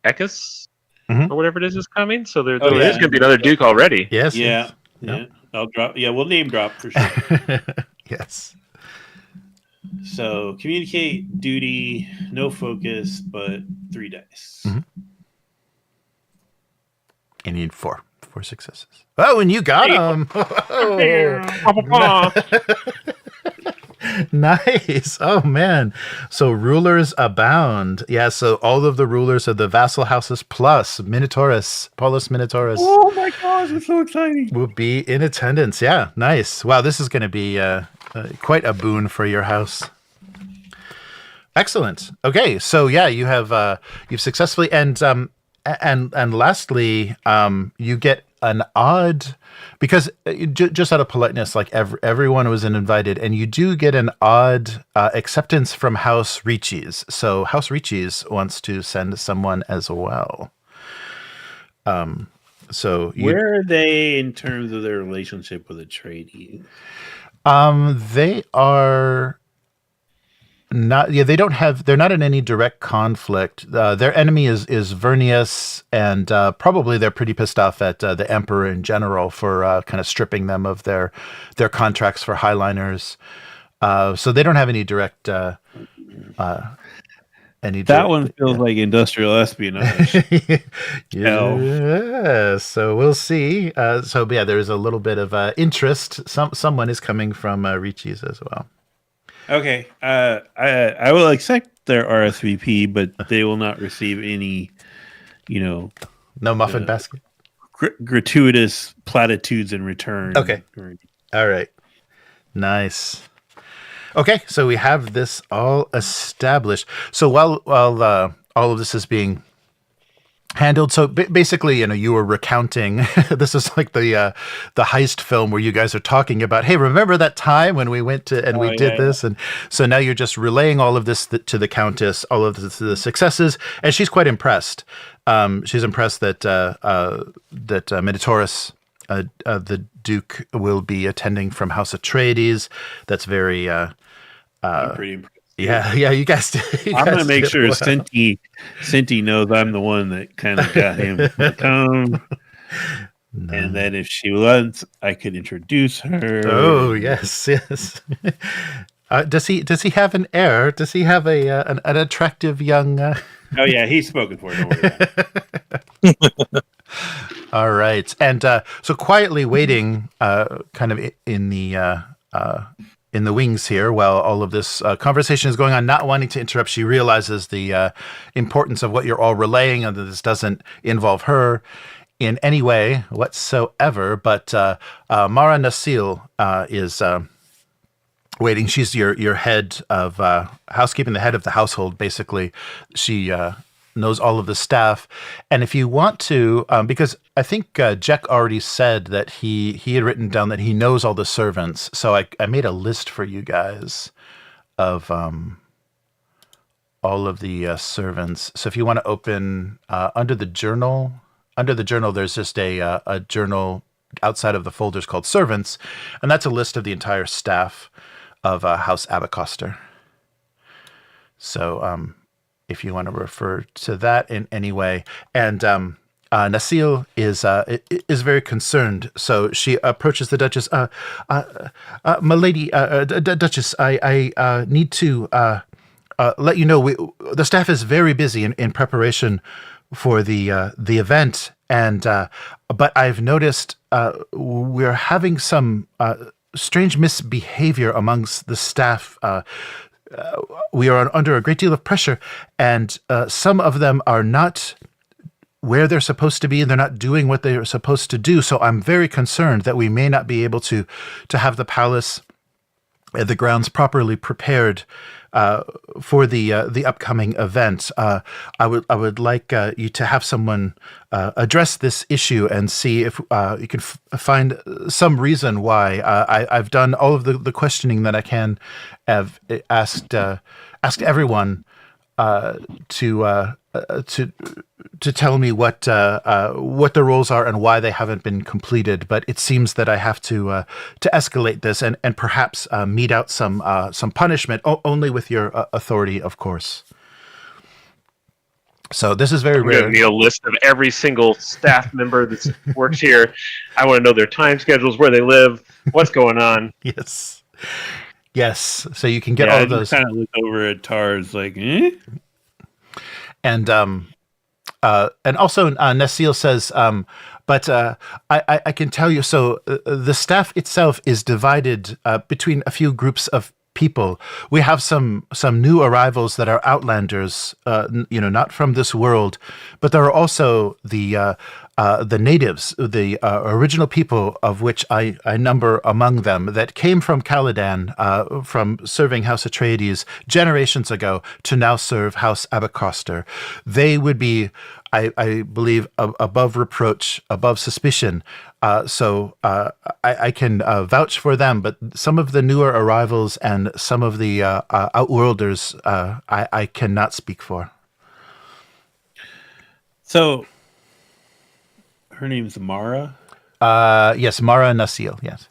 [SPEAKER 4] Ekis or whatever it is coming. So there's going to be another Duke already.
[SPEAKER 1] Yes.
[SPEAKER 2] Yeah. I'll drop. Yeah, we'll name drop for sure.
[SPEAKER 1] Yes.
[SPEAKER 2] So communicate, duty, no focus, but 3 dice.
[SPEAKER 1] Mhm. You need 4 successes. Oh, and you got them. Nice. Oh man. So rulers abound. Yeah. So all of the rulers of the vassal houses plus Minotaurus, Paulus Minotaurus.
[SPEAKER 2] Oh my gosh, it's so exciting.
[SPEAKER 1] Will be in attendance. Yeah. Nice. Wow. This is going to be quite a boon for your house. Excellent. Okay. So yeah, you have you've successfully and lastly, you get an odd, because just out of politeness, like everyone was invited, and you do get an odd acceptance from House Riches. So House Riches wants to send someone as well. So
[SPEAKER 2] where are they in terms of their relationship with Atreides?
[SPEAKER 1] They are not. Yeah, they don't have. They're not in any direct conflict. Their enemy is Vernius, and probably they're pretty pissed off at the Emperor in general for kind of stripping them of their contracts for Highliners. So they don't have any direct. That
[SPEAKER 2] one feels like industrial espionage.
[SPEAKER 1] Yeah, so we'll see. So yeah, there's a little bit of interest. Someone is coming from Riches as well.
[SPEAKER 2] Okay, I will accept their RSVP, but they will not receive any,
[SPEAKER 1] no muffin basket,
[SPEAKER 2] gratuitous platitudes in return.
[SPEAKER 1] Okay, all right, nice. Okay, so we have this all established. So while all of this is being handled, so basically, you were recounting. This is like the heist film where you guys are talking about, hey, remember that time when we went to and we did this, and so now you're just relaying all of this to the Countess, all of the successes, and she's quite impressed. She's impressed that Minotaurus, the Duke, will be attending from House Atreides. That's very.
[SPEAKER 2] I'm pretty impressed.
[SPEAKER 1] Yeah, you guys.
[SPEAKER 2] I'm gonna make sure Cynti knows I'm the one that kind of got him to come, and then if she wants, I could introduce her.
[SPEAKER 1] Oh yes. Does he have an heir? Does he have an attractive young?
[SPEAKER 2] Oh yeah, he's spoken for. Don't worry.
[SPEAKER 1] All right, and so quietly waiting, kind of in the wings here, while all of this conversation is going on, not wanting to interrupt, she realizes the importance of what you're all relaying, and that this doesn't involve her in any way whatsoever. But Mara Nasil is waiting. She's your head of housekeeping, the head of the household, basically. She knows all of the staff. And if you want to, because I think Jack already said that he had written down that he knows all the servants. So I made a list for you guys of all of the servants. So if you want to open under the journal, there's just a journal outside of the folders called Servants. And that's a list of the entire staff of House Abecostrr. So if you want to refer to that in any way. And Nasil is very concerned. So she approaches the Duchess. My lady, Duchess, I need to let you know the staff is very busy in preparation for the event. And but I've noticed we're having some strange misbehavior amongst the staff. We are under a great deal of pressure, and some of them are not where they're supposed to be, and they're not doing what they're supposed to do. So I'm very concerned that we may not be able to have the palace, the grounds properly prepared for the upcoming event. I would like you to have someone address this issue and see if you can find some reason why. I've done all of the questioning that I can. Have asked everyone to tell me what the roles are and why they haven't been completed. But it seems that I have to escalate this and perhaps mete out some punishment, only with your authority, of course. So this is very rare.
[SPEAKER 4] I'm going to need a list of every single staff member that works here. I want to know their time schedules, where they live, what's going on.
[SPEAKER 1] Yes. Yes, so you can get all
[SPEAKER 2] I
[SPEAKER 1] of those.
[SPEAKER 2] kind of look over at Tars like, eh?
[SPEAKER 1] And also Nasil says, but I can tell you. So the staff itself is divided between a few groups of people. We have some new arrivals that are outlanders, not from this world, but there are also the natives, the original people of which I number among them, that came from Caladan, from serving House Atreides generations ago to now serve House Abecostrr. They would be, I believe, above reproach, above suspicion. So I can vouch for them, but some of the newer arrivals and some of the outworlders, I cannot speak for.
[SPEAKER 2] So, her name's Mara.
[SPEAKER 1] Yes, Mara Nasil. Yes,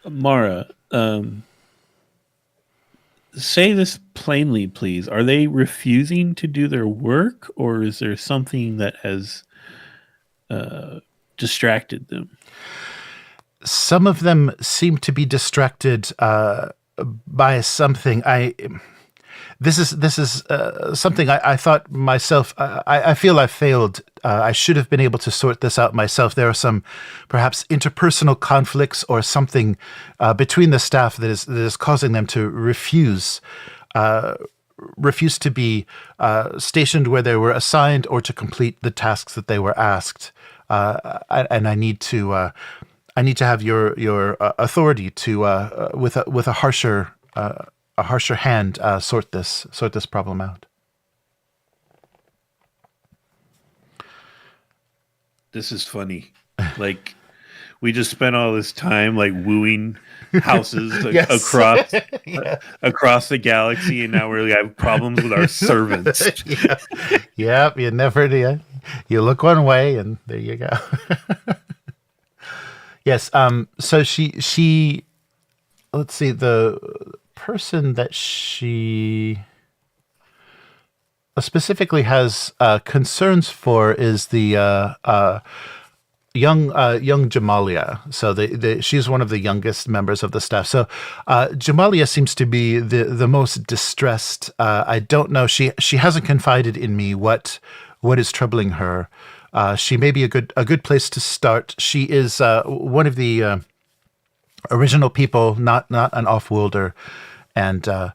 [SPEAKER 2] Mara. Say this plainly, please. Are they refusing to do their work, or is there something that has distracted them?
[SPEAKER 1] Some of them seem to be distracted by something. This is something I thought myself. I feel I failed. I should have been able to sort this out myself. There are some perhaps interpersonal conflicts or something between the staff that is causing them to refuse to be stationed where they were assigned or to complete the tasks that they were asked. And I need to have your authority to with a harsher hand sort this problem out.
[SPEAKER 2] This is funny. Like, we just spent all this time like wooing houses
[SPEAKER 1] Yes.
[SPEAKER 2] across the galaxy, and now we have problems with our servants.
[SPEAKER 1] Yep, you never do. You look one way, and there you go. Yes. So she. Let's see, the person that she specifically has concerns for is the young Jamalia. So she's one of the youngest members of the staff. So Jamalia seems to be the most distressed. I don't know. She hasn't confided in me what is troubling her. She may be a good place to start. She is one of the original people, not an off-worlder, and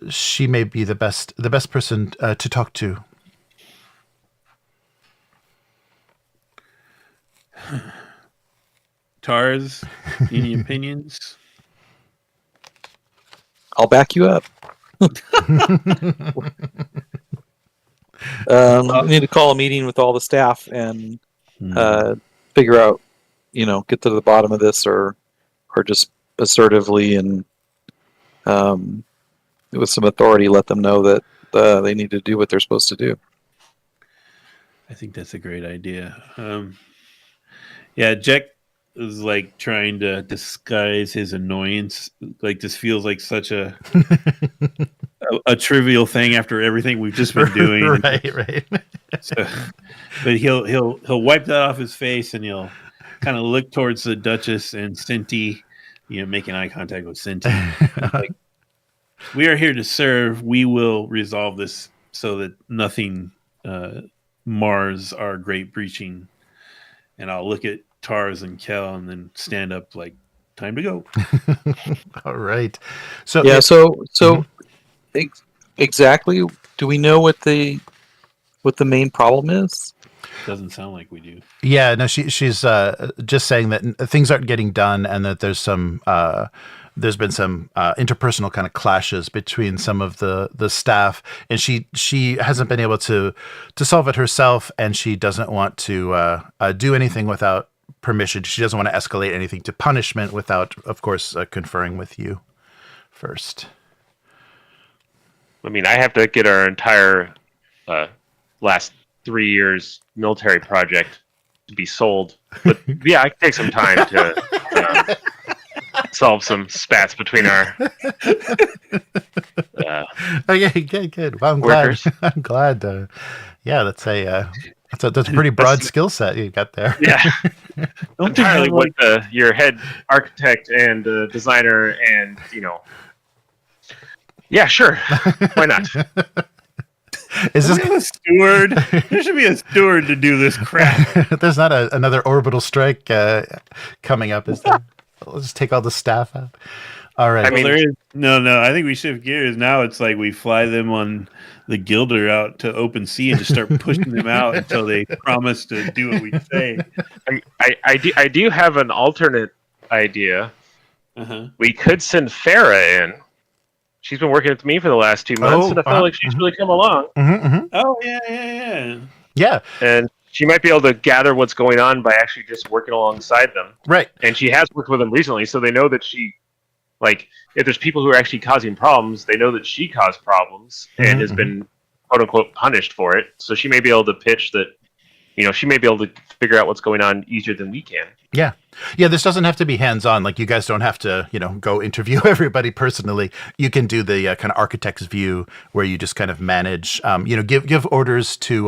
[SPEAKER 1] she may be the best person to talk to.
[SPEAKER 2] Tars, any opinions?
[SPEAKER 3] I'll back you up. We need to call a meeting with all the staff and figure out, get to the bottom of this, or just assertively and with some authority let them know that they need to do what they're supposed to do.
[SPEAKER 2] I think that's a great idea. Yeah, Jack is like trying to disguise his annoyance. Like, this feels like such a trivial thing after everything we've just been doing.
[SPEAKER 1] Right.
[SPEAKER 2] So, but he'll wipe that off his face, and he'll kind of look towards the Duchess and Cynti, making eye contact with Cynti. Like, we are here to serve. We will resolve this so that nothing mars our great breaching. And I'll look at Tars and Kel and then stand up like, time to go.
[SPEAKER 1] All right. So
[SPEAKER 3] yeah. So exactly. Do we know what the main problem is?
[SPEAKER 2] Doesn't sound like we do.
[SPEAKER 1] Yeah, no, she's just saying that things aren't getting done, and that there's been some interpersonal kind of clashes between some of the staff, and she hasn't been able to solve it herself, and she doesn't want to do anything without permission. She doesn't want to escalate anything to punishment without, of course, conferring with you first.
[SPEAKER 4] I mean, I have to get our entire last 3 years military project to be sold, but yeah, I can take some time to solve some spats between our
[SPEAKER 1] okay, good. Well, I'm
[SPEAKER 4] workers.
[SPEAKER 1] glad. I'm glad. Yeah, let's say That's a pretty broad skill set you got there.
[SPEAKER 4] Yeah,
[SPEAKER 2] Don't they
[SPEAKER 4] entirely
[SPEAKER 2] have,
[SPEAKER 4] what
[SPEAKER 2] like,
[SPEAKER 4] your head architect and designer and Yeah, sure. Why not?
[SPEAKER 1] Is
[SPEAKER 2] we
[SPEAKER 1] this
[SPEAKER 2] have a steward? There should be a steward to do this crap.
[SPEAKER 1] There's not another orbital strike coming up, is there? Let's just take all the staff out. All right.
[SPEAKER 4] I mean-
[SPEAKER 2] Well, there is no. I think we shift gears. Now it's like we fly them on the Gilder out to open sea and just start pushing them out until they promise to do what we say.
[SPEAKER 4] I do have an alternate idea.
[SPEAKER 2] Uh-huh.
[SPEAKER 4] We could send Farah in. She's been working with me for the last 2 months, and I feel like she's really come along.
[SPEAKER 2] Oh yeah.
[SPEAKER 1] Yeah.
[SPEAKER 4] And she might be able to gather what's going on by actually just working alongside them.
[SPEAKER 1] Right.
[SPEAKER 4] And she has worked with them recently, so they know that she, like, if there's people who are actually causing problems, they know that she caused problems and has been, quote unquote, punished for it. So she may be able to pitch that, she may be able to figure out what's going on easier than we can.
[SPEAKER 1] Yeah. Yeah, this doesn't have to be hands-on. Like, you guys don't have to, go interview everybody personally. You can do the kind of architect's view where you just kind of manage, give orders to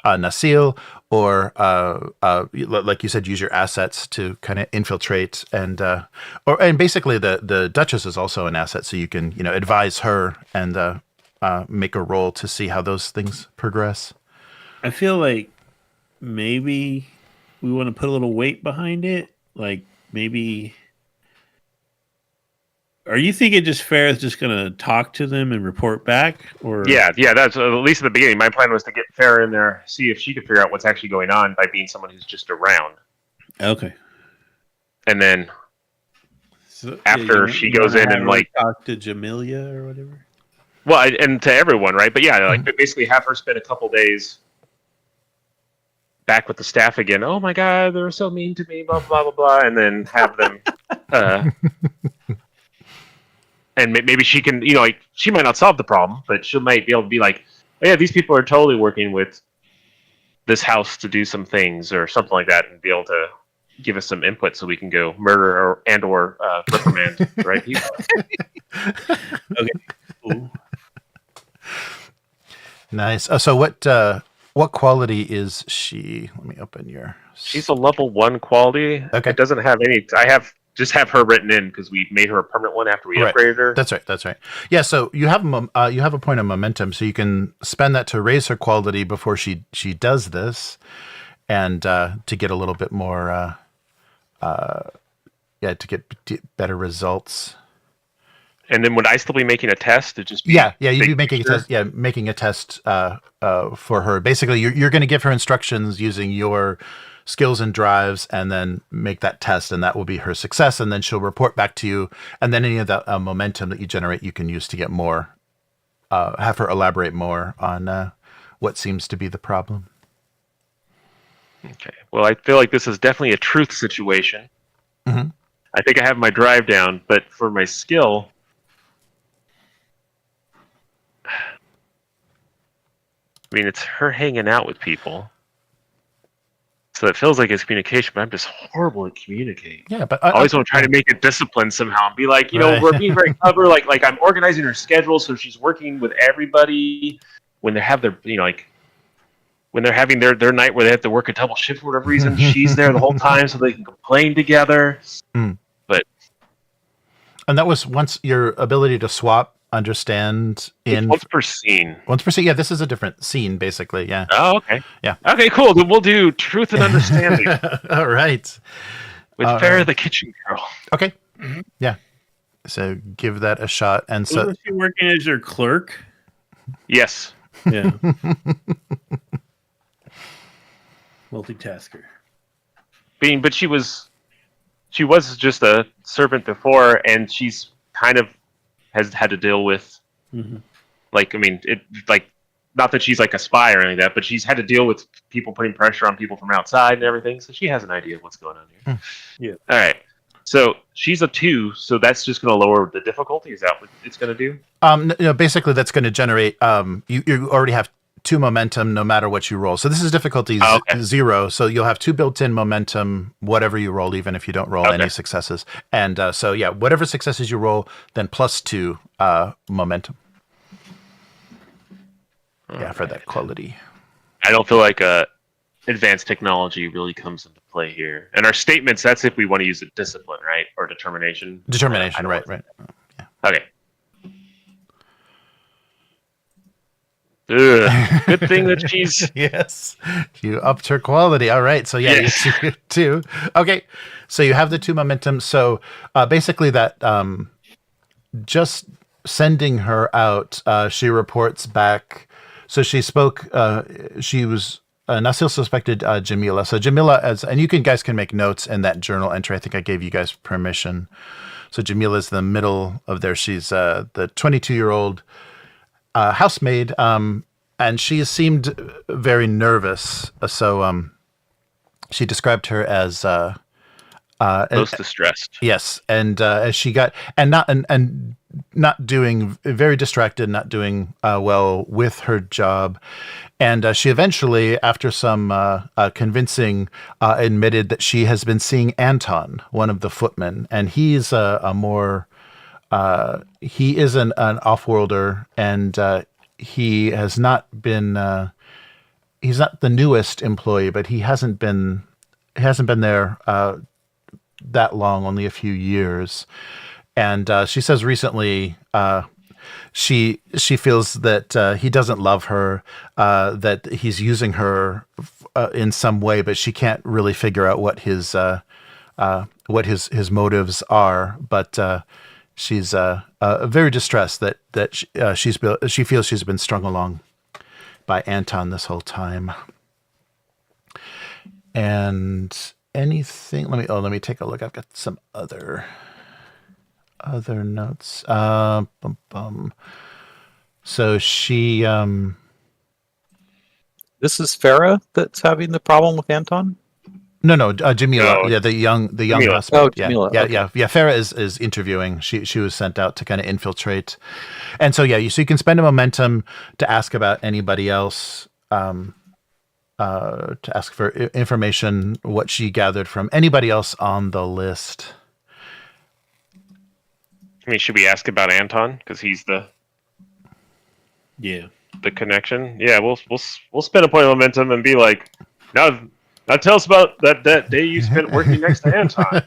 [SPEAKER 1] Nasil, or like you said, use your assets to kind of infiltrate, and basically the Duchess is also an asset, so you can, advise her and make a roll to see how those things progress.
[SPEAKER 2] I feel like maybe we want to put a little weight behind it. Like, maybe. Are you thinking Farah's just going to talk to them and report back? Or
[SPEAKER 4] Yeah, that's at least at the beginning. My plan was to get Farah in there, see if she could figure out what's actually going on by being someone who's just around.
[SPEAKER 2] Okay.
[SPEAKER 4] And then
[SPEAKER 2] So,
[SPEAKER 4] after she goes in and, like,
[SPEAKER 2] talk to Jamelia or whatever.
[SPEAKER 4] Well, and to everyone, right? But yeah, like basically have her spend a couple days back with the staff again. Oh my God, they were so mean to me, blah blah blah blah, and then have them. And maybe she can, like, she might not solve the problem, but she might be able to be like, oh, yeah, these people are totally working with this house to do some things or something like that, and be able to give us some input so we can go murder or reprimand the right people.
[SPEAKER 2] Okay. Cool.
[SPEAKER 1] Nice. So what quality is she? Let me open your.
[SPEAKER 4] She's a level 1 quality.
[SPEAKER 1] Okay.
[SPEAKER 4] It doesn't have any. Just have her written in because we made her a permanent one after we upgraded her.
[SPEAKER 1] That's right. Yeah. So you have a point of momentum, so you can spend that to raise her quality before she does this, and to get a little bit more. To get better results.
[SPEAKER 4] And then would I still be making a test to just be
[SPEAKER 1] you'd be making a test. Yeah, making a test for her. Basically, you're going to give her instructions using your skills and drives, and then make that test, and that will be her success. And then she'll report back to you, and then any of that momentum that you generate, you can use to get more. Have her elaborate more on what seems to be the problem.
[SPEAKER 4] Okay. Well, I feel like this is definitely a truth situation.
[SPEAKER 1] Mm-hmm.
[SPEAKER 4] I think I have my drive down, but for my skill. I mean, it's her hanging out with people. So it feels like it's communication, but I'm just horrible at communicating.
[SPEAKER 1] Yeah, but
[SPEAKER 4] I always want to try to make it disciplined somehow and be like,
[SPEAKER 1] Right.
[SPEAKER 4] we're being very clever. Like I'm organizing her schedule so she's working with everybody when they have their, when they're having their night where they have to work a double shift for whatever reason. She's there the whole time so they can complain together. But
[SPEAKER 1] and that was once your ability to swap. Understand in
[SPEAKER 4] once per scene.
[SPEAKER 1] Yeah, this is a different scene, basically. Yeah.
[SPEAKER 4] Oh, okay.
[SPEAKER 1] Yeah.
[SPEAKER 4] Okay, cool. Then we'll do truth and understanding
[SPEAKER 1] All right.
[SPEAKER 4] with Farah the kitchen girl.
[SPEAKER 1] Okay. Yeah. So give that a shot. And so
[SPEAKER 2] Was she working as your clerk?
[SPEAKER 4] Yes.
[SPEAKER 2] Yeah. Multitasker.
[SPEAKER 4] But she was just a servant before, and she's kind of has had to deal with, not that she's like a spy or anything like that, but she's had to deal with people putting pressure on people from outside and everything, so she has an idea of what's going on here.
[SPEAKER 2] Yeah.
[SPEAKER 4] All right. So she's a 2, so that's just going to lower the difficulty. Is that what it's going to do?
[SPEAKER 1] no, basically that's going to generate. You already have 2 momentum no matter what you roll. So this is difficulty 0. So you'll have 2 built-in momentum, whatever you roll, even if you don't roll any successes. And whatever successes you roll, then plus 2 momentum. For that quality.
[SPEAKER 4] I don't feel like advanced technology really comes into play here. And our statements, that's if we want to use it discipline, right? Or determination.
[SPEAKER 1] Determination,
[SPEAKER 4] I
[SPEAKER 1] right,
[SPEAKER 4] don't
[SPEAKER 1] right.
[SPEAKER 4] Okay. Ugh, good thing that she's
[SPEAKER 1] Yes, you upped her quality. All right, so yeah,
[SPEAKER 4] Yes.
[SPEAKER 1] you two. Okay, so you have the 2 momentum. So basically, that just sending her out, she reports back. So she spoke. She was. Nasil suspected Jamila. So Jamila, and you guys can make notes in that journal entry. I think I gave you guys permission. So Jamila is the middle of there. She's the 22-year-old housemaid, and she seemed very nervous. So she described her as
[SPEAKER 4] most distressed.
[SPEAKER 1] yes, and as she got and not doing, very distracted, not doing well with her job, and she eventually, after some convincing, admitted that she has been seeing Anton, one of the footmen, and he's a more he is an off-worlder, and he has not been. He's not the newest employee, but he hasn't been there that long, only a few years. And she says recently she feels that he doesn't love her, that he's using her in some way, but she can't really figure out what his motives are. But she's very distressed that she feels she's been strung along by Anton this whole time. And anything? Let me take a look. I've got some other notes. So she
[SPEAKER 3] This is Farah that's having the problem with Anton.
[SPEAKER 1] No, Jamila.
[SPEAKER 4] No,
[SPEAKER 1] Yeah, the young
[SPEAKER 4] Jamila.
[SPEAKER 1] husband.
[SPEAKER 3] Oh,
[SPEAKER 1] Yeah,
[SPEAKER 3] Jamila,
[SPEAKER 1] yeah,
[SPEAKER 3] okay.
[SPEAKER 1] yeah. Farah is interviewing. She was sent out to kind of infiltrate, and so yeah, so you can spend a momentum to ask about anybody else, to ask for information, what she gathered from anybody else on the list.
[SPEAKER 4] I mean, should we ask about Anton because he's the connection? Yeah, we'll spend a point of momentum and be like, now tell us about that day you spent working next to Anton.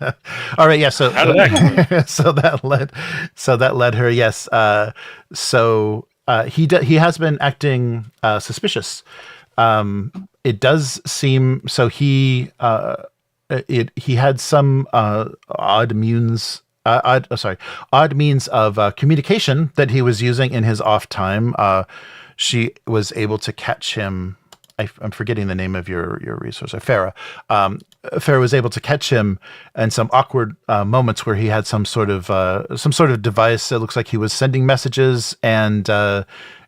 [SPEAKER 1] All right, yeah. So
[SPEAKER 4] How did that go?
[SPEAKER 1] so that led her. Yes. He has been acting suspicious. It does seem so. He had some odd means of communication that he was using in his off time. She was able to catch him. I'm forgetting the name of your resource, Farah. Farah was able to catch him in some awkward moments where he had some sort of device. It looks like he was sending messages, and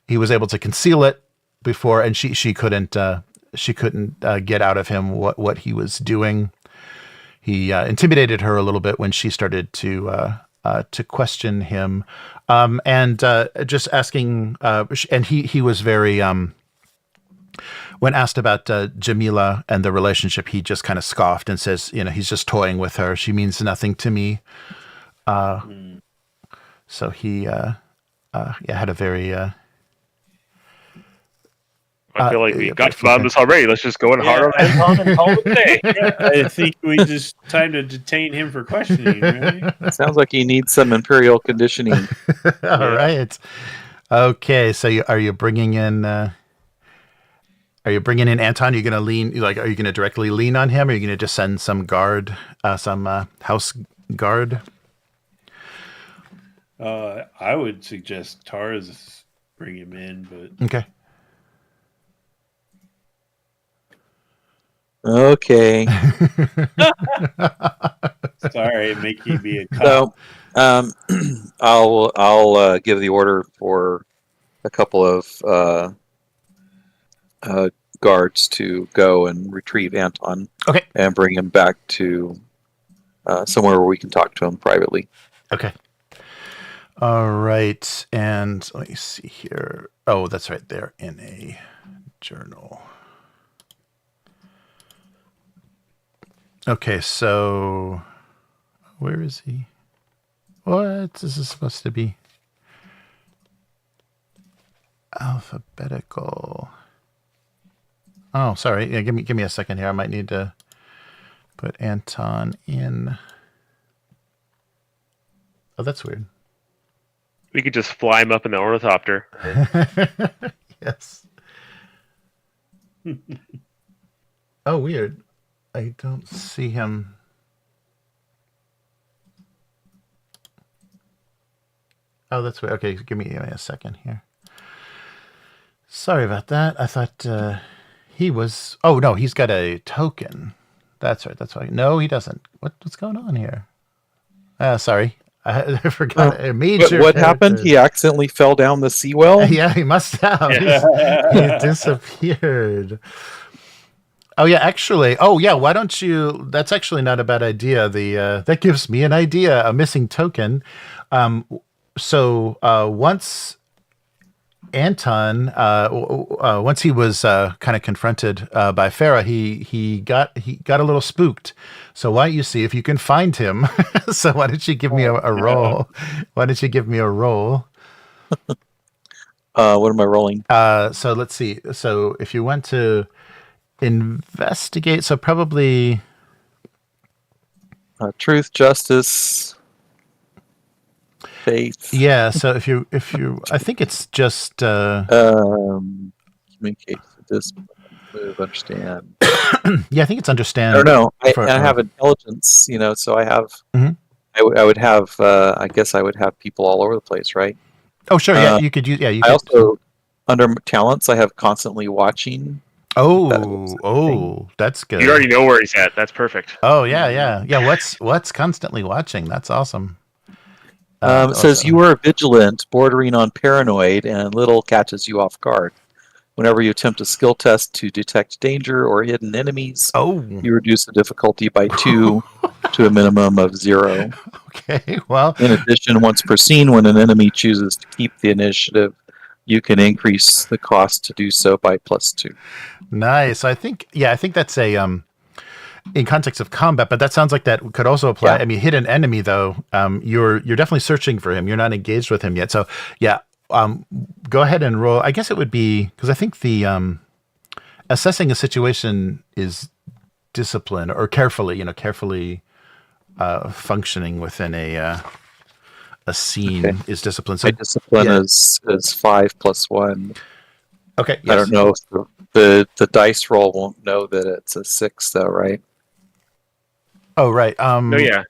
[SPEAKER 1] he was able to conceal it before, and she couldn't get out of him what he was doing. He intimidated her a little bit when she started to question him, and just asking. And he was very. When asked about Jamila and the relationship, he just kind of scoffed and says, he's just toying with her. She means nothing to me. So he had a very.
[SPEAKER 4] I feel like we got about this already. Let's just go in hard on Anton and call it a day.
[SPEAKER 2] I think we just time to detain him for questioning. Right?
[SPEAKER 3] It sounds like he needs some Imperial conditioning.
[SPEAKER 1] All right. Okay. So are you bringing in? Are you bringing in Anton? Are you going to lean? Are you going to directly lean on him? Or are you going to just send some guard, some house guard?
[SPEAKER 2] I would suggest Tars bring him in, but
[SPEAKER 1] Okay.
[SPEAKER 3] Okay.
[SPEAKER 2] Sorry, make you be a cop.
[SPEAKER 3] So, I'll give the order for a couple of guards to go and retrieve Anton.
[SPEAKER 1] Okay.
[SPEAKER 3] And bring him back to somewhere where we can talk to him privately.
[SPEAKER 1] Okay. All right. And let me see here. Oh, that's right there in a journal. Okay, so where is he? What is this supposed to be? Alphabetical. Oh, sorry. Yeah, give me a second here. I might need to put Anton in. Oh, that's weird.
[SPEAKER 4] We could just fly him up in the ornithopter.
[SPEAKER 1] Yes. Oh, weird. I don't see him. Oh, that's weird. Okay, give me a second here. Sorry about that. I thought he was... Oh, no, he's got a token. That's right. That's why. No, he doesn't. What's going on here? Sorry. I forgot a major
[SPEAKER 3] What happened?
[SPEAKER 1] character.
[SPEAKER 3] He accidentally fell down the seawell?
[SPEAKER 1] Yeah, he must have. He disappeared. Oh, yeah, actually. Oh, yeah, why don't you... That's actually not a bad idea. That gives me an idea, a missing token. So once Anton, once he was kind of confronted by Farah, he got a little spooked. So why don't you see if you can find him? So why don't you give me a roll? Why don't you give me a roll?
[SPEAKER 3] What am I rolling?
[SPEAKER 1] So let's see. So if you went to investigate, so probably
[SPEAKER 3] Truth, justice, faith.
[SPEAKER 1] yeah. So if you, I think it's just
[SPEAKER 3] Communicate, discipline, move, understand.
[SPEAKER 1] yeah, I think it's understand.
[SPEAKER 3] I don't know. I
[SPEAKER 1] for-
[SPEAKER 3] have intelligence, so I have.
[SPEAKER 1] Mhm.
[SPEAKER 3] I would have. I guess I would have people all over the place, right?
[SPEAKER 1] Oh, sure. Yeah, you could use. Yeah, you
[SPEAKER 3] I
[SPEAKER 1] could.
[SPEAKER 3] also, under talents, I have constantly watching.
[SPEAKER 1] That's good.
[SPEAKER 4] You already know where he's at. That's perfect.
[SPEAKER 1] Oh, yeah. What's constantly watching? That's awesome.
[SPEAKER 3] It says you are vigilant, bordering on paranoid, and little catches you off guard. Whenever you attempt a skill test to detect danger or hidden enemies,
[SPEAKER 1] Oh,
[SPEAKER 3] you reduce the difficulty by 2 to a minimum of 0.
[SPEAKER 1] okay. Well,
[SPEAKER 3] In addition, once per scene, when an enemy chooses to keep the initiative, you can increase the cost to do so by +2.
[SPEAKER 1] nice. I think that's a in context of combat, but that sounds like that could also apply.
[SPEAKER 3] Yeah.
[SPEAKER 1] I mean, hidden enemy though. You're definitely searching for him. You're not engaged with him yet. So yeah. Go ahead and roll. I guess it would be because I think the assessing a situation is discipline or carefully functioning within a scene is discipline. So
[SPEAKER 3] My discipline
[SPEAKER 1] yeah.
[SPEAKER 3] is 5 + 1.
[SPEAKER 1] Okay.
[SPEAKER 3] I don't know if the dice roll won't know that it's a 6 though, right?
[SPEAKER 1] Oh, right.
[SPEAKER 4] No, yeah.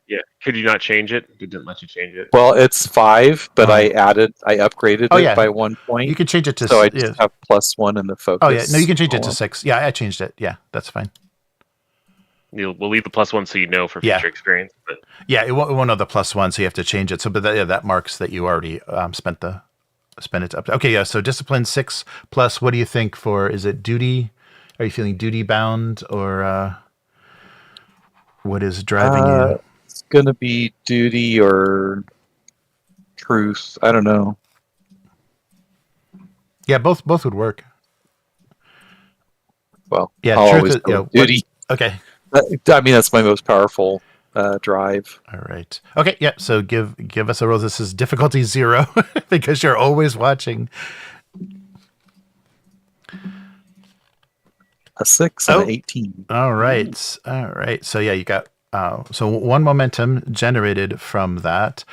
[SPEAKER 4] Could you not change it? It didn't let you change it.
[SPEAKER 3] Well, it's 5, but I upgraded
[SPEAKER 1] Oh,
[SPEAKER 3] it
[SPEAKER 1] yeah.
[SPEAKER 3] by 1 point.
[SPEAKER 1] You can change it to.
[SPEAKER 3] So I just have +1 in the focus.
[SPEAKER 1] Oh yeah. No, you can change it to
[SPEAKER 3] column.
[SPEAKER 1] 6. Yeah, I changed it. Yeah, that's fine.
[SPEAKER 4] We'll leave the +1 so you know for
[SPEAKER 1] Yeah.
[SPEAKER 4] future experience. But
[SPEAKER 1] Yeah, it won't know the +1, so you have to change it. So, but that marks that you already spent it up. Okay, yeah. So discipline 6 plus. What do you think for? Is it duty? Are you feeling duty bound or what is driving you?
[SPEAKER 3] It's gonna be duty or truth. I don't know.
[SPEAKER 1] Yeah, both would work.
[SPEAKER 3] Well,
[SPEAKER 1] Yeah,
[SPEAKER 3] I'll
[SPEAKER 1] truth
[SPEAKER 3] always
[SPEAKER 1] is-
[SPEAKER 3] go
[SPEAKER 1] yeah,
[SPEAKER 3] with duty.
[SPEAKER 1] Okay.
[SPEAKER 3] I mean, that's my most powerful drive.
[SPEAKER 1] All right. Okay. Yeah. So give us a roll. This is difficulty 0 because you're always watching.
[SPEAKER 3] A 6 and
[SPEAKER 1] Oh.
[SPEAKER 3] an 18.
[SPEAKER 1] All right. All right. So yeah, you got so 1 momentum generated from that.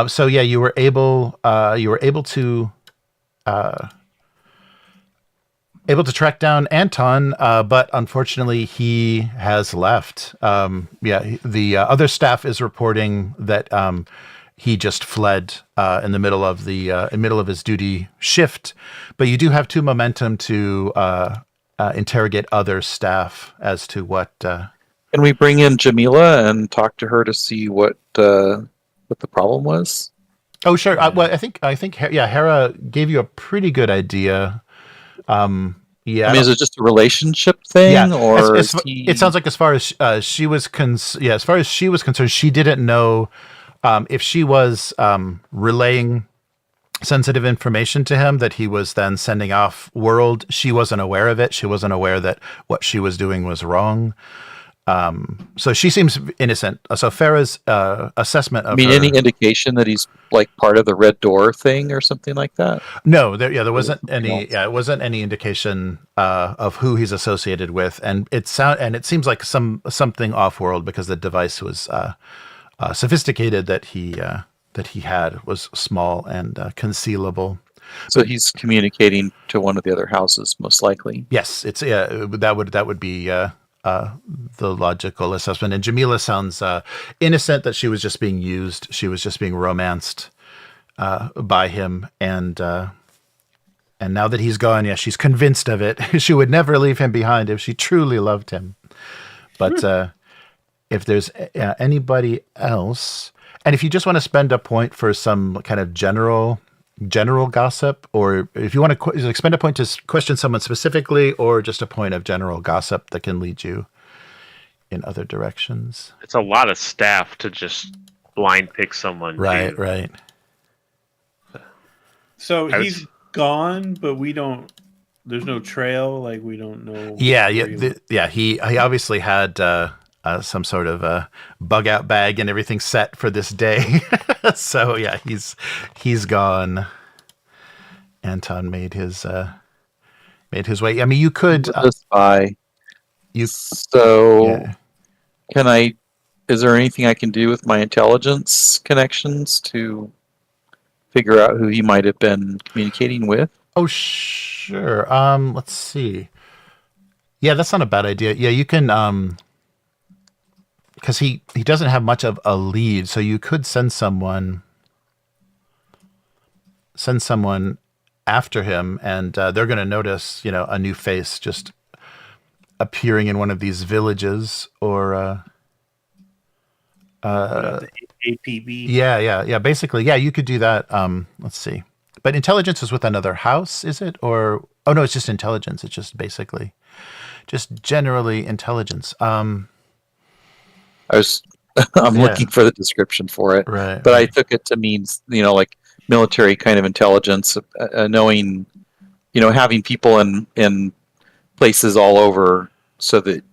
[SPEAKER 1] So yeah, you were able to track down Anton, but unfortunately he has left. Yeah, the other staff is reporting that he just fled in the middle of his duty shift. But you do have 2 momentum to interrogate other staff as to what.
[SPEAKER 3] Can we bring in Jamila and talk to her to see what the problem was?
[SPEAKER 1] Oh, sure. Well, I think Hera gave you a pretty good idea. Yeah.
[SPEAKER 3] I mean, is it just a relationship thing, or
[SPEAKER 1] it sounds like as far as she was concerned, she didn't know if she was relaying sensitive information to him that he was then sending off world. She wasn't aware of it. She wasn't aware that what she was doing was wrong. So she seems innocent. So Farah's assessment of her,
[SPEAKER 3] any indication that he's like part of the Red Door thing or something like that?
[SPEAKER 1] no, there wasn't any.
[SPEAKER 3] else?
[SPEAKER 1] Yeah, it wasn't any indication of who he's associated with, and it seems like something off-world because the device was sophisticated that he had was small and concealable.
[SPEAKER 3] So he's communicating to one of the other houses, most likely.
[SPEAKER 1] Yes, it's that would be the logical assessment. And Jamila sounds innocent, that she was just being used. She was just being romanced by him, and now that he's gone, yeah, she's convinced of it. She would never leave him behind if she truly loved him. But if there's anybody else, and if you just want to spend a point for some kind of general gossip, or if you want to spend a point to question someone specifically, or just a point of general gossip that can lead you in other directions.
[SPEAKER 4] It's a lot of staff to just blind pick someone.
[SPEAKER 1] Right,
[SPEAKER 4] too.
[SPEAKER 1] right.
[SPEAKER 2] So he's gone, but we don't. There's no trail. Like we don't know.
[SPEAKER 1] Yeah.
[SPEAKER 2] where
[SPEAKER 1] He obviously had some sort of bug out bag and everything set for this day. So yeah, he's gone. Anton made his way. I mean, you could
[SPEAKER 3] The spy.
[SPEAKER 1] you
[SPEAKER 3] So
[SPEAKER 1] yeah.
[SPEAKER 3] can I? Is there anything I can do with my intelligence connections to figure out who he might have been communicating with?
[SPEAKER 1] Oh, sure. Let's see. Yeah, that's not a bad idea. Yeah, you can because he doesn't have much of a lead, so you could send someone after him, and they're going to notice, a new face just appearing in one of these villages, or
[SPEAKER 2] the APB.
[SPEAKER 1] yeah. Basically, yeah, you could do that. Let's see. But intelligence is with another house, is it? Or oh no, it's just intelligence. It's just basically just generally intelligence.
[SPEAKER 3] I'm
[SPEAKER 1] Yeah.
[SPEAKER 3] looking for the description for it,
[SPEAKER 1] Right.
[SPEAKER 3] but I took it to mean like military kind of intelligence, knowing, having people in places all over, so that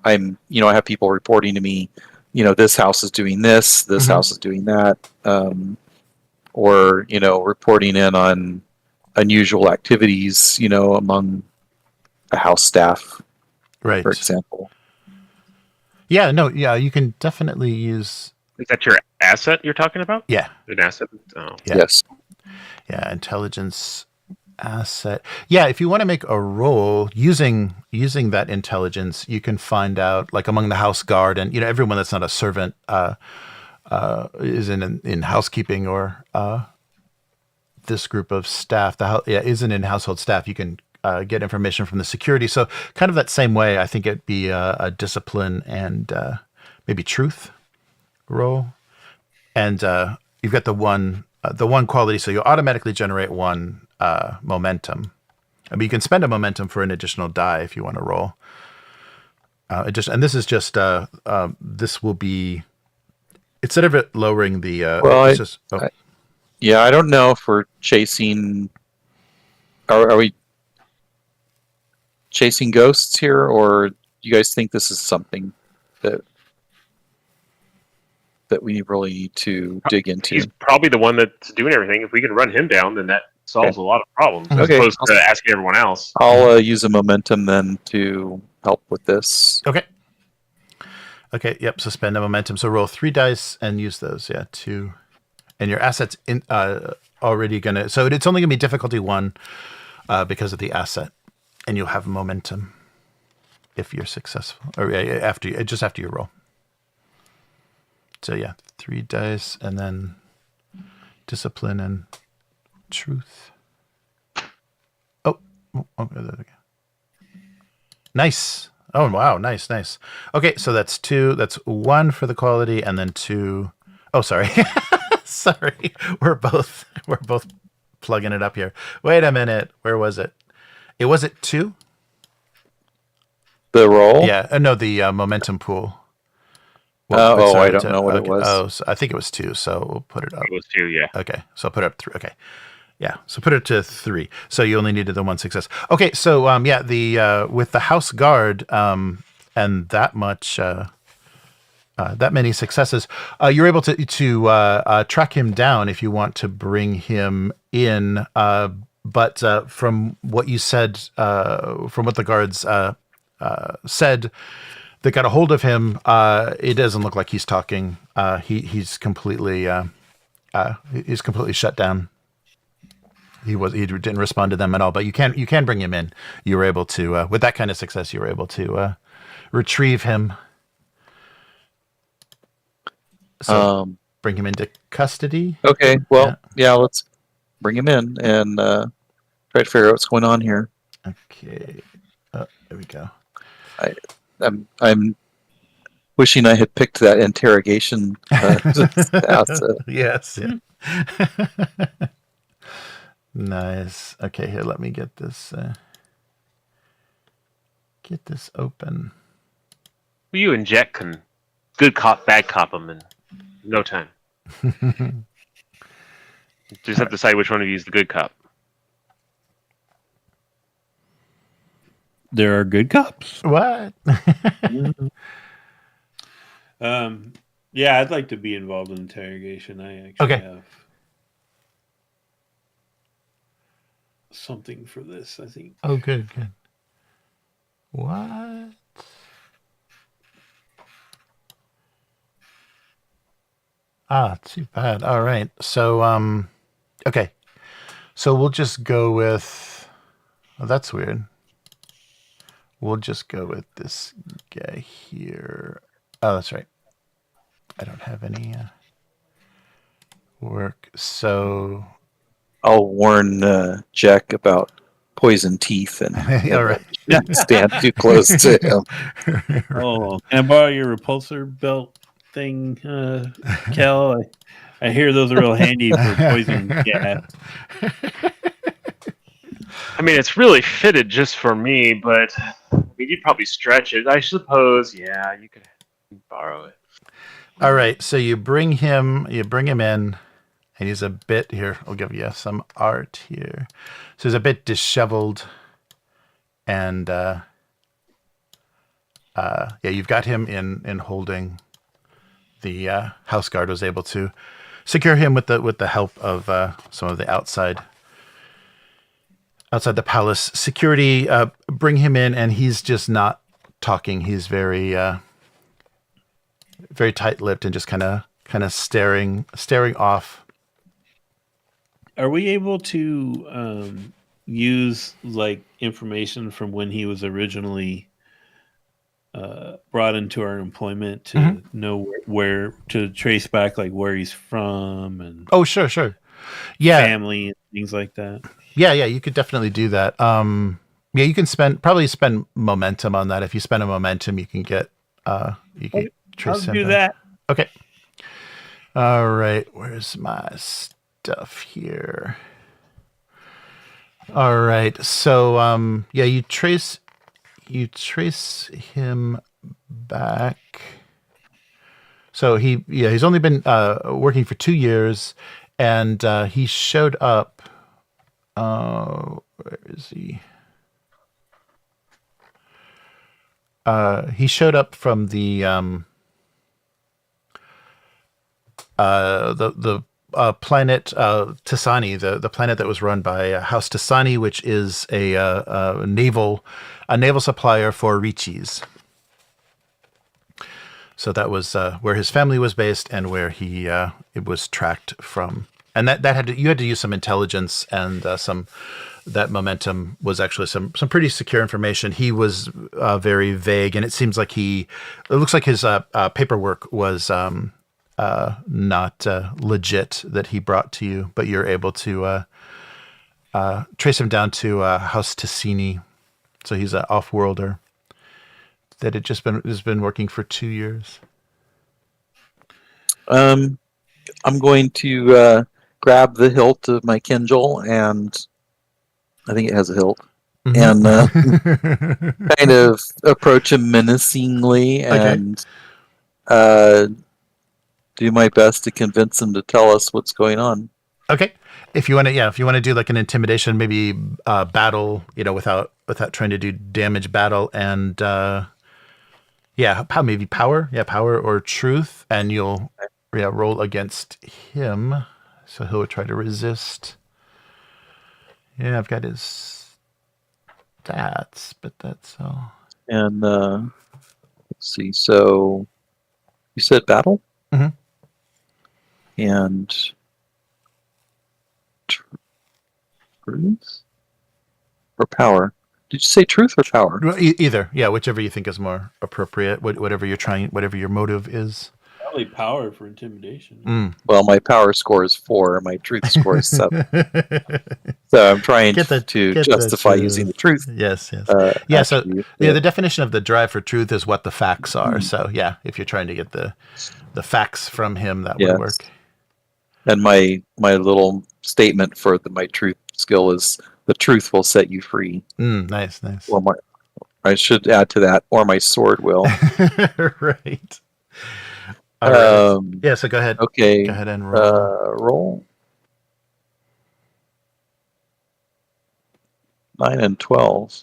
[SPEAKER 3] I have people reporting to me, this house is doing this
[SPEAKER 1] Mhm.
[SPEAKER 3] house is doing that, or reporting in on unusual activities, among the house staff,
[SPEAKER 1] Right.
[SPEAKER 3] for example.
[SPEAKER 1] Yeah, no, yeah, you can definitely use
[SPEAKER 4] Is that your asset you're talking about?
[SPEAKER 1] yeah.
[SPEAKER 4] An asset? Oh.
[SPEAKER 1] Yeah.
[SPEAKER 3] Yes.
[SPEAKER 1] Yeah, intelligence asset. Yeah, if you want to make a roll using that intelligence, you can find out, like among the house guard and everyone that's not a servant is in housekeeping, or this group of staff. Isn't in household staff. You can get information from the security. So kind of that same way, I think it'd be a discipline and maybe truth roll, and you've got the one quality, so you'll automatically generate one momentum. I mean, you can spend a momentum for an additional die if you want to roll. And this is just this will be, instead of it lowering the
[SPEAKER 3] Yeah, I don't know if we're chasing. Are we chasing ghosts here, or do you guys think this is something that we really need to dig into?
[SPEAKER 4] He's probably the one that's doing everything. If we can run him down, then that solves a lot of problems, as
[SPEAKER 3] Okay.
[SPEAKER 4] opposed to asking everyone else.
[SPEAKER 3] I'll use a momentum then to help with this.
[SPEAKER 1] Okay, yep. So spend a momentum. So roll 3 dice and use those. Yeah, 2, and your assets already gonna. So it's only gonna be difficulty 1 because of the asset, and you'll have momentum if you're successful, or after you roll. So yeah, 3 dice, and then discipline and truth. Oh, there we go. Nice. Oh wow, nice. Okay, so that's 2. That's 1 for the quality, and then 2. Oh, sorry, sorry. We're both plugging it up here. Wait a minute. Where was it? It was it 2?
[SPEAKER 3] The roll?
[SPEAKER 1] Yeah. No, the momentum pool.
[SPEAKER 3] I don't know what it was.
[SPEAKER 1] Oh, so I think it was 2. So we'll put it up.
[SPEAKER 4] It was 2, yeah.
[SPEAKER 1] Okay, so I'll put it up 3. Okay, yeah. So put it to 3. So you only needed the 1 success. Okay, so the with the house guard, and that much. That many successes, you're able to track him down if you want to bring him in. But from what you said, from what the guards said that got a hold of him, it doesn't look like he's talking. He's completely shut down. He didn't respond to them at all. But you can bring him in. You were able to with that kind of success. You were able to retrieve him. So bring him into custody.
[SPEAKER 3] Okay, well, yeah, let's bring him in and try to figure out what's going on here.
[SPEAKER 1] Okay, there we go.
[SPEAKER 3] I'm wishing I had picked that interrogation.
[SPEAKER 1] Yes. Yeah. Nice. Okay, here. Let me get this. Get this open.
[SPEAKER 4] You and Jack can good cop, bad cop him in no time. Just have to decide which one of you is the good cop.
[SPEAKER 2] There are good cops.
[SPEAKER 1] What?
[SPEAKER 2] Yeah, I'd like to be involved in interrogation. I actually have something for this, I think.
[SPEAKER 1] Oh, good. What? Too bad. All right. So, okay. So we'll just go with, oh, that's weird. We'll just go with this guy here. Oh, that's right. I don't have any work. So
[SPEAKER 3] I'll warn Jack about poison teeth and
[SPEAKER 1] all right.
[SPEAKER 3] not stand too close to him.
[SPEAKER 2] Oh, can I borrow your repulsor belt thing, Kel? I hear those are real handy for poison gas.
[SPEAKER 4] I mean, it's really fitted just for me, but I mean, you'd probably stretch it. I suppose, yeah, you could borrow it.
[SPEAKER 1] All right, so you bring him in, and he's a bit here. I'll give you some art here. So he's a bit disheveled, and you've got him in holding. The house guard was able to secure him with the help of some of the outside the palace security. Bring him in, and he's just not talking. He's very very tight-lipped and just kind of staring off.
[SPEAKER 2] Are we able to use like information from when he was originally brought into our employment to know where to trace back, like where he's from and
[SPEAKER 1] sure, yeah,
[SPEAKER 2] family and things like that?
[SPEAKER 1] Yeah, you could definitely do that. You can probably spend momentum on that. If you spend a momentum, you can get trace him.
[SPEAKER 2] I'll do that.
[SPEAKER 1] Okay. All right. Where's my stuff here? All right. So you trace him back. So he's only been working for 2 years, and he showed up. Where is he? He showed up from the planet Tisani, the planet that was run by House Tisani, which is a naval supplier for Riches. So that was where his family was based and where it was tracked from. And you had to use some intelligence, and that momentum was actually some pretty secure information. He was very vague, and it seems like it looks like his paperwork was not legit that he brought to you, but you're able to trace him down to House Ticini. So he's an off-worlder that has been working for 2 years.
[SPEAKER 3] I'm going to grab the hilt of my Kindle, and I think it has a hilt, and kind of approach him menacingly and do my best to convince him to tell us what's going on.
[SPEAKER 1] Okay. If you want to do like an intimidation, maybe battle, without trying to do damage battle, and Yeah, maybe power. Yeah, power or truth, and you'll roll against him, so he'll try to resist. Yeah, I've got his stats, but that's all.
[SPEAKER 3] And let's see. So you said battle,
[SPEAKER 1] Mhm.
[SPEAKER 3] and truth or power. Did you say truth or power?
[SPEAKER 1] Well, either, yeah, whichever you think is more appropriate. Whatever you're trying, whatever your motive is.
[SPEAKER 2] Probably power for intimidation.
[SPEAKER 1] Mm.
[SPEAKER 3] Well, my power score is 4. My truth score is 7. So I'm trying to justify using the truth.
[SPEAKER 1] Yes.
[SPEAKER 3] Yeah.
[SPEAKER 1] So the definition of the drive for truth is what the facts are. So yeah, if you're trying to get the facts from him, that would work.
[SPEAKER 3] And my little statement for my truth skill is the truth will set you free.
[SPEAKER 1] Nice.
[SPEAKER 3] Or I should add to that, or my sword will.
[SPEAKER 1] Right. All right. Yeah. So go ahead.
[SPEAKER 3] Okay.
[SPEAKER 1] Go ahead and roll.
[SPEAKER 3] Roll. 9 and 12.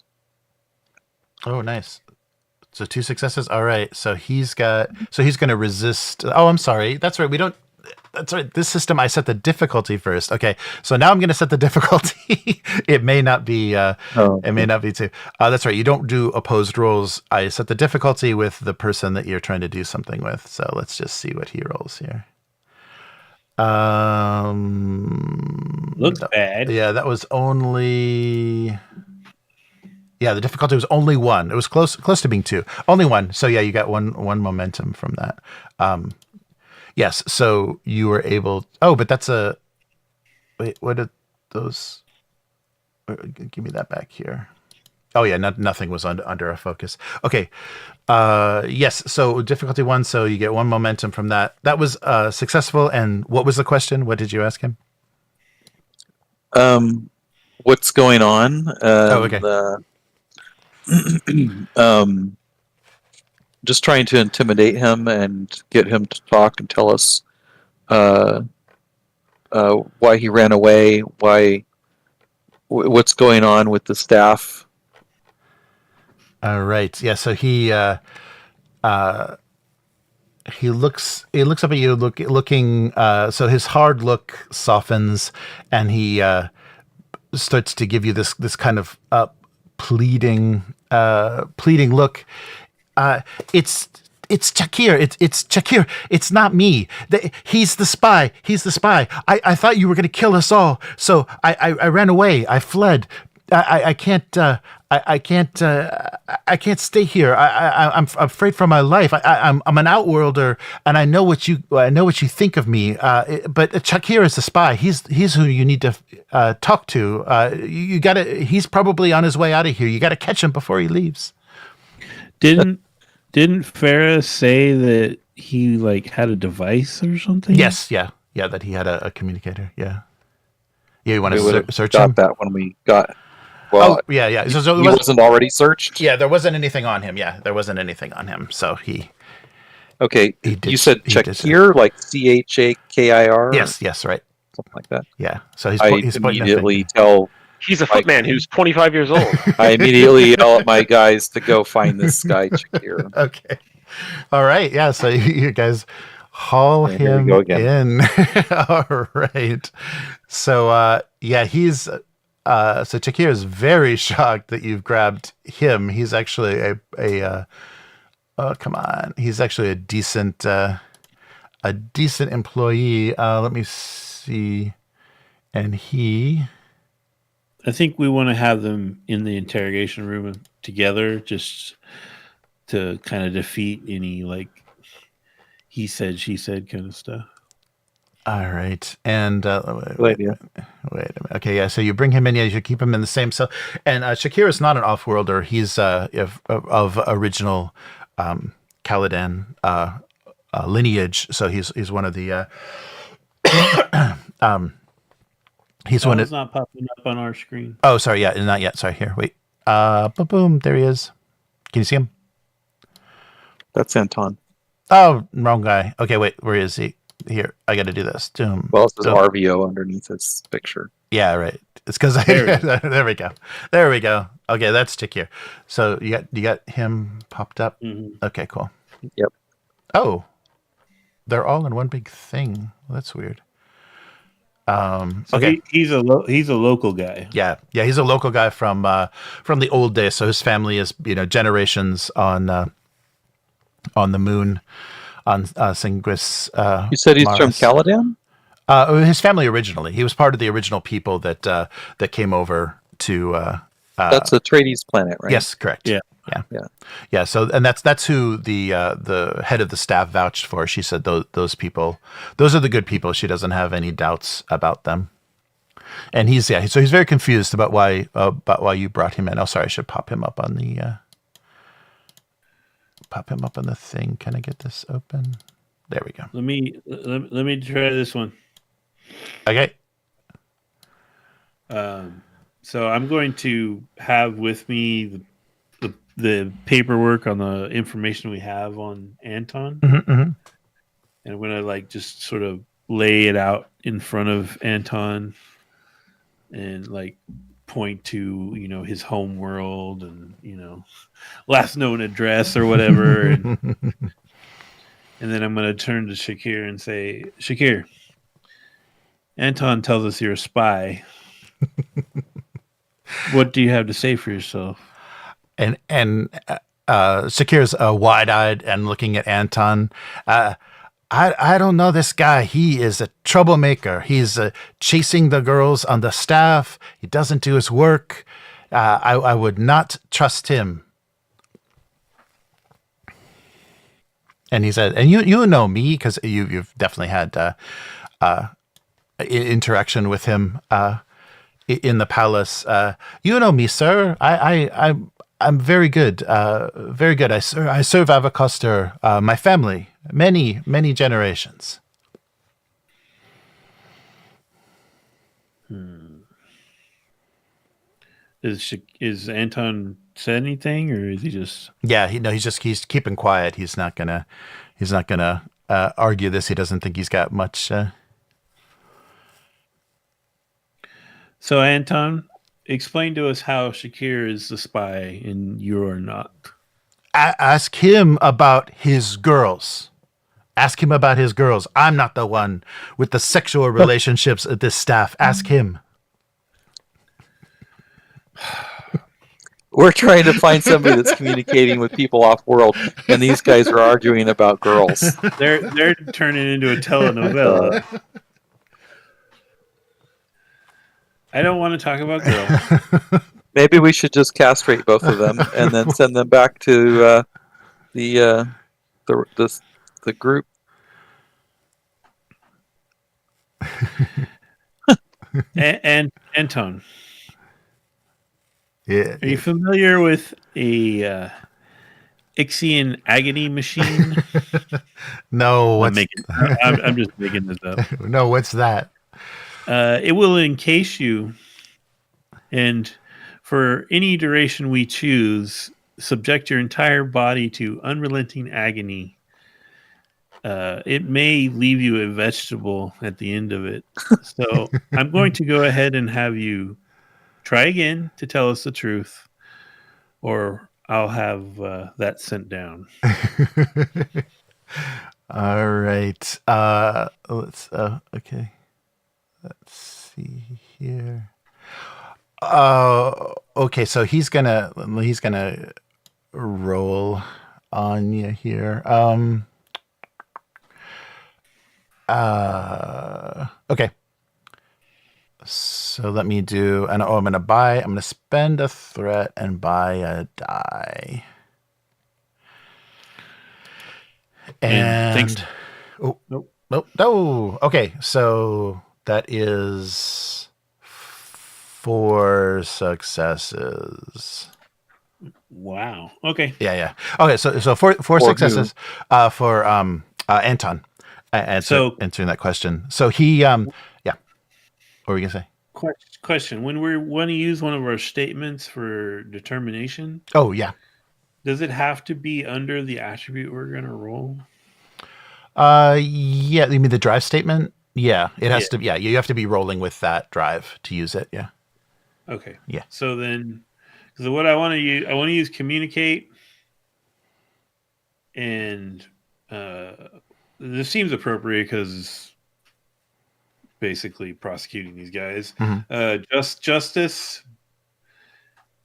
[SPEAKER 1] Oh, nice. So 2 successes. All right. So he's going to resist. Oh, I'm sorry. That's right. That's right. This system, I set the difficulty first. Okay. So now I'm going to set the difficulty. It may not be, it may not be 2. That's right. You don't do opposed rolls. I set the difficulty with the person that you're trying to do something with. So let's just see what he rolls here.
[SPEAKER 2] Looks bad.
[SPEAKER 1] Yeah, that was only. Yeah, the difficulty was only 1. It was close to being 2. Only 1. So yeah, you got one momentum from that. Yes. So you were able. Oh, but that's a. Wait, what are those? Give me that back here. Oh yeah, nothing was under a focus. Okay. Yes. So difficulty 1. So you get 1 momentum from that. That was successful. And what was the question? What did you ask him?
[SPEAKER 3] What's going on?
[SPEAKER 1] Okay.
[SPEAKER 3] Just trying to intimidate him and get him to talk and tell us why he ran away, what's going on with the staff.
[SPEAKER 1] All right. Yeah. So he looks up at you, looking. So his hard look softens, and he starts to give you this kind of pleading look. It's Chakir. It's Chakir. It's not me. He's the spy. I thought you were going to kill us all, so I ran away. I fled. I can't stay here. I'm afraid for my life. I'm an outworlder, and I know what you think of me. But Chakir is the spy. He's who you need to talk to. You gotta. He's probably on his way out of here. You got to catch him before he leaves.
[SPEAKER 2] Didn't Farah say that he had a device or something?
[SPEAKER 1] Yes. Yeah. That he had a communicator. Yeah. You want to search
[SPEAKER 3] got
[SPEAKER 1] him?
[SPEAKER 3] that when we got. Well,
[SPEAKER 1] yeah. So
[SPEAKER 3] he wasn't already searched?
[SPEAKER 1] Yeah, there wasn't anything on him. Yeah, there wasn't anything on him. So he.
[SPEAKER 3] Okay, you said Chakir, like Chakir?
[SPEAKER 1] Yes, right.
[SPEAKER 3] Something like that.
[SPEAKER 1] Yeah, so he's
[SPEAKER 3] immediately tell.
[SPEAKER 4] He's a footman who's 25 years old.
[SPEAKER 3] I immediately yell at my guys to go find this guy, Chakir.
[SPEAKER 1] Okay. All right. Yeah, so you guys haul him in. All right. So, he's... so Chakir is very shocked that you've grabbed him. He's actually come on. He's actually a decent employee. Let me see. And
[SPEAKER 2] I think we want to have them in the interrogation room together, just to kind of defeat any he said, she said kind of stuff.
[SPEAKER 1] All right. And
[SPEAKER 3] wait a minute.
[SPEAKER 1] Okay, yeah. So you bring him in. Yeah, you should keep him in the same cell. And Chakir is not an off-worlder. He's of original Caladan lineage. So he's one of the. He's one.
[SPEAKER 2] It's not popping up on our screen.
[SPEAKER 1] Oh, sorry. Yeah, not yet. Sorry. Here, wait. Boom. There he is. Can you see him?
[SPEAKER 3] That's Anton.
[SPEAKER 1] Oh, wrong guy. Okay, wait. Where is he? Here, I got to do this. Doom.
[SPEAKER 3] Well, it says RVO underneath his picture.
[SPEAKER 1] Yeah, right. It's because there we go. There we go. Okay, that's Shakir. So you got him popped up.
[SPEAKER 2] Mm-hmm.
[SPEAKER 1] Okay, cool.
[SPEAKER 3] Yep.
[SPEAKER 1] Oh, they're all in one big thing. Well, that's weird.
[SPEAKER 2] So
[SPEAKER 1] okay.
[SPEAKER 2] he's a local guy.
[SPEAKER 1] Yeah. He's a local guy from the old days. So his family is generations on the moon, on Saguis.
[SPEAKER 3] You said he's
[SPEAKER 1] Maris.
[SPEAKER 3] from Caladan?
[SPEAKER 1] His family originally. He was part of the original people that came over to.
[SPEAKER 3] That's the Trades planet, right?
[SPEAKER 1] Yes, correct. Yeah. So, and that's who the head of the staff vouched for. She said those people, those are the good people. She doesn't have any doubts about them. And he's very confused about why you brought him in. Oh, sorry, I should pop him up on the thing. Can I get this open? There we go.
[SPEAKER 2] Let me try this one.
[SPEAKER 1] Okay.
[SPEAKER 2] So I'm going to have with me the paperwork on the information we have on Anton, and I'm going to just sort of lay it out in front of Anton and point to his home world and last known address or whatever, and then I'm going to turn to Shakir and say, Shakir, Anton tells us you're a spy. What do you have to say for yourself?
[SPEAKER 1] And Shakir's wide-eyed and looking at Anton. I don't know this guy. He is a troublemaker. He's chasing the girls on the staff. He doesn't do his work. I would not trust him. And he said, and you know me because you've definitely had interaction with him in the palace. You know me, sir. I'm very good. Very good. I serve Abecostrr, my family, many generations.
[SPEAKER 2] Is Anton said anything, or is he just?
[SPEAKER 1] Yeah, he's keeping quiet. He's not gonna argue this. He doesn't think he's got much.
[SPEAKER 2] So Anton, explain to us how Shakir is the spy and you're not.
[SPEAKER 1] Ask him about his girls. Ask him about his girls. I'm not the one with the sexual relationships at this staff. Ask him.
[SPEAKER 3] We're trying to find somebody that's communicating with people off world, and these guys are arguing about girls.
[SPEAKER 2] They're turning into a telenovela. I don't want to talk about girls.
[SPEAKER 3] Maybe we should just castrate both of them and then send them back to the group.
[SPEAKER 2] and Anton,
[SPEAKER 1] Yeah.
[SPEAKER 2] are you familiar with a Ixian agony machine?
[SPEAKER 1] No,
[SPEAKER 2] I'm just making this up.
[SPEAKER 1] No, what's that?
[SPEAKER 2] It will encase you, and for any duration we choose, subject your entire body to unrelenting agony. It may leave you a vegetable at the end of it. So I'm going to go ahead and have you try again to tell us the truth, or I'll have that sent down.
[SPEAKER 1] All right. Let's. Okay. Let's see here. Okay. So he's gonna roll on you here. Okay. So let me do, and I'm going to spend a threat and buy a die. And
[SPEAKER 2] thanks.
[SPEAKER 1] Oh,
[SPEAKER 2] Nope.
[SPEAKER 1] No. Okay. So that is 4 successes.
[SPEAKER 2] Wow. Okay.
[SPEAKER 1] Yeah. Okay. So four successes, for Anton. Answering that question. So he, yeah. What were you gonna say?
[SPEAKER 2] Question: when we want to use one of our statements for determination,
[SPEAKER 1] Oh yeah.
[SPEAKER 2] does it have to be under the attribute we're going to roll?
[SPEAKER 1] Yeah. You mean the drive statement? Yeah. It has to. Yeah. You have to be rolling with that drive to use it. Yeah.
[SPEAKER 2] Okay.
[SPEAKER 1] Yeah.
[SPEAKER 2] So then, because what I want to use communicate, and this seems appropriate because basically prosecuting these guys.
[SPEAKER 1] Mhm.
[SPEAKER 2] Justice,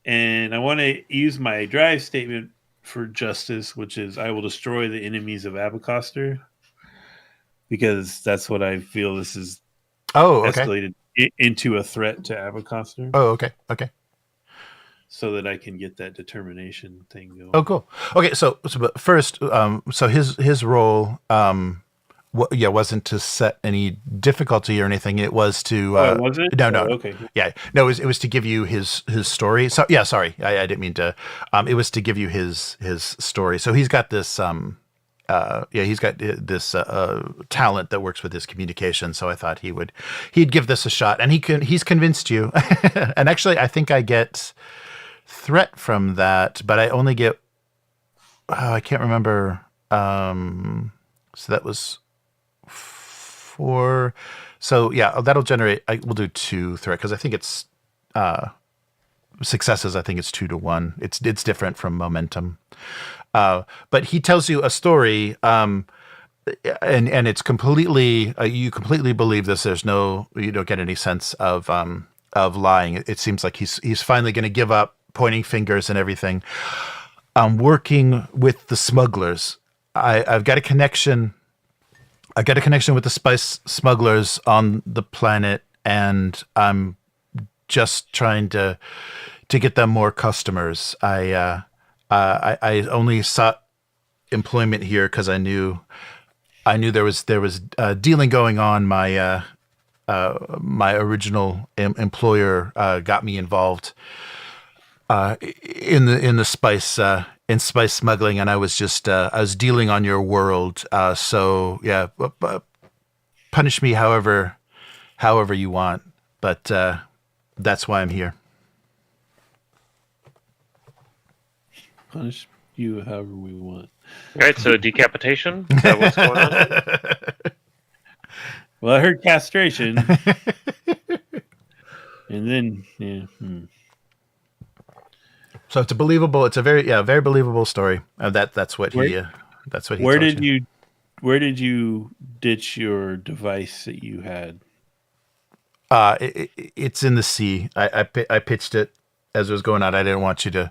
[SPEAKER 2] and I want to use my drive statement for justice, which is I will destroy the enemies of Abecostrr, because that's what I feel this is
[SPEAKER 1] Oh, okay.
[SPEAKER 2] escalated into a threat to Abecostrr,
[SPEAKER 1] Oh, okay. Okay.
[SPEAKER 2] so that I can get that determination thing going.
[SPEAKER 1] Oh, cool. Okay, so but first, so his role, wasn't to set any difficulty or anything. It was to
[SPEAKER 2] Oh, was it?
[SPEAKER 1] no,
[SPEAKER 2] Oh,
[SPEAKER 1] no,
[SPEAKER 2] okay.
[SPEAKER 1] yeah, no. It was to give you his story. So yeah, sorry, I didn't mean to. It was to give you his story. So he's got this he's got this talent that works with his communication. So I thought he'd give this a shot, and he's convinced you. And actually, I think I get threat from that, but I only get I can't remember. So that was 4. So yeah, that'll generate. We'll do 2 threat because I think it's successes. I think it's 2 to 1. It's different from momentum. But he tells you a story, and it's completely you completely believe this. There's no, you don't get any sense of lying. It seems like he's finally going to give up pointing fingers and everything. Working with the smugglers. I've got a connection. I got a connection with the spice smugglers on the planet, and I'm just trying to get them more customers. I only sought employment here because I knew there was dealing going on. My original employer got me involved in the spice in spice smuggling, and I was just I was dealing on your world. So yeah, punish me however you want, but that's why I'm here.
[SPEAKER 2] Punish you however we want.
[SPEAKER 4] All right, so decapitation. Is that what's going on?
[SPEAKER 2] Well, I heard castration, and then
[SPEAKER 1] So it's a believable. It's a very believable story. That's what he. That's what he.
[SPEAKER 2] Where
[SPEAKER 1] tells
[SPEAKER 2] did you? Where did you ditch your device that you had?
[SPEAKER 1] It's in the sea. I pitched it as it was going out. I didn't want you to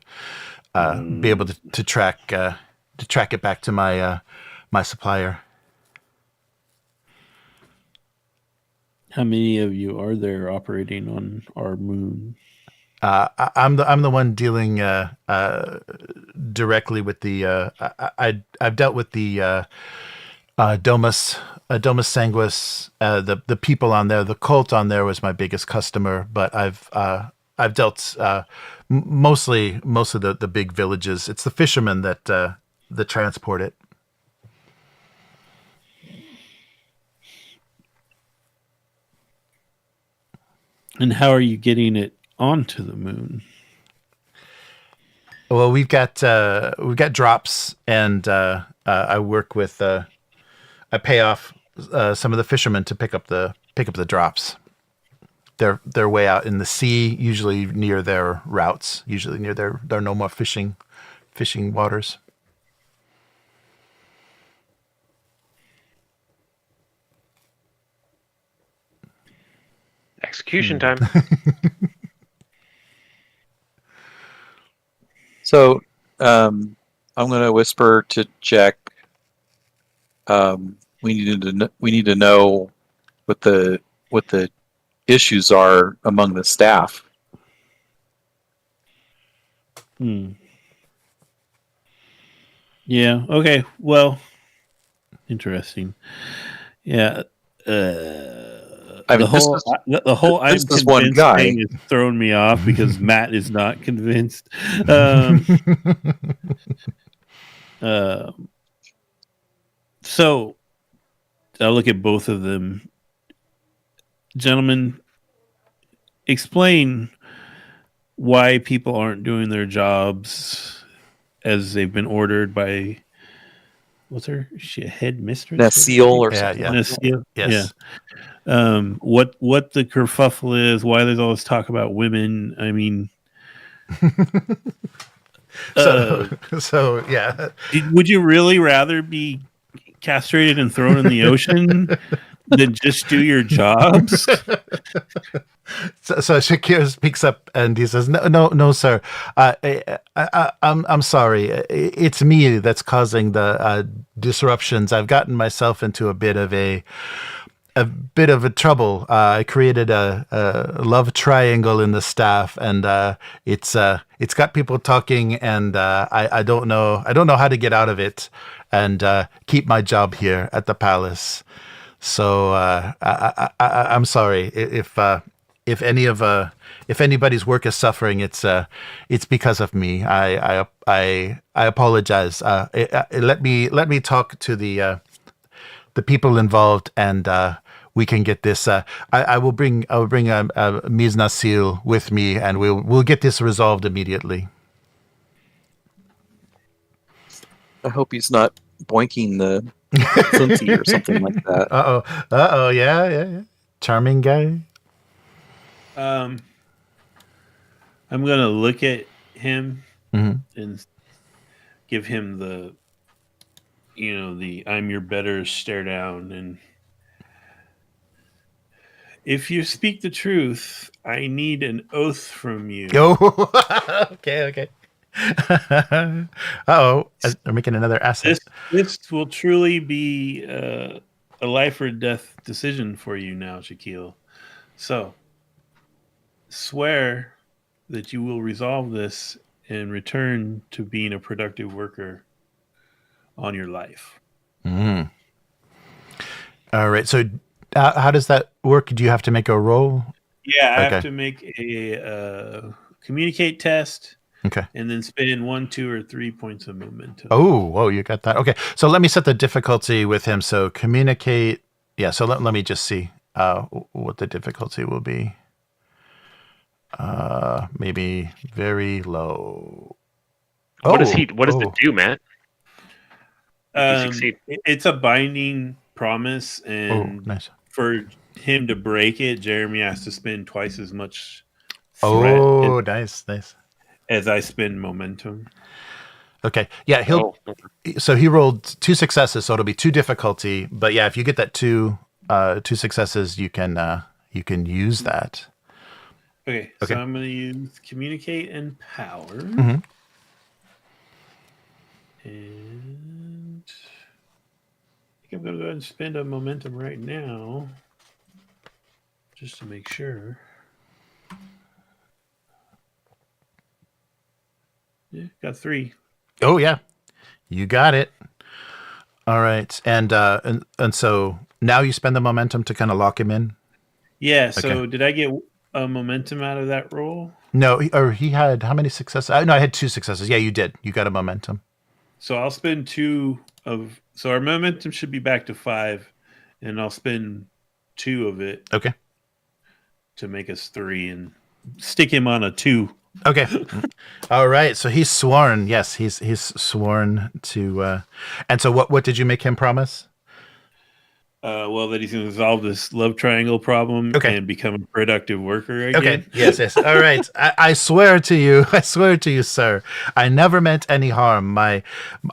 [SPEAKER 1] be able to track it back to my my supplier.
[SPEAKER 2] How many of you are there operating on our moon?
[SPEAKER 1] I'm the one dealing directly with the. I've dealt with the Domus Sanguis. The people on there. The cult on there was my biggest customer, but I've dealt mostly the big villages. It's the fishermen that transport it.
[SPEAKER 2] And how are you getting it onto the moon?
[SPEAKER 1] Well, we've got drops, and I work with. I pay off some of the fishermen to pick up the drops. They're way out in the sea, usually near their routes, usually near their no more fishing waters.
[SPEAKER 4] Execution time.
[SPEAKER 3] So I'm going to whisper to Jack. We need to know what the issues are among the staff.
[SPEAKER 2] Yeah. Okay. Well, interesting. Yeah.
[SPEAKER 3] I mean,
[SPEAKER 2] the whole I'm
[SPEAKER 3] this is one
[SPEAKER 2] convinced
[SPEAKER 3] guy.
[SPEAKER 2] thing is throwing me off because Matt is not convinced. So I'll look at both of them. Gentlemen, explain why people aren't doing their jobs as they've been ordered by, what's her? Is she a head mistress?
[SPEAKER 3] Nasiel or
[SPEAKER 1] Yeah,
[SPEAKER 3] something.
[SPEAKER 1] yeah.
[SPEAKER 2] Nasiel?
[SPEAKER 1] Yes.
[SPEAKER 2] what the kerfuffle is, why there's all this talk about women. I mean,
[SPEAKER 1] so yeah.
[SPEAKER 2] would you really rather be castrated and thrown in the ocean than just do your jobs?
[SPEAKER 1] So Shakir speaks up and he says, "No, sir. I'm sorry. It's me that's causing the disruptions. I've gotten myself into a bit of a trouble. I created a love triangle in the staff, and it's got people talking, and I don't know how to get out of it and keep my job here at the palace. So I'm sorry if anybody's work is suffering, it's because of me. I apologize. Let me talk to the people involved, and we can get this. I will bring a Ms. Nasil with me, and we'll get this resolved immediately."
[SPEAKER 3] I hope he's not boinking the Cynti or something like that.
[SPEAKER 1] Yeah. Charming guy.
[SPEAKER 2] I'm gonna look at him and give him the "I'm your better" stare down, and if you speak the truth, I need an oath from you.
[SPEAKER 1] Oh, okay. They're making another asset.
[SPEAKER 2] This will truly be a life or death decision for you now, Shaquille. So, swear that you will resolve this and return to being a productive worker on your life.
[SPEAKER 1] All right. So, how does that work? Do you have to make a roll?
[SPEAKER 2] Yeah, I have to make a communicate test.
[SPEAKER 1] Okay.
[SPEAKER 2] And then spend 1, 2, or 3 points of momentum.
[SPEAKER 1] Oh, you got that. Okay. So let me set the difficulty with him. So communicate. Yeah. So let me just see what the difficulty will be. Maybe very low.
[SPEAKER 4] What does it do, Matt?
[SPEAKER 2] It's a binding promise, and
[SPEAKER 1] nice.
[SPEAKER 2] For him to break it, Jeremy has to spend twice as much.
[SPEAKER 1] Nice.
[SPEAKER 2] As I spend momentum.
[SPEAKER 1] Okay. Yeah, so he rolled 2 successes, so it'll be 2 difficulty. But yeah, if you get that 2 successes, you can use that.
[SPEAKER 2] Okay. So I'm going to use communicate and power. And I think I'm going to go ahead and spend a momentum right now, just to make sure. Yeah, got 3.
[SPEAKER 1] Oh yeah, you got it. All right, and so now you spend the momentum to kind of lock him in.
[SPEAKER 2] Yeah. So did I get a momentum out of that roll?
[SPEAKER 1] No, he had how many successes? No, I had 2 successes. Yeah, you did. You got a momentum.
[SPEAKER 2] So I'll spend 2 of. So our momentum should be back to 5, and I'll spend 2 of it.
[SPEAKER 1] Okay.
[SPEAKER 2] To make us 3 and stick him on a 2.
[SPEAKER 1] Okay. All right. So he's sworn. Yes, he's sworn to. And so what did you make him promise?
[SPEAKER 2] Well, that he's going to resolve this love triangle problem and become a productive worker again.
[SPEAKER 1] Okay. Yes. All right. I swear to you. I swear to you, sir. I never meant any harm. I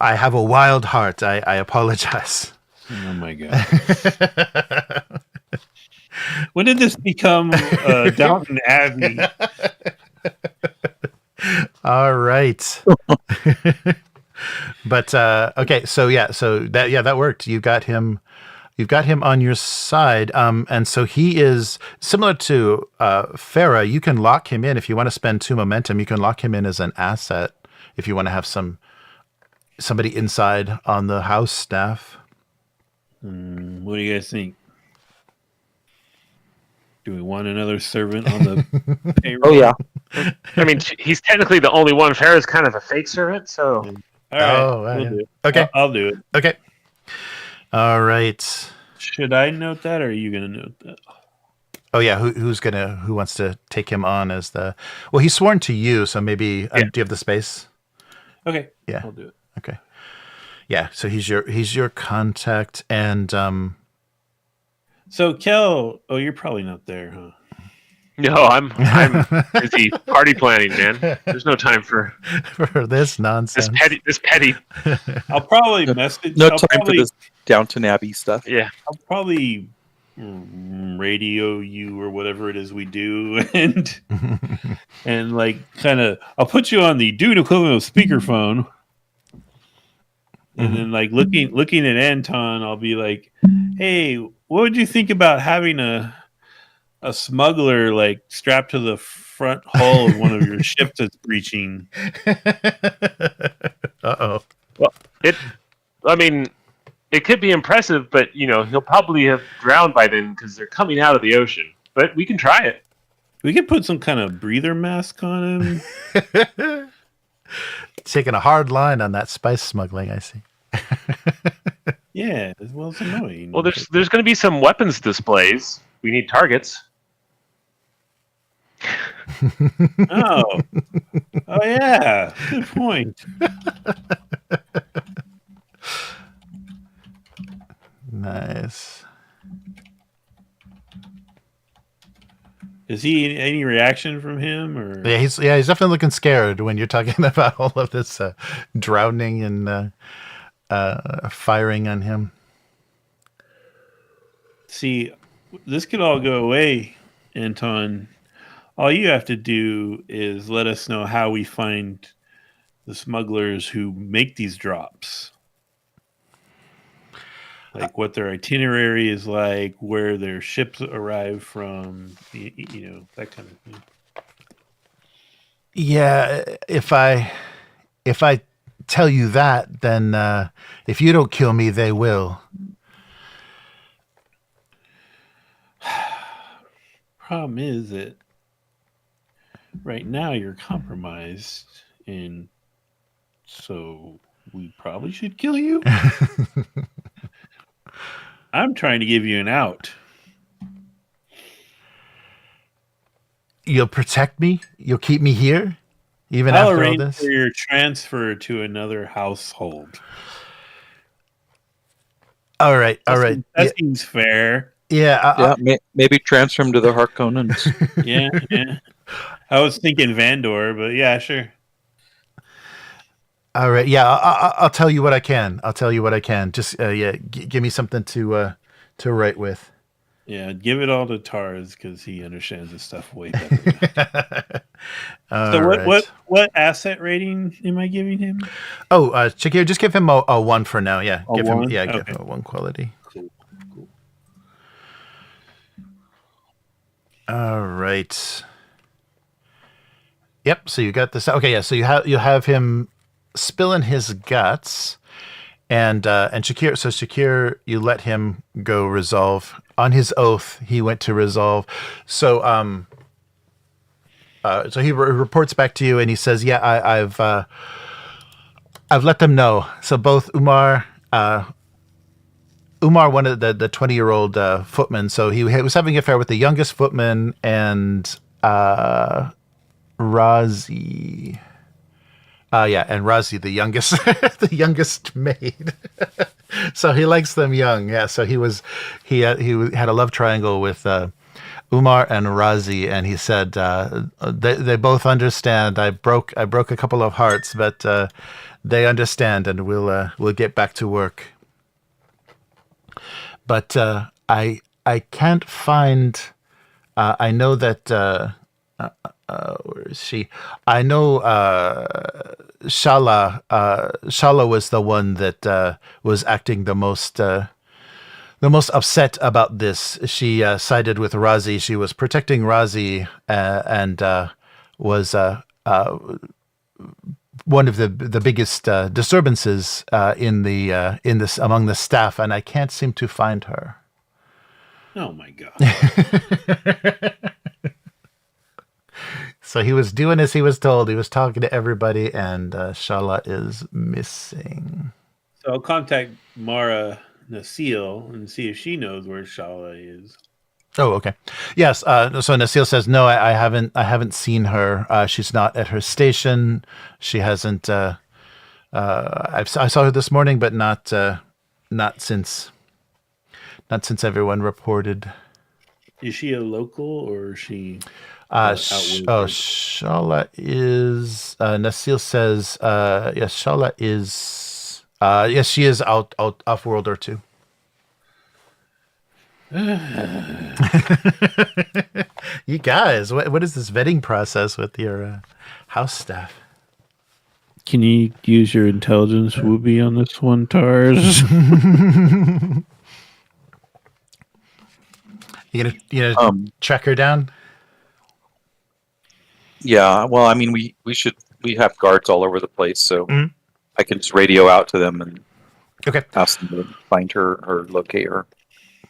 [SPEAKER 1] have a wild heart. I apologize.
[SPEAKER 2] Oh my God. When did this become Downton Abbey?
[SPEAKER 1] All right. But okay, so that worked. You've got him on your side. And so he is similar to Farah. You can lock him in if you want to spend 2 momentum. You can lock him in as an asset if you want to have somebody inside on the house staff.
[SPEAKER 2] What do you guys think? Do we want another servant on the payroll?
[SPEAKER 3] Oh yeah.
[SPEAKER 4] I mean, he's technically the only one. Farah's kind of a fake servant, so.
[SPEAKER 2] All right, we'll do it.
[SPEAKER 1] Okay,
[SPEAKER 2] I'll do it.
[SPEAKER 1] Okay. All right.
[SPEAKER 2] Should I note that, or are you going to note that?
[SPEAKER 1] Oh yeah, who wants to take him on as the? Well, he's sworn to you, so maybe do you have the space?
[SPEAKER 2] Okay.
[SPEAKER 1] Yeah,
[SPEAKER 2] I'll do it.
[SPEAKER 1] Okay. Yeah, so he's your contact, and
[SPEAKER 2] So, Kel, you're probably not there, huh?
[SPEAKER 4] No, I'm busy party planning, man. There's no time for
[SPEAKER 1] this nonsense.
[SPEAKER 4] This petty.
[SPEAKER 2] I'll probably message.
[SPEAKER 3] No time for this Downton Abbey stuff.
[SPEAKER 4] Yeah.
[SPEAKER 2] I'll probably radio you or whatever it is we do, and like kind of, I'll put you on the Dune equivalent of speakerphone, and then like looking at Anton, I'll be like, "Hey, what would you think about having a smuggler like strapped to the front hull of one of your ships that's breaching?"
[SPEAKER 1] Uh-oh.
[SPEAKER 4] Well, it could be impressive, but he'll probably have drowned by then because they're coming out of the ocean. But we can try it.
[SPEAKER 2] We could put some kind of breather mask on him.
[SPEAKER 1] Taking a hard line on that spice smuggling, I see.
[SPEAKER 2] Yeah, well, it's annoying.
[SPEAKER 4] Well, there's going to be some weapons displays. We need targets.
[SPEAKER 2] Oh yeah, good point.
[SPEAKER 1] Nice.
[SPEAKER 2] Is he any reaction from him, or
[SPEAKER 1] Yeah, he's definitely looking scared when you're talking about all of this drowning and firing on him.
[SPEAKER 2] See, this could all go away, Anton. All you have to do is let us know how we find the smugglers who make these drops. Like what their itinerary is like, where their ships arrive from, that kind of thing.
[SPEAKER 1] Yeah, if I tell you that, then if you don't kill me, they will.
[SPEAKER 2] Problem is that right now you're compromised, and so we probably should kill you. I'm trying to give you an out.
[SPEAKER 1] You'll protect me? You'll keep me here? Even
[SPEAKER 2] I'll
[SPEAKER 1] after all
[SPEAKER 2] arrange
[SPEAKER 1] this?
[SPEAKER 2] for your transfer to another household.
[SPEAKER 1] All right.
[SPEAKER 2] That seems fair.
[SPEAKER 1] Yeah.
[SPEAKER 3] Maybe transfer him to the Harkonnens.
[SPEAKER 2] Yeah. I was thinking Vandor, but yeah, sure.
[SPEAKER 1] All right. Yeah, I'll tell you what I can. Just give me something to write with.
[SPEAKER 2] Yeah, give it all to Tars because he understands this stuff way better. So what asset rating am I giving him?
[SPEAKER 1] Oh, Shakir, just give him a 1 for now. Yeah, give him
[SPEAKER 2] 1?
[SPEAKER 1] give
[SPEAKER 2] Okay.
[SPEAKER 1] him a 1 quality.
[SPEAKER 2] Cool.
[SPEAKER 1] All right. Yep. So you got this. Okay. Yeah. So you have him spilling his guts, and Shakir. So Shakir, you let him go resolve on his oath. He went to resolve. So so he reports back to you, and he says, "Yeah, I've let them know." So both Umar, one of the 20-year-old footman. So he was having an affair with the youngest footman, and Razi. And Razi, the youngest, the youngest maid. So he likes them young. Yeah. So he had a love triangle with Umar and Razi, and he said they both understand. I broke a couple of hearts, but they understand, and we'll get back to work. But I can't find. I know that. Where is she? I know Shala. Shala was the one that was acting the most upset about this. She sided with Razi. She was protecting Razi and was one of the biggest disturbances in this among the staff. And I can't seem to find her.
[SPEAKER 2] Oh my god.
[SPEAKER 1] So he was doing as he was told. He was talking to everybody, and Shala is missing.
[SPEAKER 2] So I'll contact Mara Nasil and see if she knows where Shala is.
[SPEAKER 1] Oh, okay. Yes. So Nasil says, "No, I haven't seen her. She's not at her station. She hasn't. I saw her this morning, but not since Not since everyone reported.
[SPEAKER 2] Is she a local or is she?
[SPEAKER 1] Shala is. Nasil says, yes, Shala is. Yes, she is out off world or two. You guys, what is this vetting process with your house staff?
[SPEAKER 2] Can you use your intelligence whoopee on this one, Tars?
[SPEAKER 1] You gonna track her down?
[SPEAKER 3] Yeah, well, I mean, we have guards all over the place, so I can just radio out to them and ask them to find her or locate her.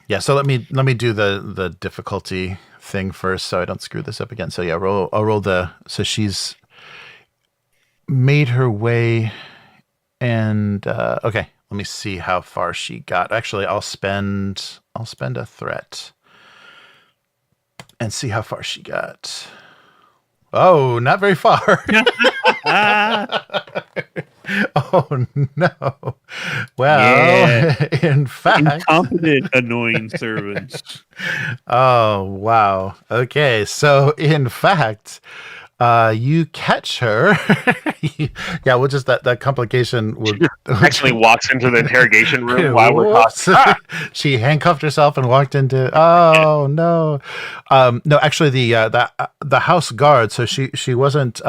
[SPEAKER 1] Yeah, so let me do the difficulty thing first, so I don't screw this up again. So yeah, I'll roll so she's made her way, and okay, let me see how far she got. Actually, I'll spend a threat and see how far she got. Oh, not very far. Oh no. Well, in fact,
[SPEAKER 2] incompetent, annoying servants.
[SPEAKER 1] Oh wow. Okay, so in fact, you catch her. Yeah, we'll just that complication would
[SPEAKER 4] actually walks into the interrogation room while we're talking.
[SPEAKER 1] She handcuffed herself and walked into. Oh no, no. Actually, the house guard. So she wasn't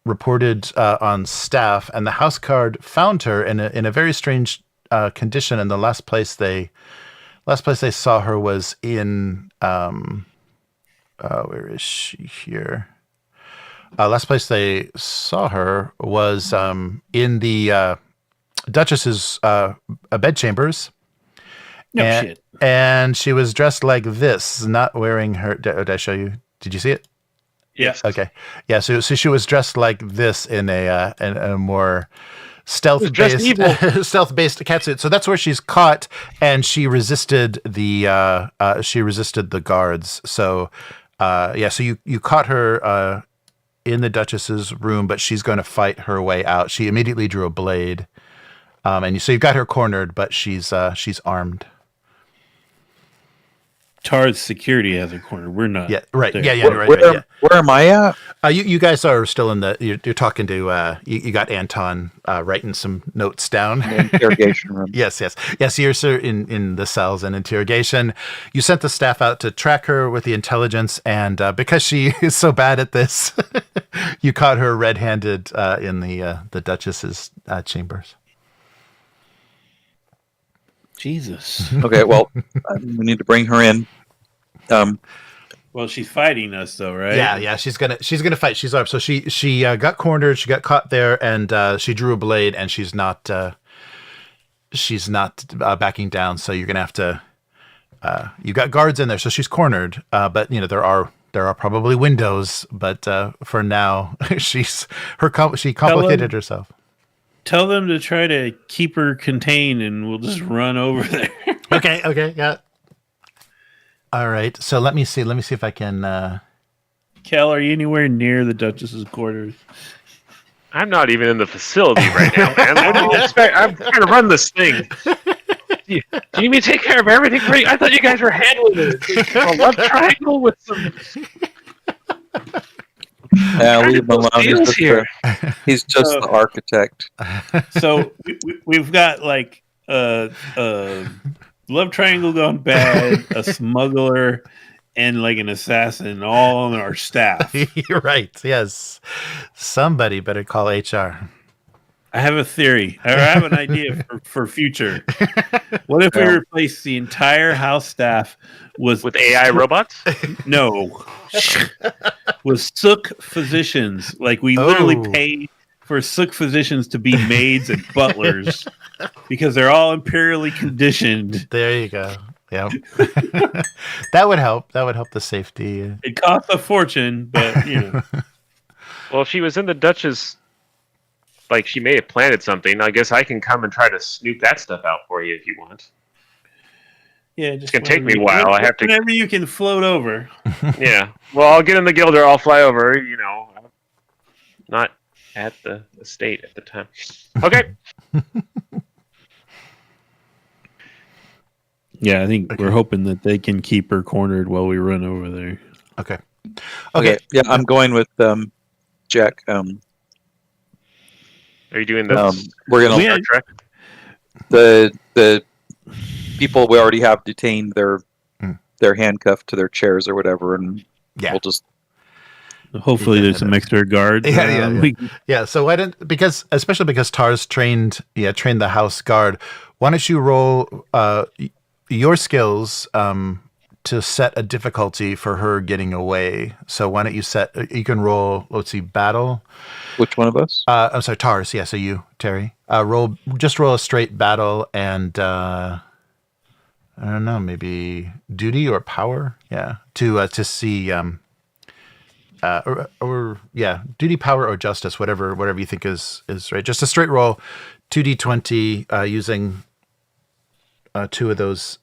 [SPEAKER 1] reported on staff, and the house guard found her in a very strange condition. And the last place they saw her was in. Where is she here? Last place they saw her was in the Duchess's bedchambers.
[SPEAKER 2] No shit.
[SPEAKER 1] And she was dressed like this, not wearing her. Did I show you? Did you see it?
[SPEAKER 2] Yes.
[SPEAKER 1] Okay. Yeah. So she was dressed like this in a more stealth-based catsuit. So that's where she's caught, and she resisted the guards. So so you caught her in the Duchess's room, but she's going to fight her way out. She immediately drew a blade, and so you've got her cornered, but she's armed.
[SPEAKER 2] Tars security has her cornered. We're not.
[SPEAKER 1] Yeah, right.
[SPEAKER 2] There.
[SPEAKER 1] Yeah, right.
[SPEAKER 3] Where am I at?
[SPEAKER 1] You guys are still in you're talking to, you got Anton writing some notes down.
[SPEAKER 3] Interrogation room.
[SPEAKER 1] Yes. You're in the cells and interrogation. You sent the staff out to track her with the intelligence, and because she is so bad at this, you caught her red-handed in the Duchess's chambers.
[SPEAKER 2] Jesus.
[SPEAKER 3] Okay, well, we need to bring her in.
[SPEAKER 2] Well, she's fighting us, though, right?
[SPEAKER 1] Yeah. She's gonna fight. She's armed. So she got cornered. She got caught there, and she drew a blade, and she's not backing down. So you're gonna have to. You got guards in there, so she's cornered. But there are probably windows. But for now, she complicated herself.
[SPEAKER 2] Tell them to try to keep her contained, and we'll just run over there.
[SPEAKER 1] Okay, yeah. All right. So let me see if I can.
[SPEAKER 2] Kel, are you anywhere near the Duchess's quarters?
[SPEAKER 4] I'm not even in the facility right now, man. What do you expect? I'm trying to run this thing. Do you need me to take care of everything for you? I thought you guys were handling it. A love triangle with some.
[SPEAKER 3] Yeah, leave him alone. He's just the architect.
[SPEAKER 2] So we've got like a love triangle gone bad, a smuggler, and like an assassin all on our staff.
[SPEAKER 1] You're right. Yes. Somebody better call HR.
[SPEAKER 2] I have a theory. I have an idea for future. What if we replace the entire house staff with
[SPEAKER 4] AI robots?
[SPEAKER 2] No. With sook physicians. Like we literally pay for sook physicians to be maids and butlers because they're all imperially conditioned.
[SPEAKER 1] There you go. Yep. That would help. That would help the safety.
[SPEAKER 2] It costs a fortune, but
[SPEAKER 4] Well, if she was in the Duchess, like she may have planted something, I guess I can come and try to snoop that stuff out for you if you want.
[SPEAKER 2] Yeah,
[SPEAKER 4] it's gonna take me a while. I have to.
[SPEAKER 2] Whenever you can float over.
[SPEAKER 4] Yeah. Well, I'll get in the guild or I'll fly over. Not at the estate at the time. Okay.
[SPEAKER 2] Yeah, I think we're hoping that they can keep her cornered while we run over there.
[SPEAKER 1] Okay.
[SPEAKER 3] Yeah, I'm going with Jack.
[SPEAKER 4] Are you doing this?
[SPEAKER 3] We're gonna
[SPEAKER 4] Star Trek?
[SPEAKER 3] the people we already have detained. They're handcuffed to their chairs or whatever, and we'll just.
[SPEAKER 2] Hopefully, there's some extra guards.
[SPEAKER 1] Yeah. So why don't especially because Tar's trained the house guard. Why don't you roll your skills to set a difficulty for her getting away? So why don't you can roll? Let's see, battle.
[SPEAKER 3] Which one of us?
[SPEAKER 1] I'm sorry, Tars. Yeah. So you, Terry, roll a straight battle and. I don't know, maybe duty or power, to see, duty, power, or justice, whatever you think is right. Just a straight roll, 2d20, using two of those,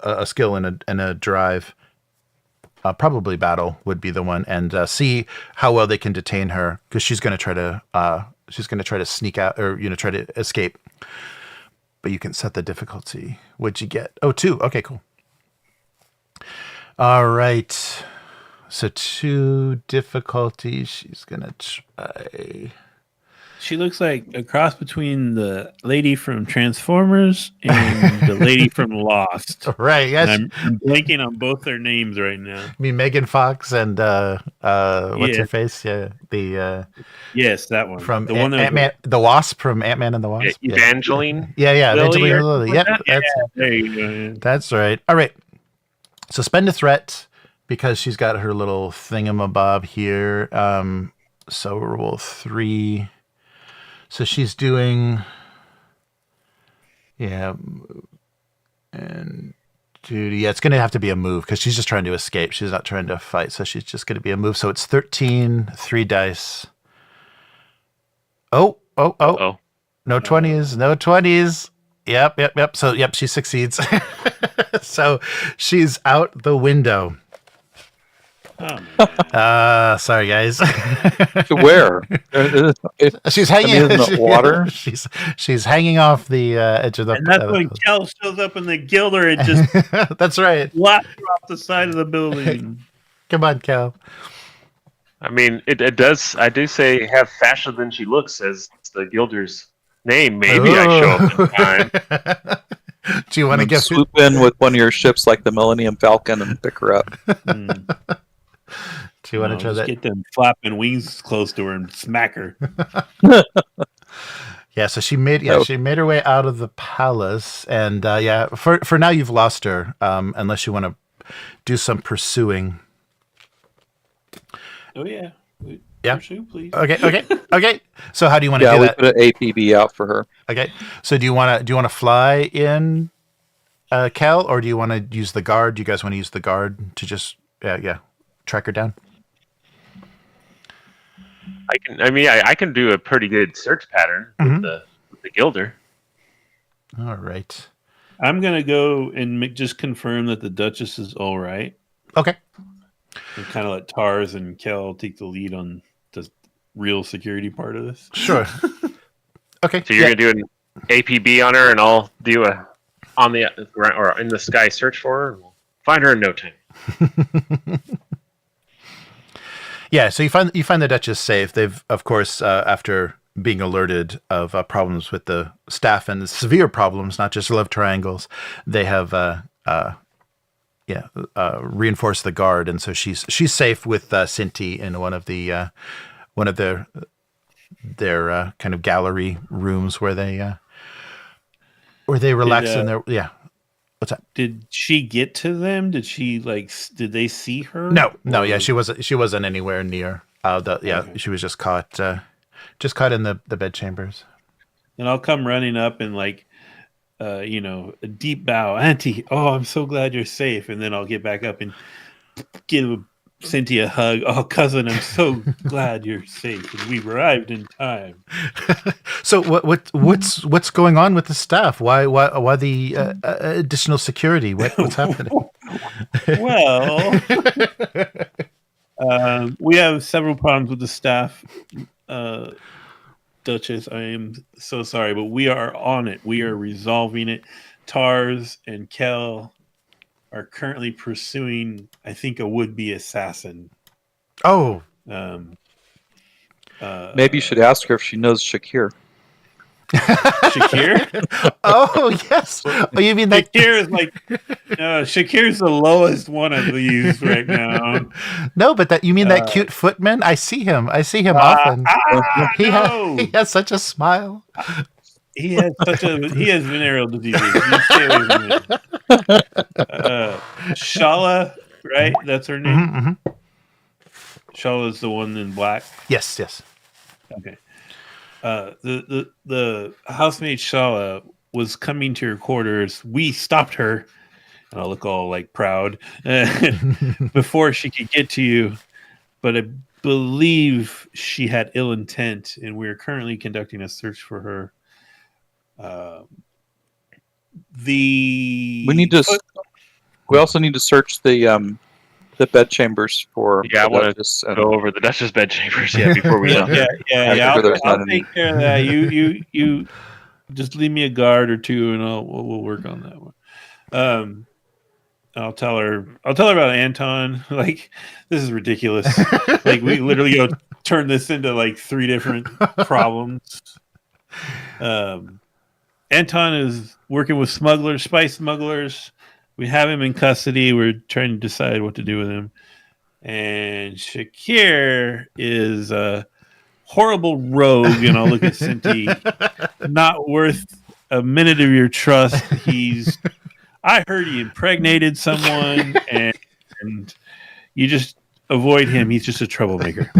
[SPEAKER 1] a skill and a drive. Probably battle would be the one, and see how well they can detain her, because she's going to try to sneak out or try to escape. But you can set the difficulty. What'd you get? Oh, 2. Okay, cool. All right. So 2 difficulties. She's going to try.
[SPEAKER 2] She looks like a cross between the lady from Transformers and the lady from Lost.
[SPEAKER 1] Right, yes.
[SPEAKER 2] And I'm blanking on both their names right now.
[SPEAKER 1] I mean, Megan Fox and what's her face? Yeah,
[SPEAKER 2] yes, that one.
[SPEAKER 1] From
[SPEAKER 2] the one
[SPEAKER 1] Ant-Man, the Wasp from Ant-Man and the Wasp.
[SPEAKER 4] Evangeline.
[SPEAKER 1] Yeah,
[SPEAKER 4] Lily
[SPEAKER 1] Evangeline Lily. Yep,
[SPEAKER 2] there you go. Yeah.
[SPEAKER 1] That's right. All right. So spend a threat because she's got her little thingamabob here. So roll 3. So she's doing, and duty. Yeah, it's going to have to be a move because she's just trying to escape. She's not trying to fight, so she's just going to be a move. So it's 13, 3 dice. Oh. No 20s, no 20s. Yep. So, she succeeds. So she's out the window.
[SPEAKER 2] Oh,
[SPEAKER 1] sorry guys.
[SPEAKER 3] Where?
[SPEAKER 1] She's hanging
[SPEAKER 3] in the water.
[SPEAKER 1] She's hanging off the edge of the.
[SPEAKER 2] And that's when Kel shows up in the gilder and just.
[SPEAKER 1] That's right.
[SPEAKER 2] Blasts her off the side of the building.
[SPEAKER 1] Come on, Kel.
[SPEAKER 4] I mean, it does. I do say have fashion than she looks as the Gilder's name. Maybe I show up in time.
[SPEAKER 1] Do you want to get
[SPEAKER 3] swoop in with one of your ships like the Millennium Falcon and pick her up?
[SPEAKER 1] Do you want to try that?
[SPEAKER 2] Get them flapping wings close to her and smack her.
[SPEAKER 1] Yeah, so she made her way out of the palace, and for now you've lost her, unless you want to do some pursuing.
[SPEAKER 2] Oh yeah.
[SPEAKER 1] Yeah.
[SPEAKER 2] Pursue, please.
[SPEAKER 1] Okay. So how do you want to do that?
[SPEAKER 3] Yeah, we put an APB out for her.
[SPEAKER 1] Okay. So do you want to fly in, Cal, or do you want to use the guard? Do you guys want to use the guard to just track her down?
[SPEAKER 4] I can do a pretty good search pattern with the Gilder.
[SPEAKER 1] All right.
[SPEAKER 2] I'm gonna go and just confirm that the Duchess is all right.
[SPEAKER 1] Okay.
[SPEAKER 2] And kind of let Tars and Kel take the lead on the real security part of this.
[SPEAKER 1] Sure. Okay.
[SPEAKER 4] So you're gonna do an APB on her, and I'll do a on the ground or in the sky search for her. And we'll find her in no time.
[SPEAKER 1] Yeah. So you find the Duchess safe. They've, of course, after being alerted of problems with the staff and severe problems, not just love triangles, they have reinforced the guard, and so she's safe with Cynti in one of their kind of gallery rooms where they relax in their What's that?
[SPEAKER 2] Did she get to them? Did she did they see her?
[SPEAKER 1] No. Yeah, she wasn't anywhere near. Okay. She was just caught in the bed chambers.
[SPEAKER 2] And I'll come running up and a deep bow, Auntie. Oh, I'm so glad you're safe. And then I'll get back up and give Cynti a hug. Oh, cousin, I'm so glad you're safe. And we've arrived in time.
[SPEAKER 1] So what's going on with the staff? Why the additional security? What's happening?
[SPEAKER 2] Well, we have several problems with the staff. Duchess, I am so sorry, but we are on it. We are resolving it. Tars and Kel are currently pursuing, I think, a would-be assassin.
[SPEAKER 1] Oh,
[SPEAKER 3] Maybe you should ask her if she knows Shakir.
[SPEAKER 2] Shakir?
[SPEAKER 1] Oh, yes. Oh, you mean that?
[SPEAKER 2] Shakir is like, no, Shakir's the lowest one of these right now.
[SPEAKER 1] No, but that you mean that cute footman? I see him often. He has such a smile.
[SPEAKER 2] He has venereal diseases. You stay away from him. Shala, right? That's her name.
[SPEAKER 1] Mm-hmm.
[SPEAKER 2] Shala is the one in black.
[SPEAKER 1] Yes.
[SPEAKER 2] Okay. The housemaid Shala was coming to your quarters. We stopped her, and I look all like proud before she could get to you. But I believe she had ill intent, and we are currently conducting a search for her.
[SPEAKER 3] We also need to search the bed chambers for.
[SPEAKER 4] Yeah, I want to go over the Duchess bed chambers. Yeah, before we go.
[SPEAKER 2] Yeah. I'll take care of that. You just leave me a guard or two, and we'll work on that one. I'll tell her about Anton. Like, this is ridiculous. Like, we literally go turn this into like 3 different problems. Anton is working with spice smugglers. We have him in custody. We're trying to decide what to do with him. And Shakir is a horrible rogue, and I'll look at Cynti. Not worth a minute of your trust. I heard he impregnated someone, and you just avoid him. He's just a troublemaker.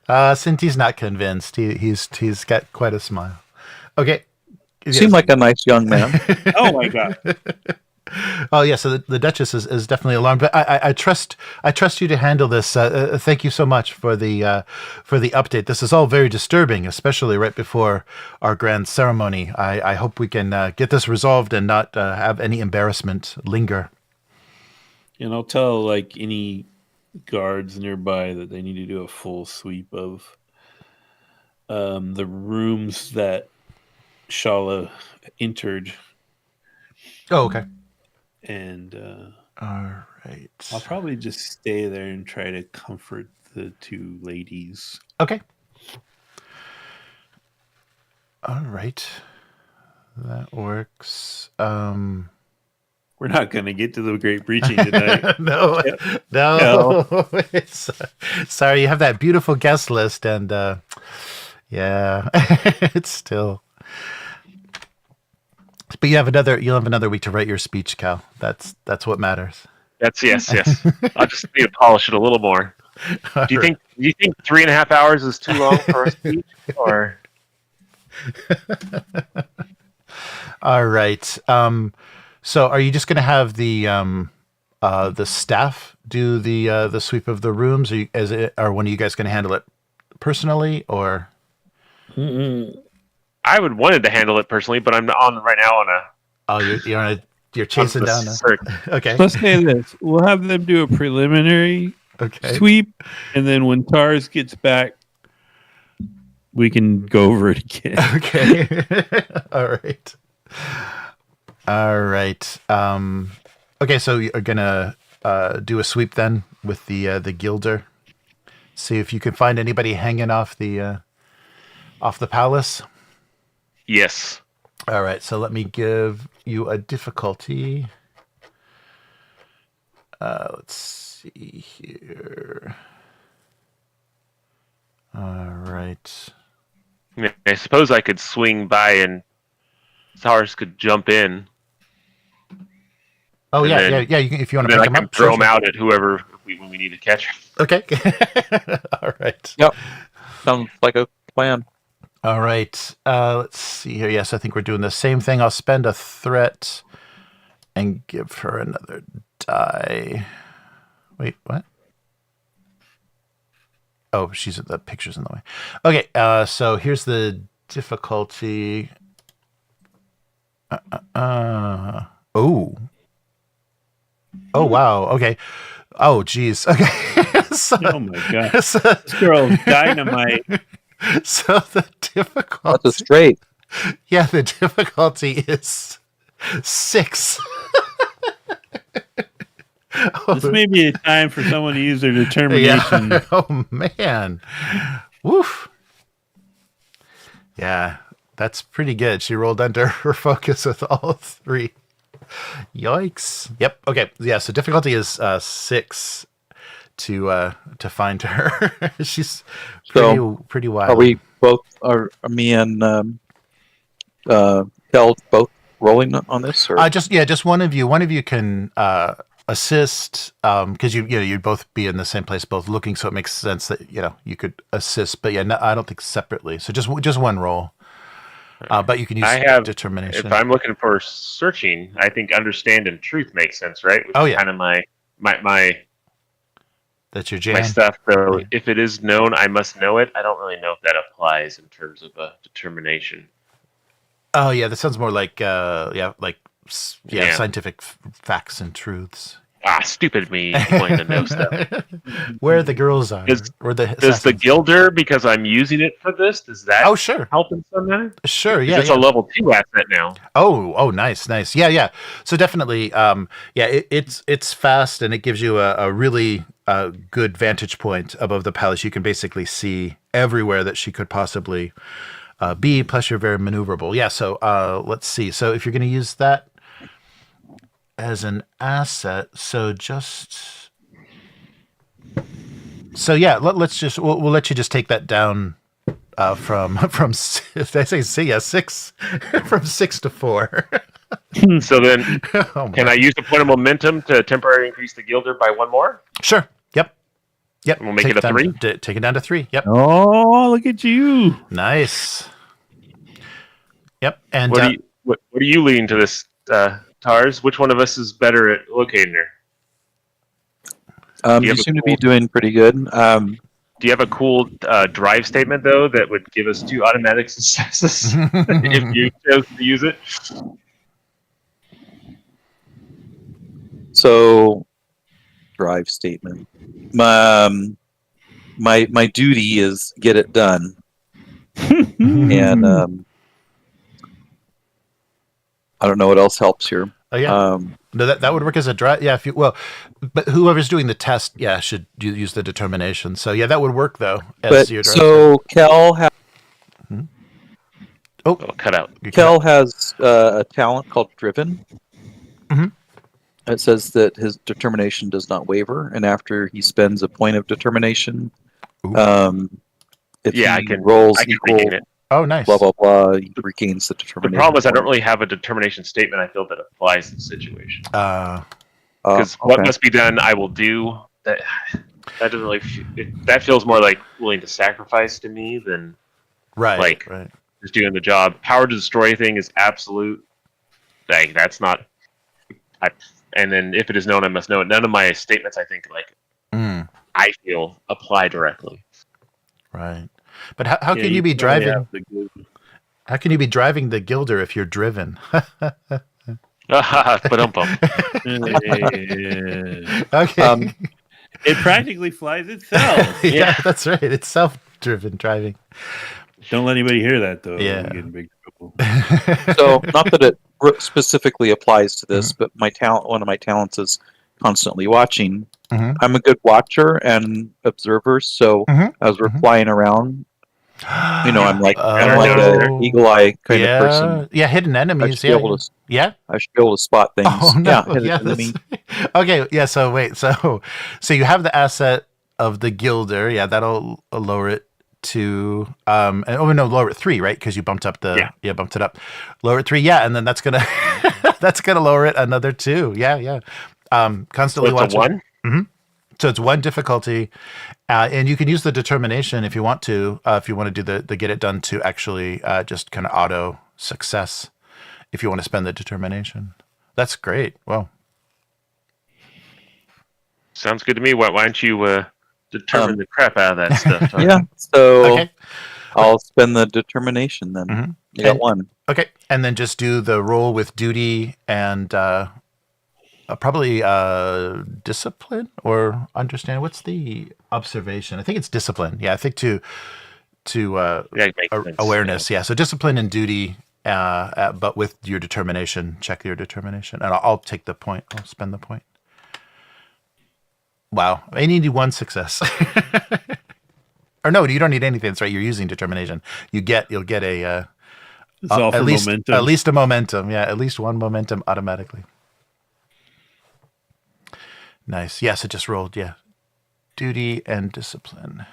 [SPEAKER 1] Cinti's not convinced. He's got quite a smile. Okay.
[SPEAKER 3] Seemed like a nice young man.
[SPEAKER 2] Oh my god.
[SPEAKER 1] Oh yeah, so the Duchess is definitely alarmed, but I trust you to handle this. Thank you so much for the update. This is all very disturbing, especially right before our grand ceremony. I hope we can get this resolved and not have any embarrassment linger.
[SPEAKER 2] And I'll tell like any guards nearby that they need to do a full sweep of the rooms that Shala entered.
[SPEAKER 1] Oh, okay.
[SPEAKER 2] And
[SPEAKER 1] all right.
[SPEAKER 2] I'll probably just stay there and try to comfort the 2 ladies.
[SPEAKER 1] Okay. All right. That works.
[SPEAKER 2] We're not going to get to the great breaching tonight.
[SPEAKER 1] No. It's, sorry, you have that beautiful guest list, and yeah, it's still. But you'll have another week to write your speech, Cal. That's what matters.
[SPEAKER 4] Yes. I'll just need to polish it a little more. Do you think 3.5 hours is too long for a speech, or?
[SPEAKER 1] All right. So are you just going to have the staff do the sweep of the rooms, or when are you guys going to handle it personally, or?
[SPEAKER 2] Mm-mm.
[SPEAKER 4] I would wanted to handle it personally, but I'm right now on a.
[SPEAKER 1] Oh, you're chasing down. Okay.
[SPEAKER 2] Let's say this: we'll have them do a preliminary sweep, and then when Tars gets back, we can go over it again.
[SPEAKER 1] Okay. All right. Okay, so you're gonna do a sweep then with the Gilder. See if you can find anybody hanging off the palace.
[SPEAKER 4] Yes.
[SPEAKER 1] All right, so let me give you a difficulty. Let's see here. All right.
[SPEAKER 4] I suppose I could swing by and Tars could jump in.
[SPEAKER 1] Oh, yeah. You can, if you want to
[SPEAKER 4] pick
[SPEAKER 1] him
[SPEAKER 4] up. Throw him out at whoever we need to catch.
[SPEAKER 1] Okay. All right.
[SPEAKER 3] Yep. Sounds like a plan.
[SPEAKER 1] All right. Let's see here. Yes, I think we're doing the same thing. I'll spend a threat and give her another die. Wait, what? Oh, the picture's in the way. Okay, so here's the difficulty. Oh, wow. Okay. Oh, geez. Okay.
[SPEAKER 2] Oh, my God. This girl's dynamite.
[SPEAKER 1] So the difficulty...
[SPEAKER 3] That's a straight.
[SPEAKER 1] Yeah, the difficulty is 6.
[SPEAKER 2] This may be a time for someone to use their determination.
[SPEAKER 1] Yeah. Oh man. Woof. Yeah, that's pretty good. She rolled under her focus with all 3. Yikes. Yep. Okay. Yeah. So difficulty is 6 to find her. She's pretty wild.
[SPEAKER 3] Are we both? Are me and Kel both rolling on this? Or?
[SPEAKER 1] Just one of you. One of you can assist because you'd both be in the same place, both looking. So it makes sense that you could assist. But yeah, no, I don't think separately. So just one roll. But you can use determination.
[SPEAKER 4] If I'm looking for searching, I think understand and truth makes sense, right? Which is kind of my
[SPEAKER 1] that's your jam.
[SPEAKER 4] My stuff. So if it is known, I must know it. I don't really know if that applies in terms of determination.
[SPEAKER 1] Oh yeah, that sounds more like scientific facts and truths.
[SPEAKER 4] Stupid me wanting to know stuff.
[SPEAKER 1] Where the girls are.
[SPEAKER 4] Does the Gilder, because I'm using it for this, does that help in some manner?
[SPEAKER 1] Sure, yeah.
[SPEAKER 4] It's a level 2 asset now.
[SPEAKER 1] Oh, nice. Yeah. So definitely, it's fast and it gives you a really good vantage point above the palace. You can basically see everywhere that she could possibly be, plus you're very maneuverable. Yeah, so let's see. So if you're going to use that as an asset, we'll let you just take that down from did I say 6 from 6 to 4.
[SPEAKER 4] So then can I use the point of momentum to temporarily increase the Gilder by 1 more?
[SPEAKER 1] Sure. Yep.
[SPEAKER 4] And we'll make it a 3.
[SPEAKER 1] Take it down to 3. Yep.
[SPEAKER 2] Oh, look at you.
[SPEAKER 1] Nice. Yep. And
[SPEAKER 4] what are you leading to this, Tars? Which one of us is better at locating her?
[SPEAKER 3] You seem to be doing pretty good.
[SPEAKER 4] Do you have a cool drive statement, though, that would give us 2 automatic successes if you chose to use it?
[SPEAKER 3] So, drive statement. My duty is get it done. And I don't know what else helps here.
[SPEAKER 1] Oh yeah. No, that would work as a drive. Yeah, but whoever's doing the test, should use the determination. So yeah, that would work though.
[SPEAKER 3] So Kel has.
[SPEAKER 4] Oh, cut out.
[SPEAKER 3] Kel has a talent called Driven.
[SPEAKER 1] Mm-hmm.
[SPEAKER 3] It says that his determination does not waver, and after he spends a point of determination, if he rolls equal,
[SPEAKER 1] oh nice,
[SPEAKER 3] blah blah blah, he regains the determination.
[SPEAKER 4] The problem is I don't really have a determination statement I feel that applies to the situation. Because what must be done, I will do. That doesn't really. That feels more like willing to sacrifice to me than
[SPEAKER 1] right.
[SPEAKER 4] Just doing the job. Power to destroy thing is absolute. Like that's not. And then if it is known, I must know it. None of my statements, I think, I feel apply directly.
[SPEAKER 1] Right. But how can you be driving? How can you be driving the Gilder if you're driven?
[SPEAKER 2] Okay. It practically flies itself.
[SPEAKER 1] Yeah, that's right. It's self-driven driving.
[SPEAKER 2] Don't let anybody hear that, though.
[SPEAKER 1] Yeah.
[SPEAKER 2] You get in big trouble.
[SPEAKER 3] So, not that it specifically applies to this, but one of my talents is constantly watching.
[SPEAKER 1] Mm-hmm.
[SPEAKER 3] I'm a good watcher and observer, so as we're flying around, I'm like an eagle eye kind of person.
[SPEAKER 1] Yeah, hidden enemies. I should be
[SPEAKER 3] able to spot things.
[SPEAKER 1] Oh, no.
[SPEAKER 3] Hidden enemy.
[SPEAKER 1] Okay, yeah. So wait, so you have the asset of the Gilder. Yeah, that'll lower it to lower it 3, right? Because you bumped up bumped it up. Lower it 3, and then that's gonna lower it another 2. Yeah. Constantly
[SPEAKER 4] so
[SPEAKER 1] watching.
[SPEAKER 4] 1.
[SPEAKER 1] Mm-hmm. So it's 1 difficulty, and you can use the determination if you want to. If you want to do the get it done to actually just kind of auto success. If you want to spend the determination, that's great. Well,
[SPEAKER 4] sounds good to me. Why don't you determine the crap out of that stuff? Huh?
[SPEAKER 3] Yeah. So I'll spend the determination then.
[SPEAKER 1] Mm-hmm.
[SPEAKER 3] You got 1.
[SPEAKER 1] Okay, and then just do the roll with duty and probably discipline or understand. What's the observation? I think it's discipline. Yeah, I think to awareness. Yeah, so discipline and duty, but with your determination. Check your determination, and I'll take the point. I'll spend the point. Wow. I need 1 success. Or no, you don't need anything. That's right. You're using determination. You'll get a
[SPEAKER 2] It's all for momentum.
[SPEAKER 1] at least a momentum. Yeah, at least 1 momentum automatically. Nice. Yes, it just rolled. Yeah. Duty and discipline.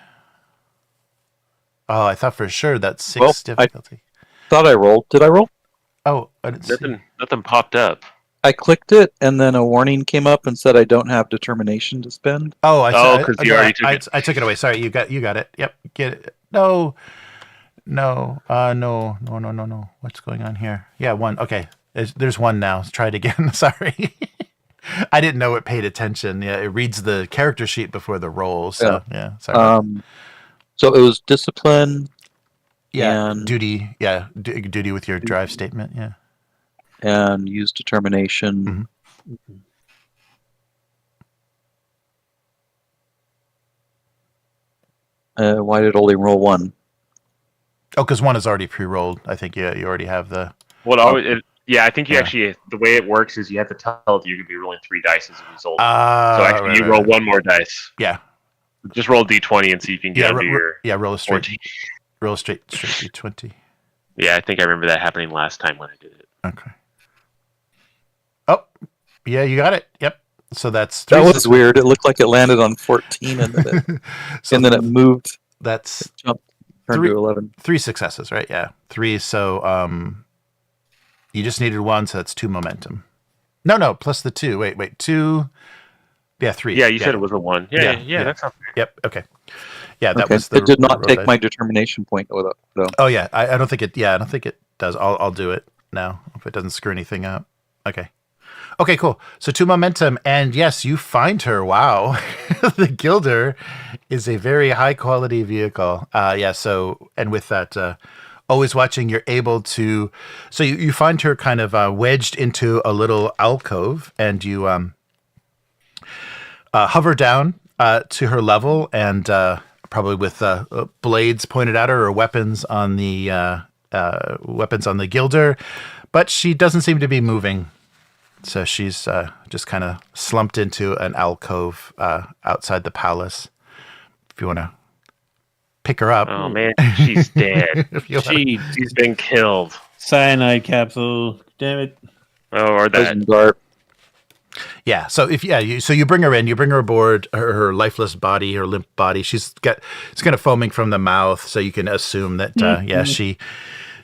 [SPEAKER 1] Oh, I thought for sure that's 6 difficulty.
[SPEAKER 3] Thought I rolled. Did I roll?
[SPEAKER 1] Oh, I didn't see.
[SPEAKER 4] Nothing popped up.
[SPEAKER 3] I clicked it, and then a warning came up and said I don't have determination to spend.
[SPEAKER 1] Oh,
[SPEAKER 4] because you already took it.
[SPEAKER 1] I took it away. Sorry, you got it. Yep, get it. No. No. What's going on here? Yeah, 1. Okay, there's 1 now. Let's try it again. Sorry, I didn't know it paid attention. Yeah, it reads the character sheet before the roll. So yeah, sorry.
[SPEAKER 3] So it was discipline.
[SPEAKER 1] Yeah,
[SPEAKER 3] and
[SPEAKER 1] duty. Yeah, duty with your drive statement. Yeah,
[SPEAKER 3] and use determination. Why did it only roll 1?
[SPEAKER 1] Oh, because 1 is already pre-rolled. I think you already have the.
[SPEAKER 4] Yeah, I think you actually, the way it works is you have to tell it you're going to be rolling 3 dice as a result. So actually, you roll 1 more dice.
[SPEAKER 1] Yeah.
[SPEAKER 4] Just roll D20 and see if you can get under your.
[SPEAKER 1] Roll a straight.
[SPEAKER 4] 14.
[SPEAKER 1] Roll a straight D20.
[SPEAKER 4] Yeah, I think I remember that happening last time when I did it.
[SPEAKER 1] Okay. Oh, yeah, you got it. Yep. So that's 3.
[SPEAKER 3] That was weird. It looked like it landed on 14 and then it moved.
[SPEAKER 1] That's
[SPEAKER 3] it jumped, turned to 11.
[SPEAKER 1] 3 successes, right? Yeah, 3. So you just needed 1, so that's 2 momentum. No, plus the 2. Wait, 2. Yeah, 3.
[SPEAKER 4] Yeah, you said it was a 1. Yeah, that's not fair.
[SPEAKER 1] Yep. Okay. Yeah, that was.
[SPEAKER 3] It did not take my determination point though.
[SPEAKER 1] Oh yeah, I don't think it. Yeah, I don't think it does. I'll do it now if it doesn't screw anything up. Okay. Okay, cool. So 2 momentum, and yes, you find her. Wow, the Gilder is a very high quality vehicle. Yeah. So and with that, always watching, you're able to. So you find her kind of wedged into a little alcove, and you hover down to her level, and probably with blades pointed at her or weapons on the Gilder, but she doesn't seem to be moving. So she's just kind of slumped into an alcove outside the palace. If you want to pick her up.
[SPEAKER 4] Oh man, she's dead. She's been killed.
[SPEAKER 2] Cyanide capsule. Damn it.
[SPEAKER 4] Oh, or that.
[SPEAKER 1] Yeah. So you bring her in, you bring her aboard, her lifeless body, her limp body. It's kind of foaming from the mouth, so you can assume that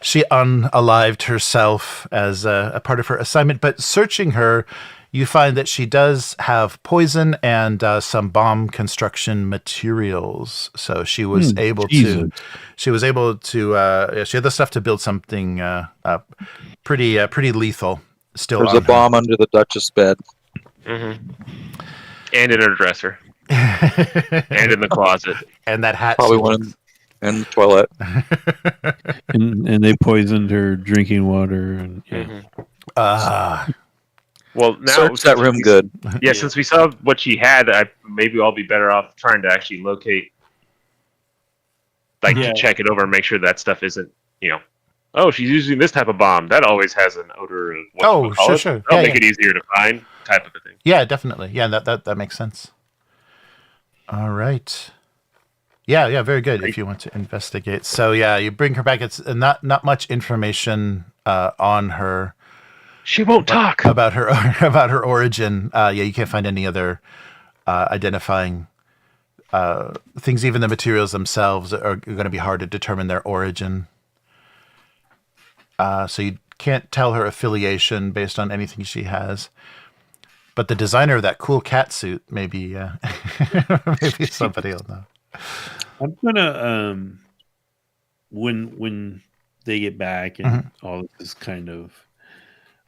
[SPEAKER 1] she unalived herself as a part of her assignment. But searching her, you find that she does have poison and some bomb construction materials. So she was able to. She had the stuff to build something pretty lethal. Still,
[SPEAKER 3] there's a bomb under the Duchess' bed.
[SPEAKER 4] Mm-hmm. And in her dresser. And in the closet.
[SPEAKER 1] And that hat.
[SPEAKER 3] Probably one in the toilet.
[SPEAKER 2] and they poisoned her drinking water. And
[SPEAKER 4] well, now
[SPEAKER 3] search that room good.
[SPEAKER 4] Yeah, since we saw what she had, maybe I'll be better off trying to actually locate, to check it over and make sure that stuff isn't, oh, she's using this type of bomb. That always has an odor of
[SPEAKER 1] sure.
[SPEAKER 4] That'll make it easier to find, type of a thing.
[SPEAKER 1] Yeah, definitely. Yeah, that makes sense. All right. Yeah, very good. If you want to investigate, so yeah, you bring her back. It's not much information on her.
[SPEAKER 4] She won't talk
[SPEAKER 1] about her origin. You can't find any other identifying things. Even the materials themselves are going to be hard to determine their origin. So you can't tell her affiliation based on anything she has. But the designer of that cool cat suit, maybe somebody will know.
[SPEAKER 2] I'm gonna when they get back and all this is kind of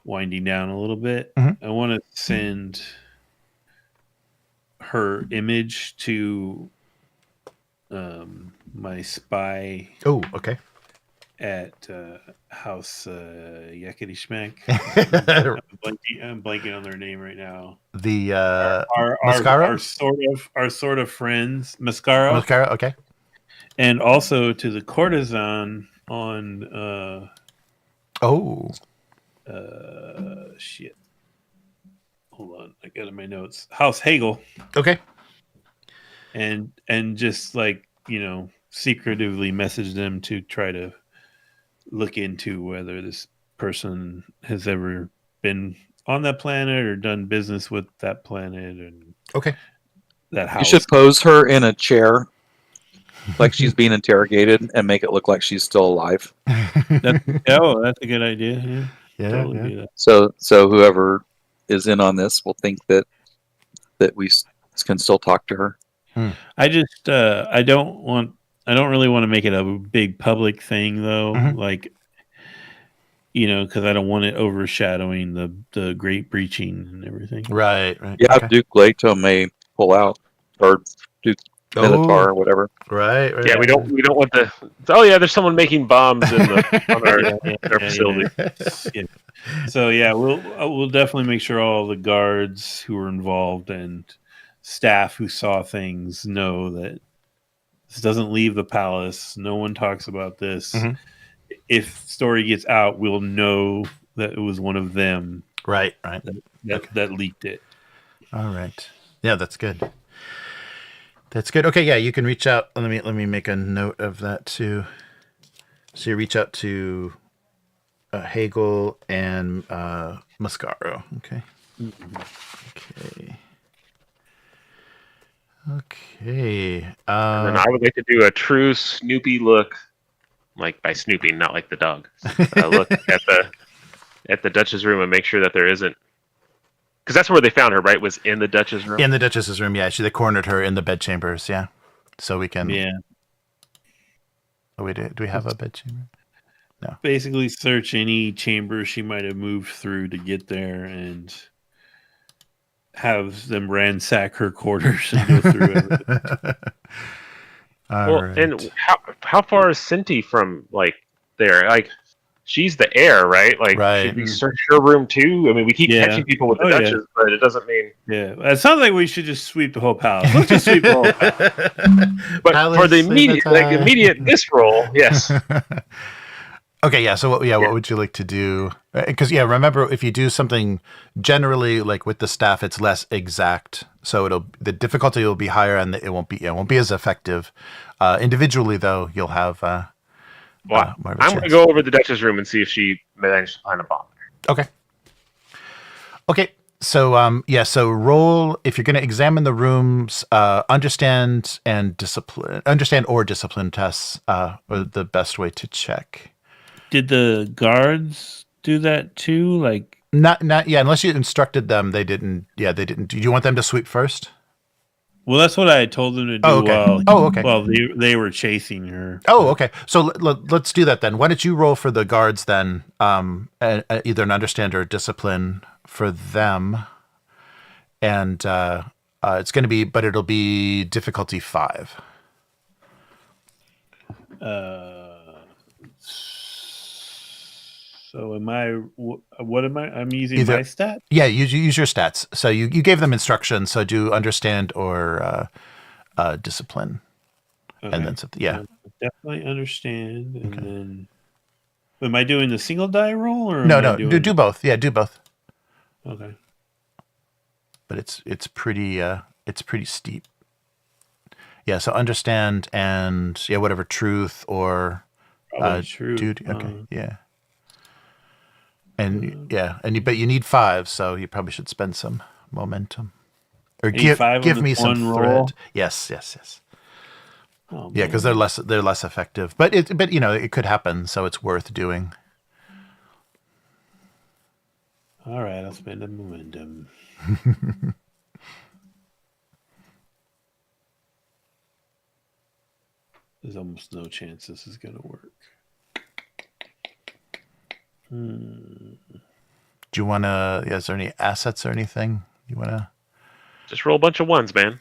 [SPEAKER 2] winding down a little bit, I want to send her image to my spy.
[SPEAKER 1] Oh, okay.
[SPEAKER 2] At House Yakety Schmack. I'm blanking on their name right now.
[SPEAKER 1] The
[SPEAKER 2] Mascara? Our sort of friends. Mascara,
[SPEAKER 1] okay.
[SPEAKER 2] And also to the courtesan on shit. Hold on, I got it in my notes. House Hagel.
[SPEAKER 1] Okay.
[SPEAKER 2] and just like secretively message them to try to look into whether this person has ever been on that planet or done business with that planet and
[SPEAKER 1] Okay.
[SPEAKER 2] that house.
[SPEAKER 3] You should pose her in a chair, like she's being interrogated, and make it look like she's still alive.
[SPEAKER 2] That's a good idea. Yeah,
[SPEAKER 1] Yeah,
[SPEAKER 2] totally
[SPEAKER 1] yeah.
[SPEAKER 2] do that.
[SPEAKER 3] So whoever is in on this will think that we can still talk to her.
[SPEAKER 2] I just I don't really want to make it a big public thing though, like because I don't want it overshadowing the great breaching and everything.
[SPEAKER 1] Right.
[SPEAKER 3] Yeah,
[SPEAKER 1] Okay.
[SPEAKER 3] Duke Leto may pull out, or Duke Minotaur or whatever.
[SPEAKER 1] Right.
[SPEAKER 4] Yeah, we don't want the. Oh yeah, there's someone making bombs in our facility.
[SPEAKER 2] Yeah. So yeah, we'll definitely make sure all the guards who were involved and staff who saw things know that this doesn't leave the palace. No one talks about this. If story gets out, we'll know that it was one of them.
[SPEAKER 1] Right.
[SPEAKER 2] That leaked it.
[SPEAKER 1] All right. Yeah, that's good. That's good. Okay, yeah, you can reach out. Let me make a note of that too. So you reach out to Hagel and Mascaro. Okay. Okay.
[SPEAKER 4] And then I would like to do a true Snoopy look, like by snooping, not like the dog. Look at the Duchess room and make sure that there isn't, because that's where they found her, right? Was in the Duchess room.
[SPEAKER 1] In the Duchess's room, yeah. They cornered her in the bedchambers, yeah. So we can.
[SPEAKER 2] Yeah.
[SPEAKER 1] Oh, do we have a bedchamber? No.
[SPEAKER 2] Basically, search any chamber she might have moved through to get there, and have them ransack her quarters and go through everything.
[SPEAKER 1] Right.
[SPEAKER 4] And how far is Cynti from like there? Like, she's the heir, right? Like, should we search her room too? I mean, we keep catching people with the Duchess, but it doesn't mean.
[SPEAKER 2] Yeah, it sounds like we should just sweep the whole palace. Let's just sweep the whole palace.
[SPEAKER 4] But palace for the immediate this roll, yes.
[SPEAKER 1] Okay, yeah. So what would you like to do? Because remember, if you do something generally like with the staff, it's less exact, so the difficulty will be higher, and it won't be as effective. Individually, though, you'll have.
[SPEAKER 4] Well, I'm going to go over the Duchess room and see if she managed to find a bomb.
[SPEAKER 1] Okay. So so roll if you're going to examine the rooms. Understand or discipline tests are the best way to check.
[SPEAKER 2] Did the guards do that too? Like
[SPEAKER 1] not unless you instructed them, they didn't. Yeah, they didn't. Did you want them to sweep first?
[SPEAKER 2] Well, that's what I told them to do. While they were chasing her.
[SPEAKER 1] Oh, okay. So let's do that then. Why don't you roll for the guards then? Either an understand or discipline for them, and it's going to be, but it'll be difficulty 5.
[SPEAKER 2] So what am I? I'm using my stat?
[SPEAKER 1] Yeah, use your stats. So you gave them instructions, so do understand or discipline. Okay. And then
[SPEAKER 2] definitely understand. And then am I doing the single die roll or
[SPEAKER 1] no, do both. Yeah, do both.
[SPEAKER 2] Okay.
[SPEAKER 1] But it's pretty steep. Yeah, so understand and whatever truth or
[SPEAKER 2] truth.
[SPEAKER 1] Dude, okay. Yeah. And but you need 5, so you probably should spend some momentum, or give me some threat. Yes. Oh, yeah, because they're less effective, but it could happen, so it's worth doing.
[SPEAKER 2] All right, I'll spend a momentum. There's almost no chance this is gonna work.
[SPEAKER 1] Do you want to? Is there any assets or anything you want to?
[SPEAKER 4] Just roll a bunch of ones, man.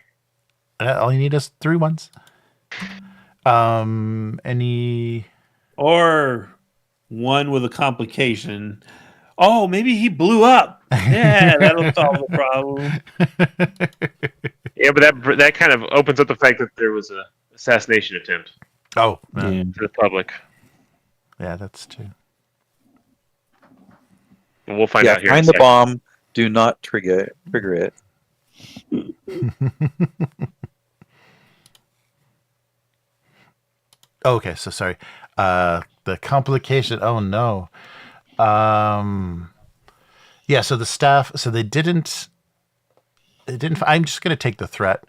[SPEAKER 1] All you need is 3 ones. Any?
[SPEAKER 2] Or one with a complication. Oh, maybe he blew up. Yeah, that'll solve the problem.
[SPEAKER 4] Yeah, but that kind of opens up the fact that there was an assassination attempt.
[SPEAKER 1] Oh,
[SPEAKER 4] to the public.
[SPEAKER 1] Yeah, that's true.
[SPEAKER 4] And we'll find out here.
[SPEAKER 3] Find the bomb. Do not trigger it.
[SPEAKER 1] okay, so sorry. The complication. Oh no. Yeah. So the staff. So they didn't. I'm just gonna take the threat.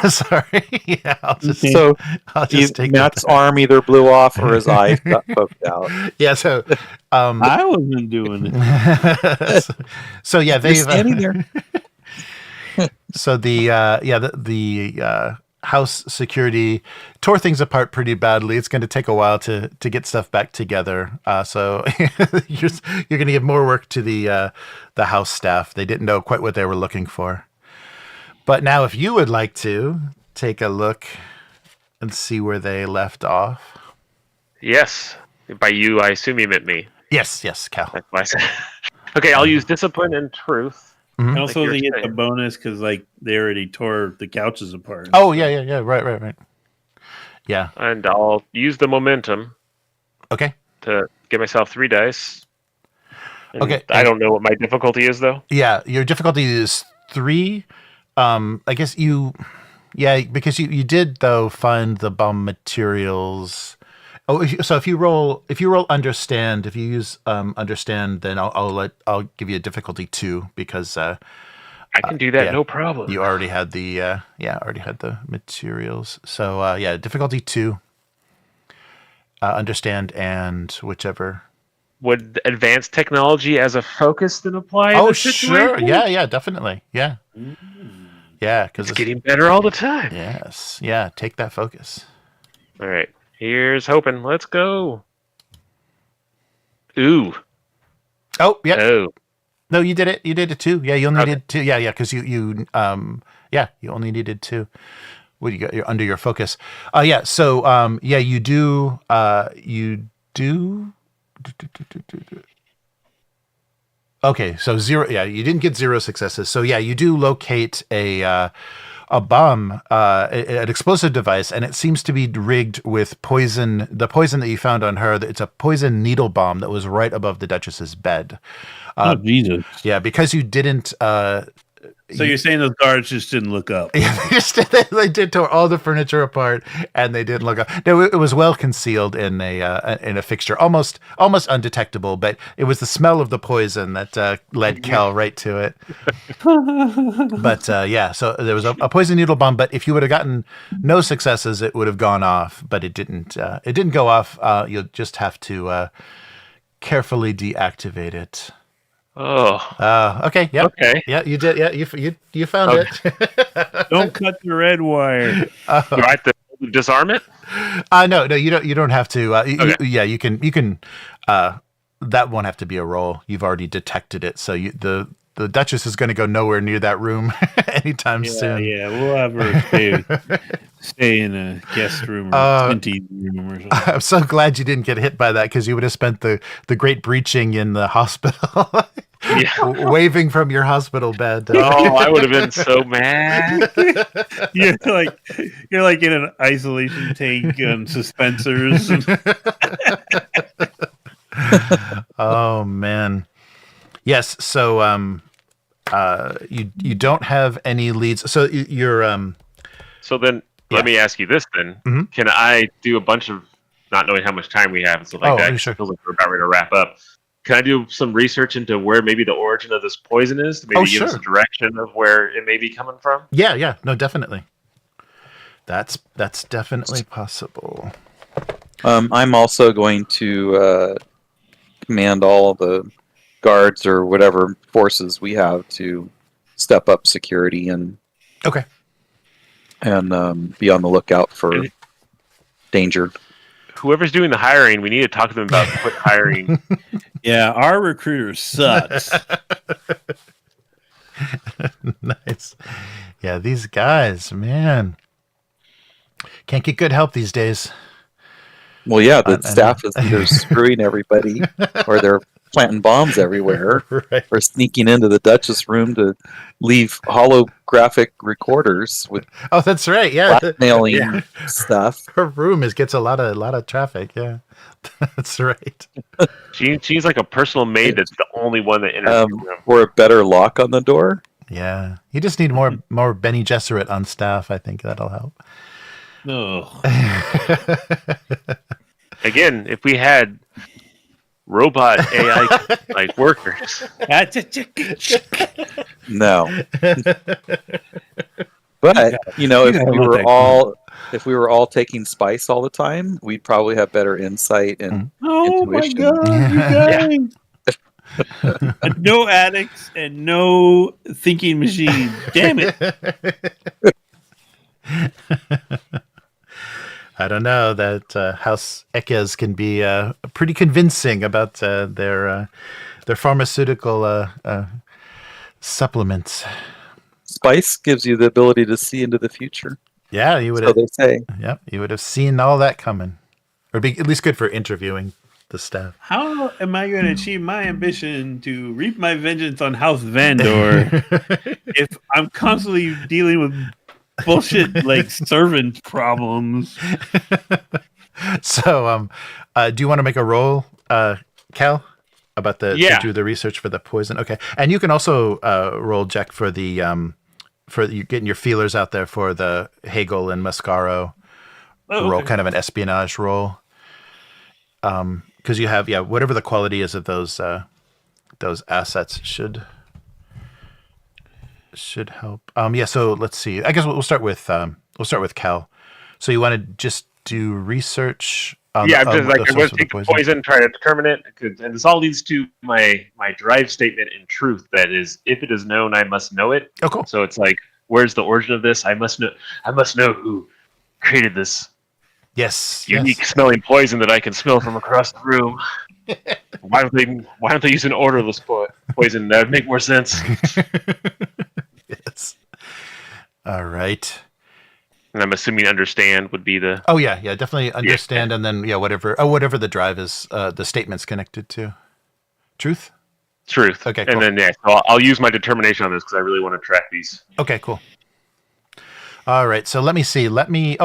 [SPEAKER 1] Sorry. Yeah. I'll just.
[SPEAKER 2] Okay.
[SPEAKER 3] So
[SPEAKER 1] I'll just take
[SPEAKER 3] Matt's
[SPEAKER 1] the threat.
[SPEAKER 3] arm either blew off or his eye got poked out.
[SPEAKER 1] Yeah. So.
[SPEAKER 2] I wasn't doing it.
[SPEAKER 1] So yeah,
[SPEAKER 3] You're
[SPEAKER 1] they've.
[SPEAKER 3] standing there.
[SPEAKER 1] So the house security tore things apart pretty badly. It's going to take a while to get stuff back together. So you're going to give more work to the house staff. They didn't know quite what they were looking for. But now, if you would like to take a look and see where they left off.
[SPEAKER 4] Yes. By you, I assume you meant me.
[SPEAKER 1] Yes, Cal.
[SPEAKER 4] That's what I said. Okay, I'll use discipline and truth.
[SPEAKER 2] And also,
[SPEAKER 4] Like
[SPEAKER 2] they
[SPEAKER 4] you're
[SPEAKER 2] get the
[SPEAKER 4] saying.
[SPEAKER 2] bonus because like they already tore the couches apart.
[SPEAKER 1] Oh yeah. Right. Yeah.
[SPEAKER 4] And I'll use the momentum
[SPEAKER 1] Okay.
[SPEAKER 4] to give myself 3 dice. And
[SPEAKER 1] Okay.
[SPEAKER 4] I don't know what my difficulty is, though.
[SPEAKER 1] Yeah, your difficulty is 3. I guess because you did though find the bomb materials. Oh, if you roll understand, if you use understand, then I'll give you a difficulty 2 because
[SPEAKER 4] I can do that,
[SPEAKER 1] yeah.
[SPEAKER 4] no problem.
[SPEAKER 1] you already had the materials. So difficulty 2. Understand and whichever.
[SPEAKER 4] Would advanced technology as a focus then apply? in
[SPEAKER 1] Oh
[SPEAKER 4] this
[SPEAKER 1] sure,
[SPEAKER 4] situation?
[SPEAKER 1] yeah, definitely, yeah, yeah, because
[SPEAKER 4] It's getting better all the time.
[SPEAKER 1] yes, yeah. Take that focus.
[SPEAKER 4] All right, here's hoping. Let's go. Ooh.
[SPEAKER 1] Oh yeah.
[SPEAKER 4] Oh.
[SPEAKER 1] No, you did it. You did it too. Yeah, you only
[SPEAKER 4] Okay.
[SPEAKER 1] needed 2. Yeah, because you only needed 2. What you got? You're under your focus. Yeah. So you do. Okay, so 0. Yeah, you didn't get 0 successes. So yeah, you do locate a bomb, an explosive device, and it seems to be rigged with poison. The poison that you found on her, it's a poison needle bomb that was right above the Duchess's bed.
[SPEAKER 2] Oh Jesus!
[SPEAKER 1] Yeah, because you didn't.
[SPEAKER 2] So you're saying those guards just didn't look up?
[SPEAKER 1] They did tore all the furniture apart, and they didn't look up. No, it was well concealed in a fixture, almost undetectable. But it was the smell of the poison that led Cal right to it. But so there was a poison needle bomb. But if you would have gotten no successes, it would have gone off. But it didn't. It didn't go off. You'll just have to carefully deactivate it.
[SPEAKER 4] Oh.
[SPEAKER 1] Okay. Yep.
[SPEAKER 4] Okay.
[SPEAKER 1] Yeah, you did. Yeah, you found it.
[SPEAKER 2] Don't cut the red wire.
[SPEAKER 4] Do I have to disarm it?
[SPEAKER 1] No, you don't have to.
[SPEAKER 4] Okay.
[SPEAKER 1] You can. That won't have to be a roll. You've already detected it, so the Duchess is going to go nowhere near that room anytime soon.
[SPEAKER 2] Yeah, we'll have her stay in a guest room or Cynti room or something.
[SPEAKER 1] I'm so glad you didn't get hit by that because you would have spent the great breaching in the hospital, waving from your hospital bed.
[SPEAKER 4] Oh, I would have been so mad.
[SPEAKER 2] You're like in an isolation tank on suspensors.
[SPEAKER 1] Oh man. Yes. So you don't have any leads. So you're
[SPEAKER 4] So then, let me ask you this then.
[SPEAKER 1] Mhm.
[SPEAKER 4] Can I do a bunch of, not knowing how much time we have and stuff like that, 'cause
[SPEAKER 1] sure.
[SPEAKER 4] it feels like we're about ready to wrap up. Can I do some research into where maybe the origin of this poison is to maybe give us a direction of where it may be coming from?
[SPEAKER 1] Yeah. No, definitely. That's definitely possible.
[SPEAKER 3] I'm also going to command all the guards or whatever forces we have to step up security and
[SPEAKER 1] Okay.
[SPEAKER 3] and be on the lookout for danger.
[SPEAKER 4] Whoever's doing the hiring, we need to talk to them about quit hiring.
[SPEAKER 2] Yeah, our recruiter sucks.
[SPEAKER 1] Nice. Yeah, these guys, man, can't get good help these days.
[SPEAKER 3] Well, yeah, the staff is either screwing everybody or they're planting bombs everywhere
[SPEAKER 1] Right.
[SPEAKER 3] or sneaking into the Duchess room to leave holographic recorders with
[SPEAKER 1] Oh, that's right. Yeah,
[SPEAKER 3] blackmailing stuff.
[SPEAKER 1] her room gets a lot of traffic. Yeah, that's right.
[SPEAKER 4] She's like a personal maid that's the only one that enters the room.
[SPEAKER 3] Or a better lock on the door.
[SPEAKER 1] Yeah, you just need more Benny Gesserit on staff. I think that'll help.
[SPEAKER 2] No.
[SPEAKER 4] Again, if we had robot AI like workers,
[SPEAKER 3] No. But if we were all taking spice all the time, we'd probably have better insight and
[SPEAKER 2] Oh
[SPEAKER 3] intuition.
[SPEAKER 2] my god, you guys! No addicts and no thinking machines. Damn it!
[SPEAKER 1] I don't know that House Ekes can be pretty convincing about their pharmaceutical supplements.
[SPEAKER 3] Spice gives you the ability to see into the future.
[SPEAKER 1] Yeah, you would.
[SPEAKER 3] So they say.
[SPEAKER 1] Yep, you would have seen all that coming, or be at least good for interviewing the staff.
[SPEAKER 2] How am I going to achieve my ambition to reap my vengeance on House Vandor if I'm constantly dealing with bullshit like servant problems?
[SPEAKER 1] So, do you want to make a roll, Cal, about to do the research for the poison? Okay, and you can also roll, Jack, for the for you getting your feelers out there for the Hegel and Mascaro roll, kind of an espionage roll. Because you have whatever the quality is of those assets should help. So let's see. I guess we'll start with Cal. So you want to just do research?
[SPEAKER 4] I'm just I'm going to take the poison, try to determine it, and this all leads to my drive statement in truth. That is, if it is known, I must know it.
[SPEAKER 1] Oh, cool.
[SPEAKER 4] So it's like, where's the origin of this? I must know who created this.
[SPEAKER 1] Yes.
[SPEAKER 4] Unique smelling poison that I can smell from across the room. Why don't they use an odorless poison? That would make more sense.
[SPEAKER 1] Yes. All right.
[SPEAKER 4] And I'm assuming understand would be the.
[SPEAKER 1] Oh yeah, definitely understand, and then whatever the drive is, the statement's connected to. Truth. Okay. Cool.
[SPEAKER 4] And then so I'll use my determination on this because I really want to track these.
[SPEAKER 1] Okay. Cool. All right. So let me see. So let me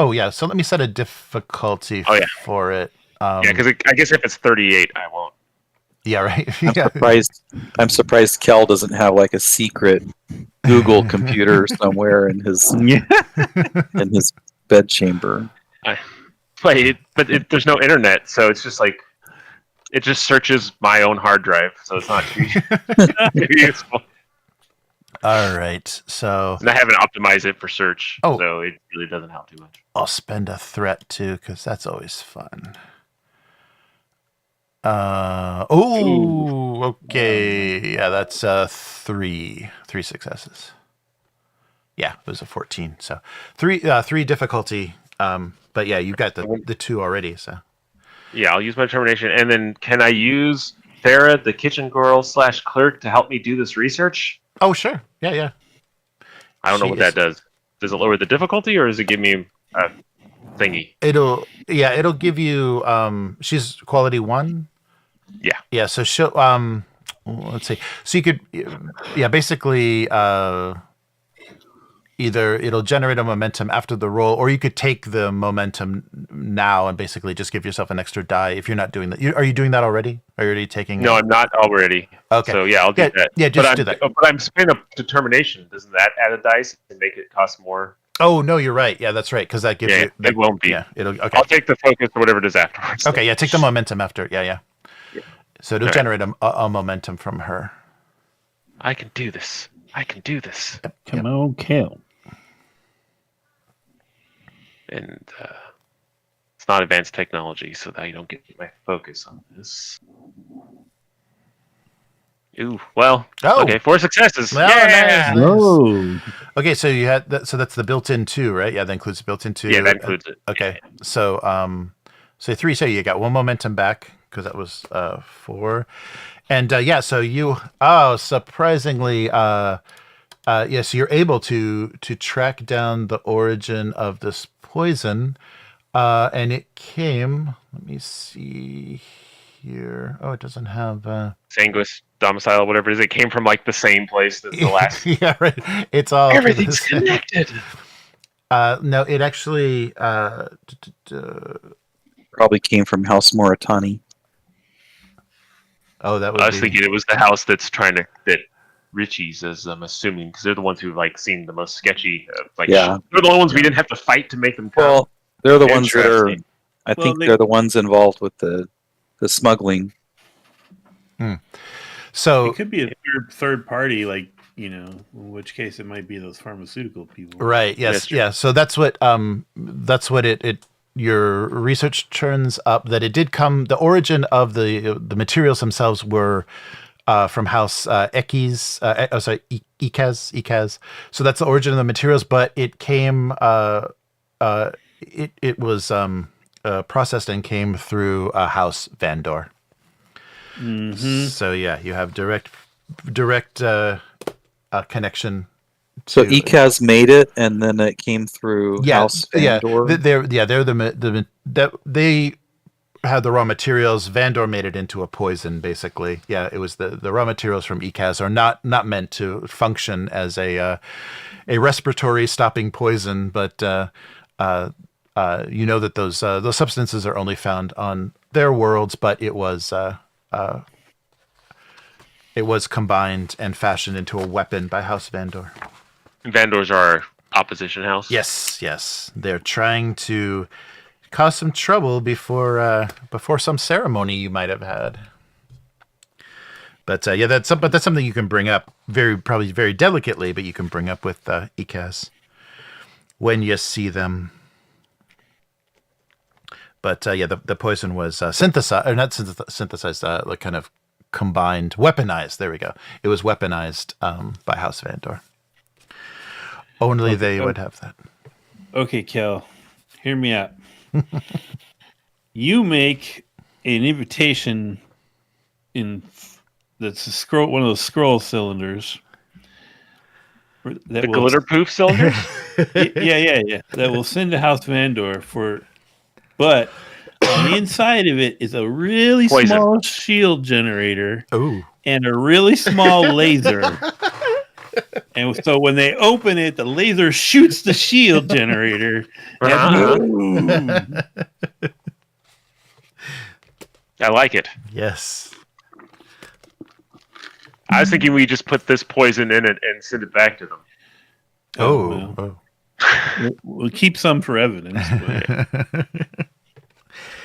[SPEAKER 1] set a difficulty for it.
[SPEAKER 4] Because I guess if it's 38, I won't.
[SPEAKER 1] Yeah. Right.
[SPEAKER 3] I'm surprised Kel doesn't have like a secret Google computer somewhere in his bedchamber.
[SPEAKER 4] But there's no internet, so it's just like it just searches my own hard drive, so it's not too useful.
[SPEAKER 1] All right, so
[SPEAKER 4] and I haven't optimized it for search, so it really doesn't help too much.
[SPEAKER 1] I'll spend a threat too, because that's always fun. Okay. Yeah, that's 3 successes. Yeah, it was a 14. So 3 difficulty. But yeah, you got the 2 already. So
[SPEAKER 4] yeah, I'll use my determination, and then can I use Farah, the kitchen girl / clerk, to help me do this research?
[SPEAKER 1] Oh, sure. Yeah.
[SPEAKER 4] I don't know what that does. Does it lower the difficulty, or does it give me a thingy?
[SPEAKER 1] It'll give you. She's quality 1. Yeah. So she'll let's see. So you could basically either it'll generate a momentum after the roll, or you could take the momentum now and basically just give yourself an extra die if you're not doing that. Are you doing that already? Are you already taking?
[SPEAKER 4] No, I'm not already.
[SPEAKER 1] Okay.
[SPEAKER 4] So I'll do that.
[SPEAKER 1] Yeah, just do that.
[SPEAKER 4] But I'm spending a determination. Doesn't that add a dice and make it cost more?
[SPEAKER 1] Oh no, you're right. Yeah, that's right. Because that gives you.
[SPEAKER 4] It won't be.
[SPEAKER 1] Yeah, it'll. Okay.
[SPEAKER 4] I'll take the focus or whatever it is afterwards.
[SPEAKER 1] Okay. Yeah, take the momentum after. Yeah. So it'll generate a momentum from her.
[SPEAKER 4] I can do this.
[SPEAKER 1] Yep.
[SPEAKER 2] Come on, Kel.
[SPEAKER 4] And it's not advanced technology, so that you don't get my focus on this. Ooh, well.
[SPEAKER 1] Oh.
[SPEAKER 4] Okay, 4 successes.
[SPEAKER 1] Well,
[SPEAKER 4] yeah.
[SPEAKER 1] Nice.
[SPEAKER 2] Whoa.
[SPEAKER 1] Okay, so you had that. So that's the built-in 2, right? Yeah, that includes the built-in 2.
[SPEAKER 4] Yeah, that includes it.
[SPEAKER 1] Okay, so 3. So you got 1 momentum back because that was 4, and so you surprisingly yes, you're able to track down the origin of this poison, and it came. Let me see here. Oh, it doesn't have
[SPEAKER 4] Saguis domicile, whatever it is. It came from like the same place that the last.
[SPEAKER 1] Yeah, right. It's all
[SPEAKER 4] everything's connected.
[SPEAKER 1] No, it actually
[SPEAKER 3] probably came from House Moritani.
[SPEAKER 1] Oh, that was.
[SPEAKER 4] I was thinking it was the house that's trying to that Richie's, as I'm assuming, because they're the ones who've like seen the most sketchy. They're the only ones we didn't have to fight to make them come.
[SPEAKER 3] Well, They're the ones that are.
[SPEAKER 4] Interesting.
[SPEAKER 3] I
[SPEAKER 2] Well,
[SPEAKER 3] think
[SPEAKER 2] they-
[SPEAKER 3] they're the ones involved with the smuggling.
[SPEAKER 1] So
[SPEAKER 2] It could be a third party, like, in which case it might be those pharmaceutical people.
[SPEAKER 1] right, yes,
[SPEAKER 4] That's true.
[SPEAKER 1] yeah. So that's what it your research turns up that it did come. The origin of the materials themselves were from House Ekes. Ekaz. So that's the origin of the materials, but it came. It was processed and came through House Vandor.
[SPEAKER 2] Mm-hmm.
[SPEAKER 1] So yeah, you have direct connection.
[SPEAKER 3] So
[SPEAKER 1] to-
[SPEAKER 3] ECAS made it, and then it came through House Vandor.
[SPEAKER 1] They had the raw materials. Vandor made it into a poison, basically. Yeah, it was the raw materials from ECAS are not meant to function as a respiratory stopping poison, but that those substances are only found on their worlds. But it was combined and fashioned into a weapon by House Vandor.
[SPEAKER 4] Vandors are opposition house.
[SPEAKER 1] Yes. They're trying to cause some trouble before some ceremony you might have had. But that's something you can bring up probably very delicately, but you can bring up with ECAS when you see them. But the poison was synthesized, or not synthesized, like kind of combined, weaponized. There we go. It was weaponized by House Vandor. Only they would have that.
[SPEAKER 2] Okay, Kel, hear me out. You make an invitation that's one of those scroll cylinders.
[SPEAKER 4] The glitter proof cylinders?
[SPEAKER 2] Yeah. That will send to House Vandor but on the inside of it is a really
[SPEAKER 4] Poison.
[SPEAKER 2] small shield generator
[SPEAKER 1] Ooh.
[SPEAKER 2] and a really small laser. And so when they open it, the laser shoots the shield generator.
[SPEAKER 4] Uh-huh.
[SPEAKER 2] And boom.
[SPEAKER 4] I like it.
[SPEAKER 1] Yes.
[SPEAKER 4] I was thinking we just put this poison in it and send it back to them.
[SPEAKER 1] Oh.
[SPEAKER 2] We'll keep some for evidence. But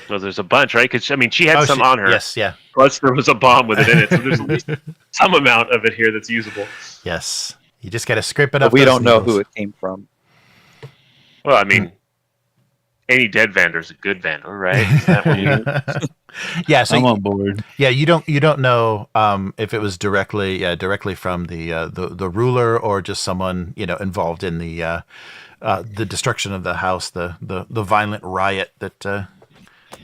[SPEAKER 4] Well, there's a bunch, right? Because she had some on her.
[SPEAKER 1] Yes, yeah.
[SPEAKER 4] Plus, there was a bomb with it in it, so there's at least some amount of it here that's usable.
[SPEAKER 1] Yes. You just got to scrape it
[SPEAKER 3] But
[SPEAKER 1] up.
[SPEAKER 3] we
[SPEAKER 1] those
[SPEAKER 3] don't know
[SPEAKER 1] needles.
[SPEAKER 3] who it came from.
[SPEAKER 4] Well, any dead Vandor is a good Vandor, right? Is that what you-
[SPEAKER 1] Yeah, so
[SPEAKER 2] I'm on board.
[SPEAKER 1] yeah, you don't know if it was directly from the ruler or just someone involved in the destruction of the house, the violent riot that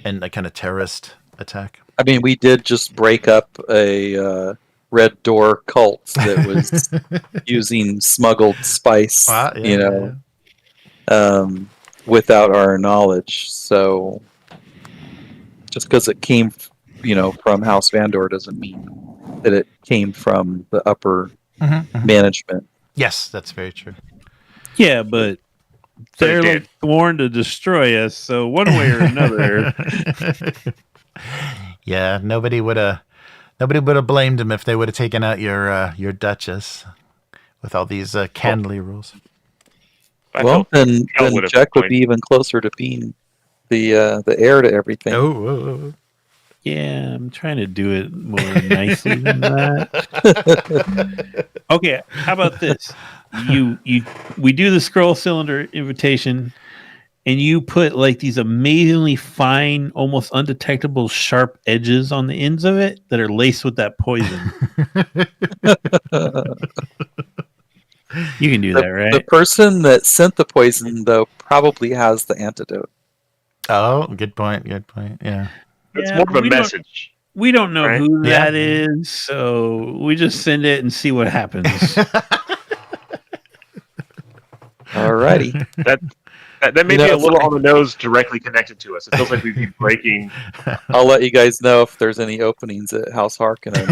[SPEAKER 1] and a kind of terrorist attack.
[SPEAKER 3] I mean, we did just break up a Red Door cult that was using smuggled spice, without our knowledge. So just because it came, from House Vandor doesn't mean that it came from the upper management.
[SPEAKER 1] Yes, that's very true.
[SPEAKER 2] Yeah, but they're
[SPEAKER 4] did.
[SPEAKER 2] like sworn to destroy us. So one way or another,
[SPEAKER 1] Yeah, nobody would have blamed him if they would have taken out your Duchess with all these Canley rules.
[SPEAKER 4] I
[SPEAKER 3] Well,
[SPEAKER 4] felt
[SPEAKER 3] then
[SPEAKER 4] would've
[SPEAKER 3] Jack would
[SPEAKER 4] joined.
[SPEAKER 3] be even closer to being the heir to everything.
[SPEAKER 1] Oh.
[SPEAKER 2] yeah, I'm trying to do it more nicely than that. Okay, how about this? We do the scroll cylinder invitation, and you put like these amazingly fine, almost undetectable sharp edges on the ends of it that are laced with that poison. You can do that, right?
[SPEAKER 3] The person that sent the poison, though, probably has the antidote.
[SPEAKER 1] Oh, good point. Yeah.
[SPEAKER 4] It's
[SPEAKER 2] Yeah,
[SPEAKER 4] more of a
[SPEAKER 2] we don't-
[SPEAKER 4] message.
[SPEAKER 2] We don't know
[SPEAKER 4] Right?
[SPEAKER 2] who
[SPEAKER 1] Yeah.
[SPEAKER 2] that is, so we just send it and see what happens.
[SPEAKER 3] Alririghty.
[SPEAKER 4] That may be a little on the nose directly connected to us. It feels like we'd be breaking.
[SPEAKER 3] I'll let you guys know if there's any openings at House Harkonnen.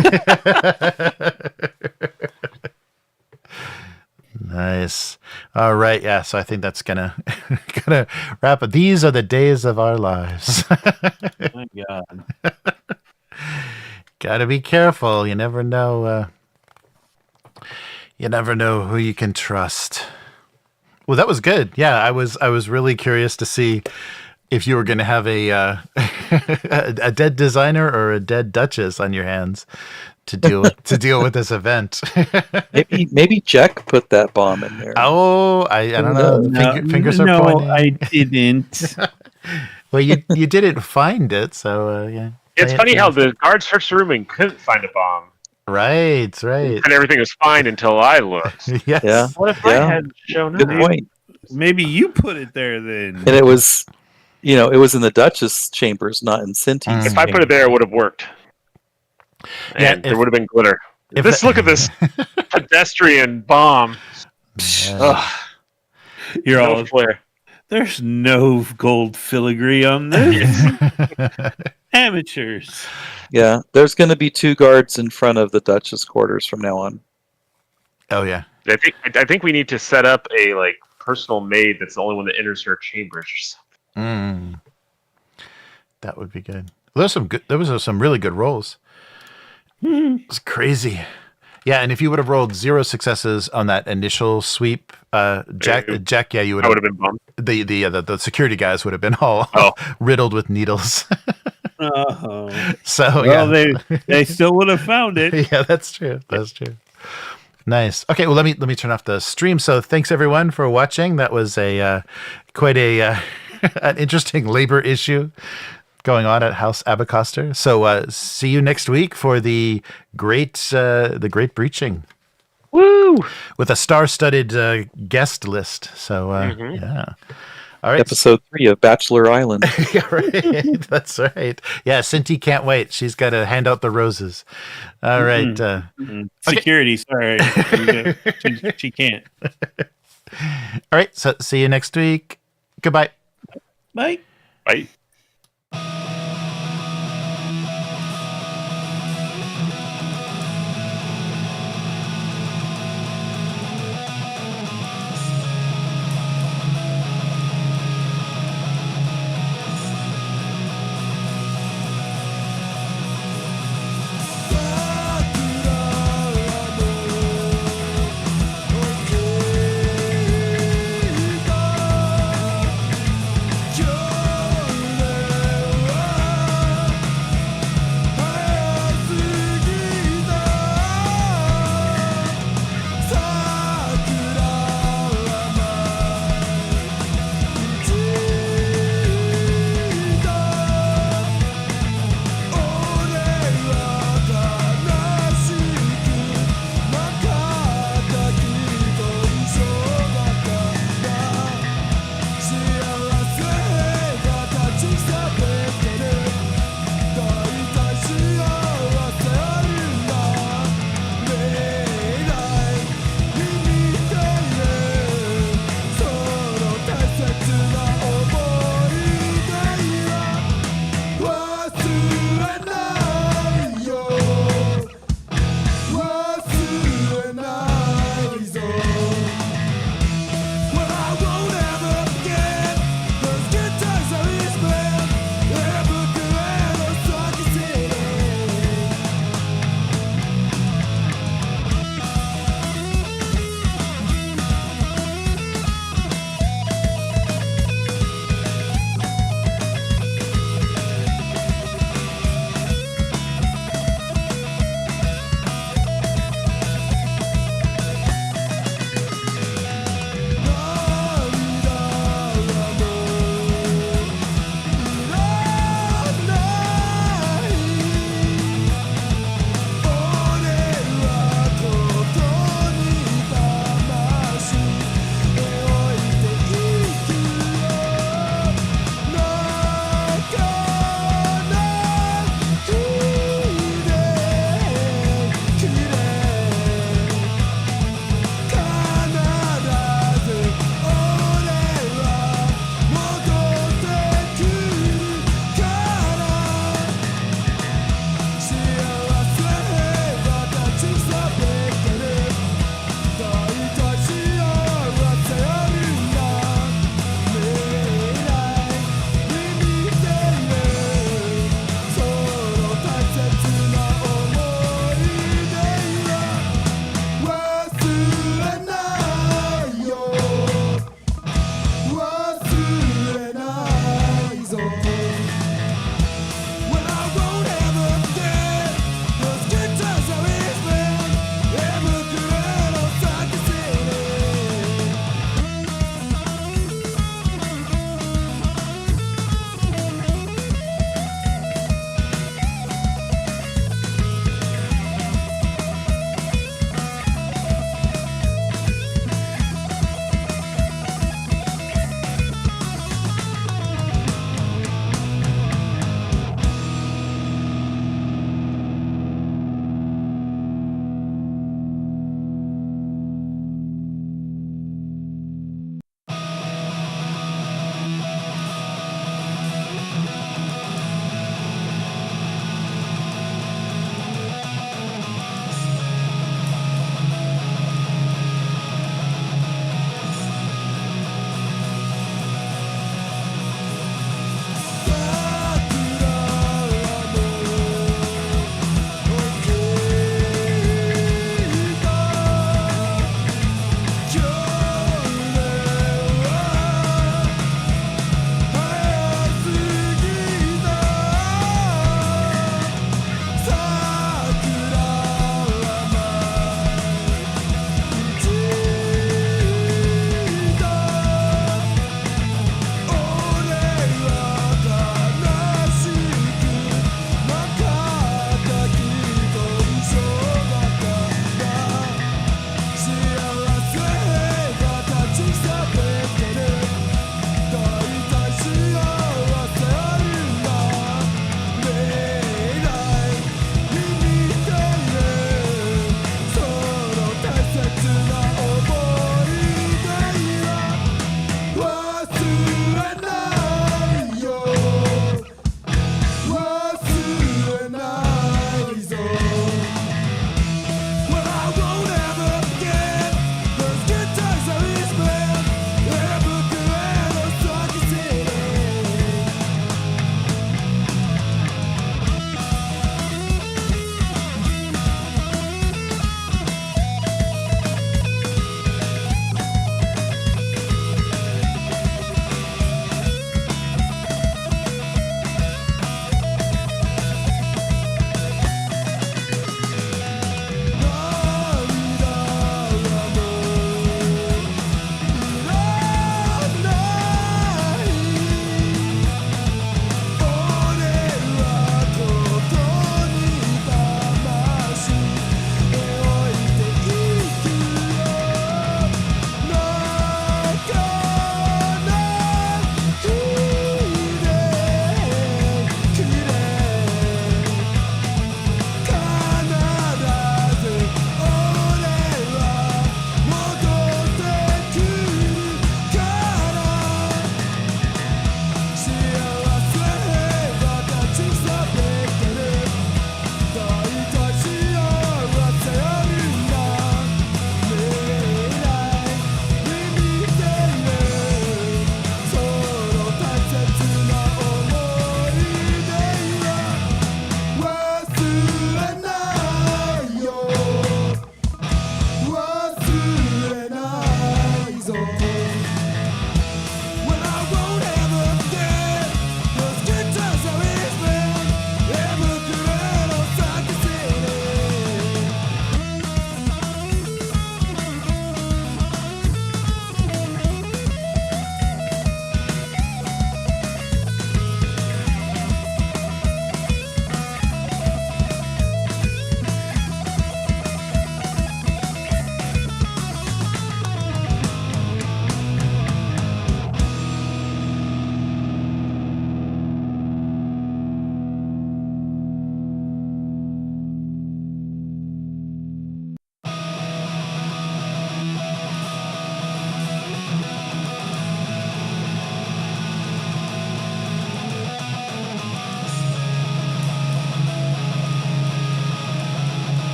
[SPEAKER 1] Nice. All right. Yeah. So I think that's gonna wrap it. These are the days of our lives.
[SPEAKER 2] My God.
[SPEAKER 1] Gotta be careful. You never know. You never know who you can trust. Well, that was good. Yeah, I was really curious to see if you were going to have a a dead designer or a dead duchess on your hands to deal with this event.
[SPEAKER 3] Maybe Jack put that bomb in there.
[SPEAKER 1] Oh, I don't know. Fingers are pointing.
[SPEAKER 2] I didn't.
[SPEAKER 1] Well, you didn't find it, so yeah.
[SPEAKER 4] It's funny how the guard searched the room and couldn't find a bomb.
[SPEAKER 1] Right.
[SPEAKER 4] And everything was fine until I looked.
[SPEAKER 1] Yes.
[SPEAKER 3] Yeah.
[SPEAKER 4] What if I had shown
[SPEAKER 3] Good
[SPEAKER 4] up?
[SPEAKER 3] point.
[SPEAKER 2] Maybe you put it there then.
[SPEAKER 3] And it was, it was in the Duchess chambers, not in Cynti's.
[SPEAKER 4] If I put it there, it would have worked.
[SPEAKER 1] Yeah,
[SPEAKER 4] And there would have been glitter. Look at this pedestrian bomb. Ugh,
[SPEAKER 2] You're
[SPEAKER 4] no
[SPEAKER 2] all
[SPEAKER 4] flair.
[SPEAKER 2] there's no gold filigree on this. Amateurs.
[SPEAKER 3] Yeah, there's going to be 2 guards in front of the Duchess quarters from now on.
[SPEAKER 1] Oh yeah.
[SPEAKER 4] I think we need to set up a personal maid that's the only one that enters her chambers or something.
[SPEAKER 1] That would be good. There was some really good rolls. It's crazy. Yeah, and if you would have rolled 0 successes on that initial sweep, Jack, yeah, you would
[SPEAKER 4] I
[SPEAKER 1] have
[SPEAKER 4] would have been bummed.
[SPEAKER 1] the security guys would have been all riddled with needles.
[SPEAKER 2] Oh.
[SPEAKER 1] So
[SPEAKER 2] Well,
[SPEAKER 1] yeah,
[SPEAKER 2] they still would have found it.
[SPEAKER 1] yeah, that's true. That's true. Nice. Okay, well let me turn off the stream. So thanks everyone for watching. That was a quite a an interesting labor issue going on at House Abecostrr. So see you next week for the great breaching.
[SPEAKER 4] Woo!
[SPEAKER 1] With a star-studded guest list. So yeah. All right.
[SPEAKER 3] Episode 3 of Bachelor Island.
[SPEAKER 1] Yeah, right. That's right. Yeah, Cynti can't wait. She's got to hand out the roses. All right.
[SPEAKER 2] Security, sorry. She can't.
[SPEAKER 1] All right. So see you next week. Goodbye.
[SPEAKER 2] Bye.
[SPEAKER 4] Bye.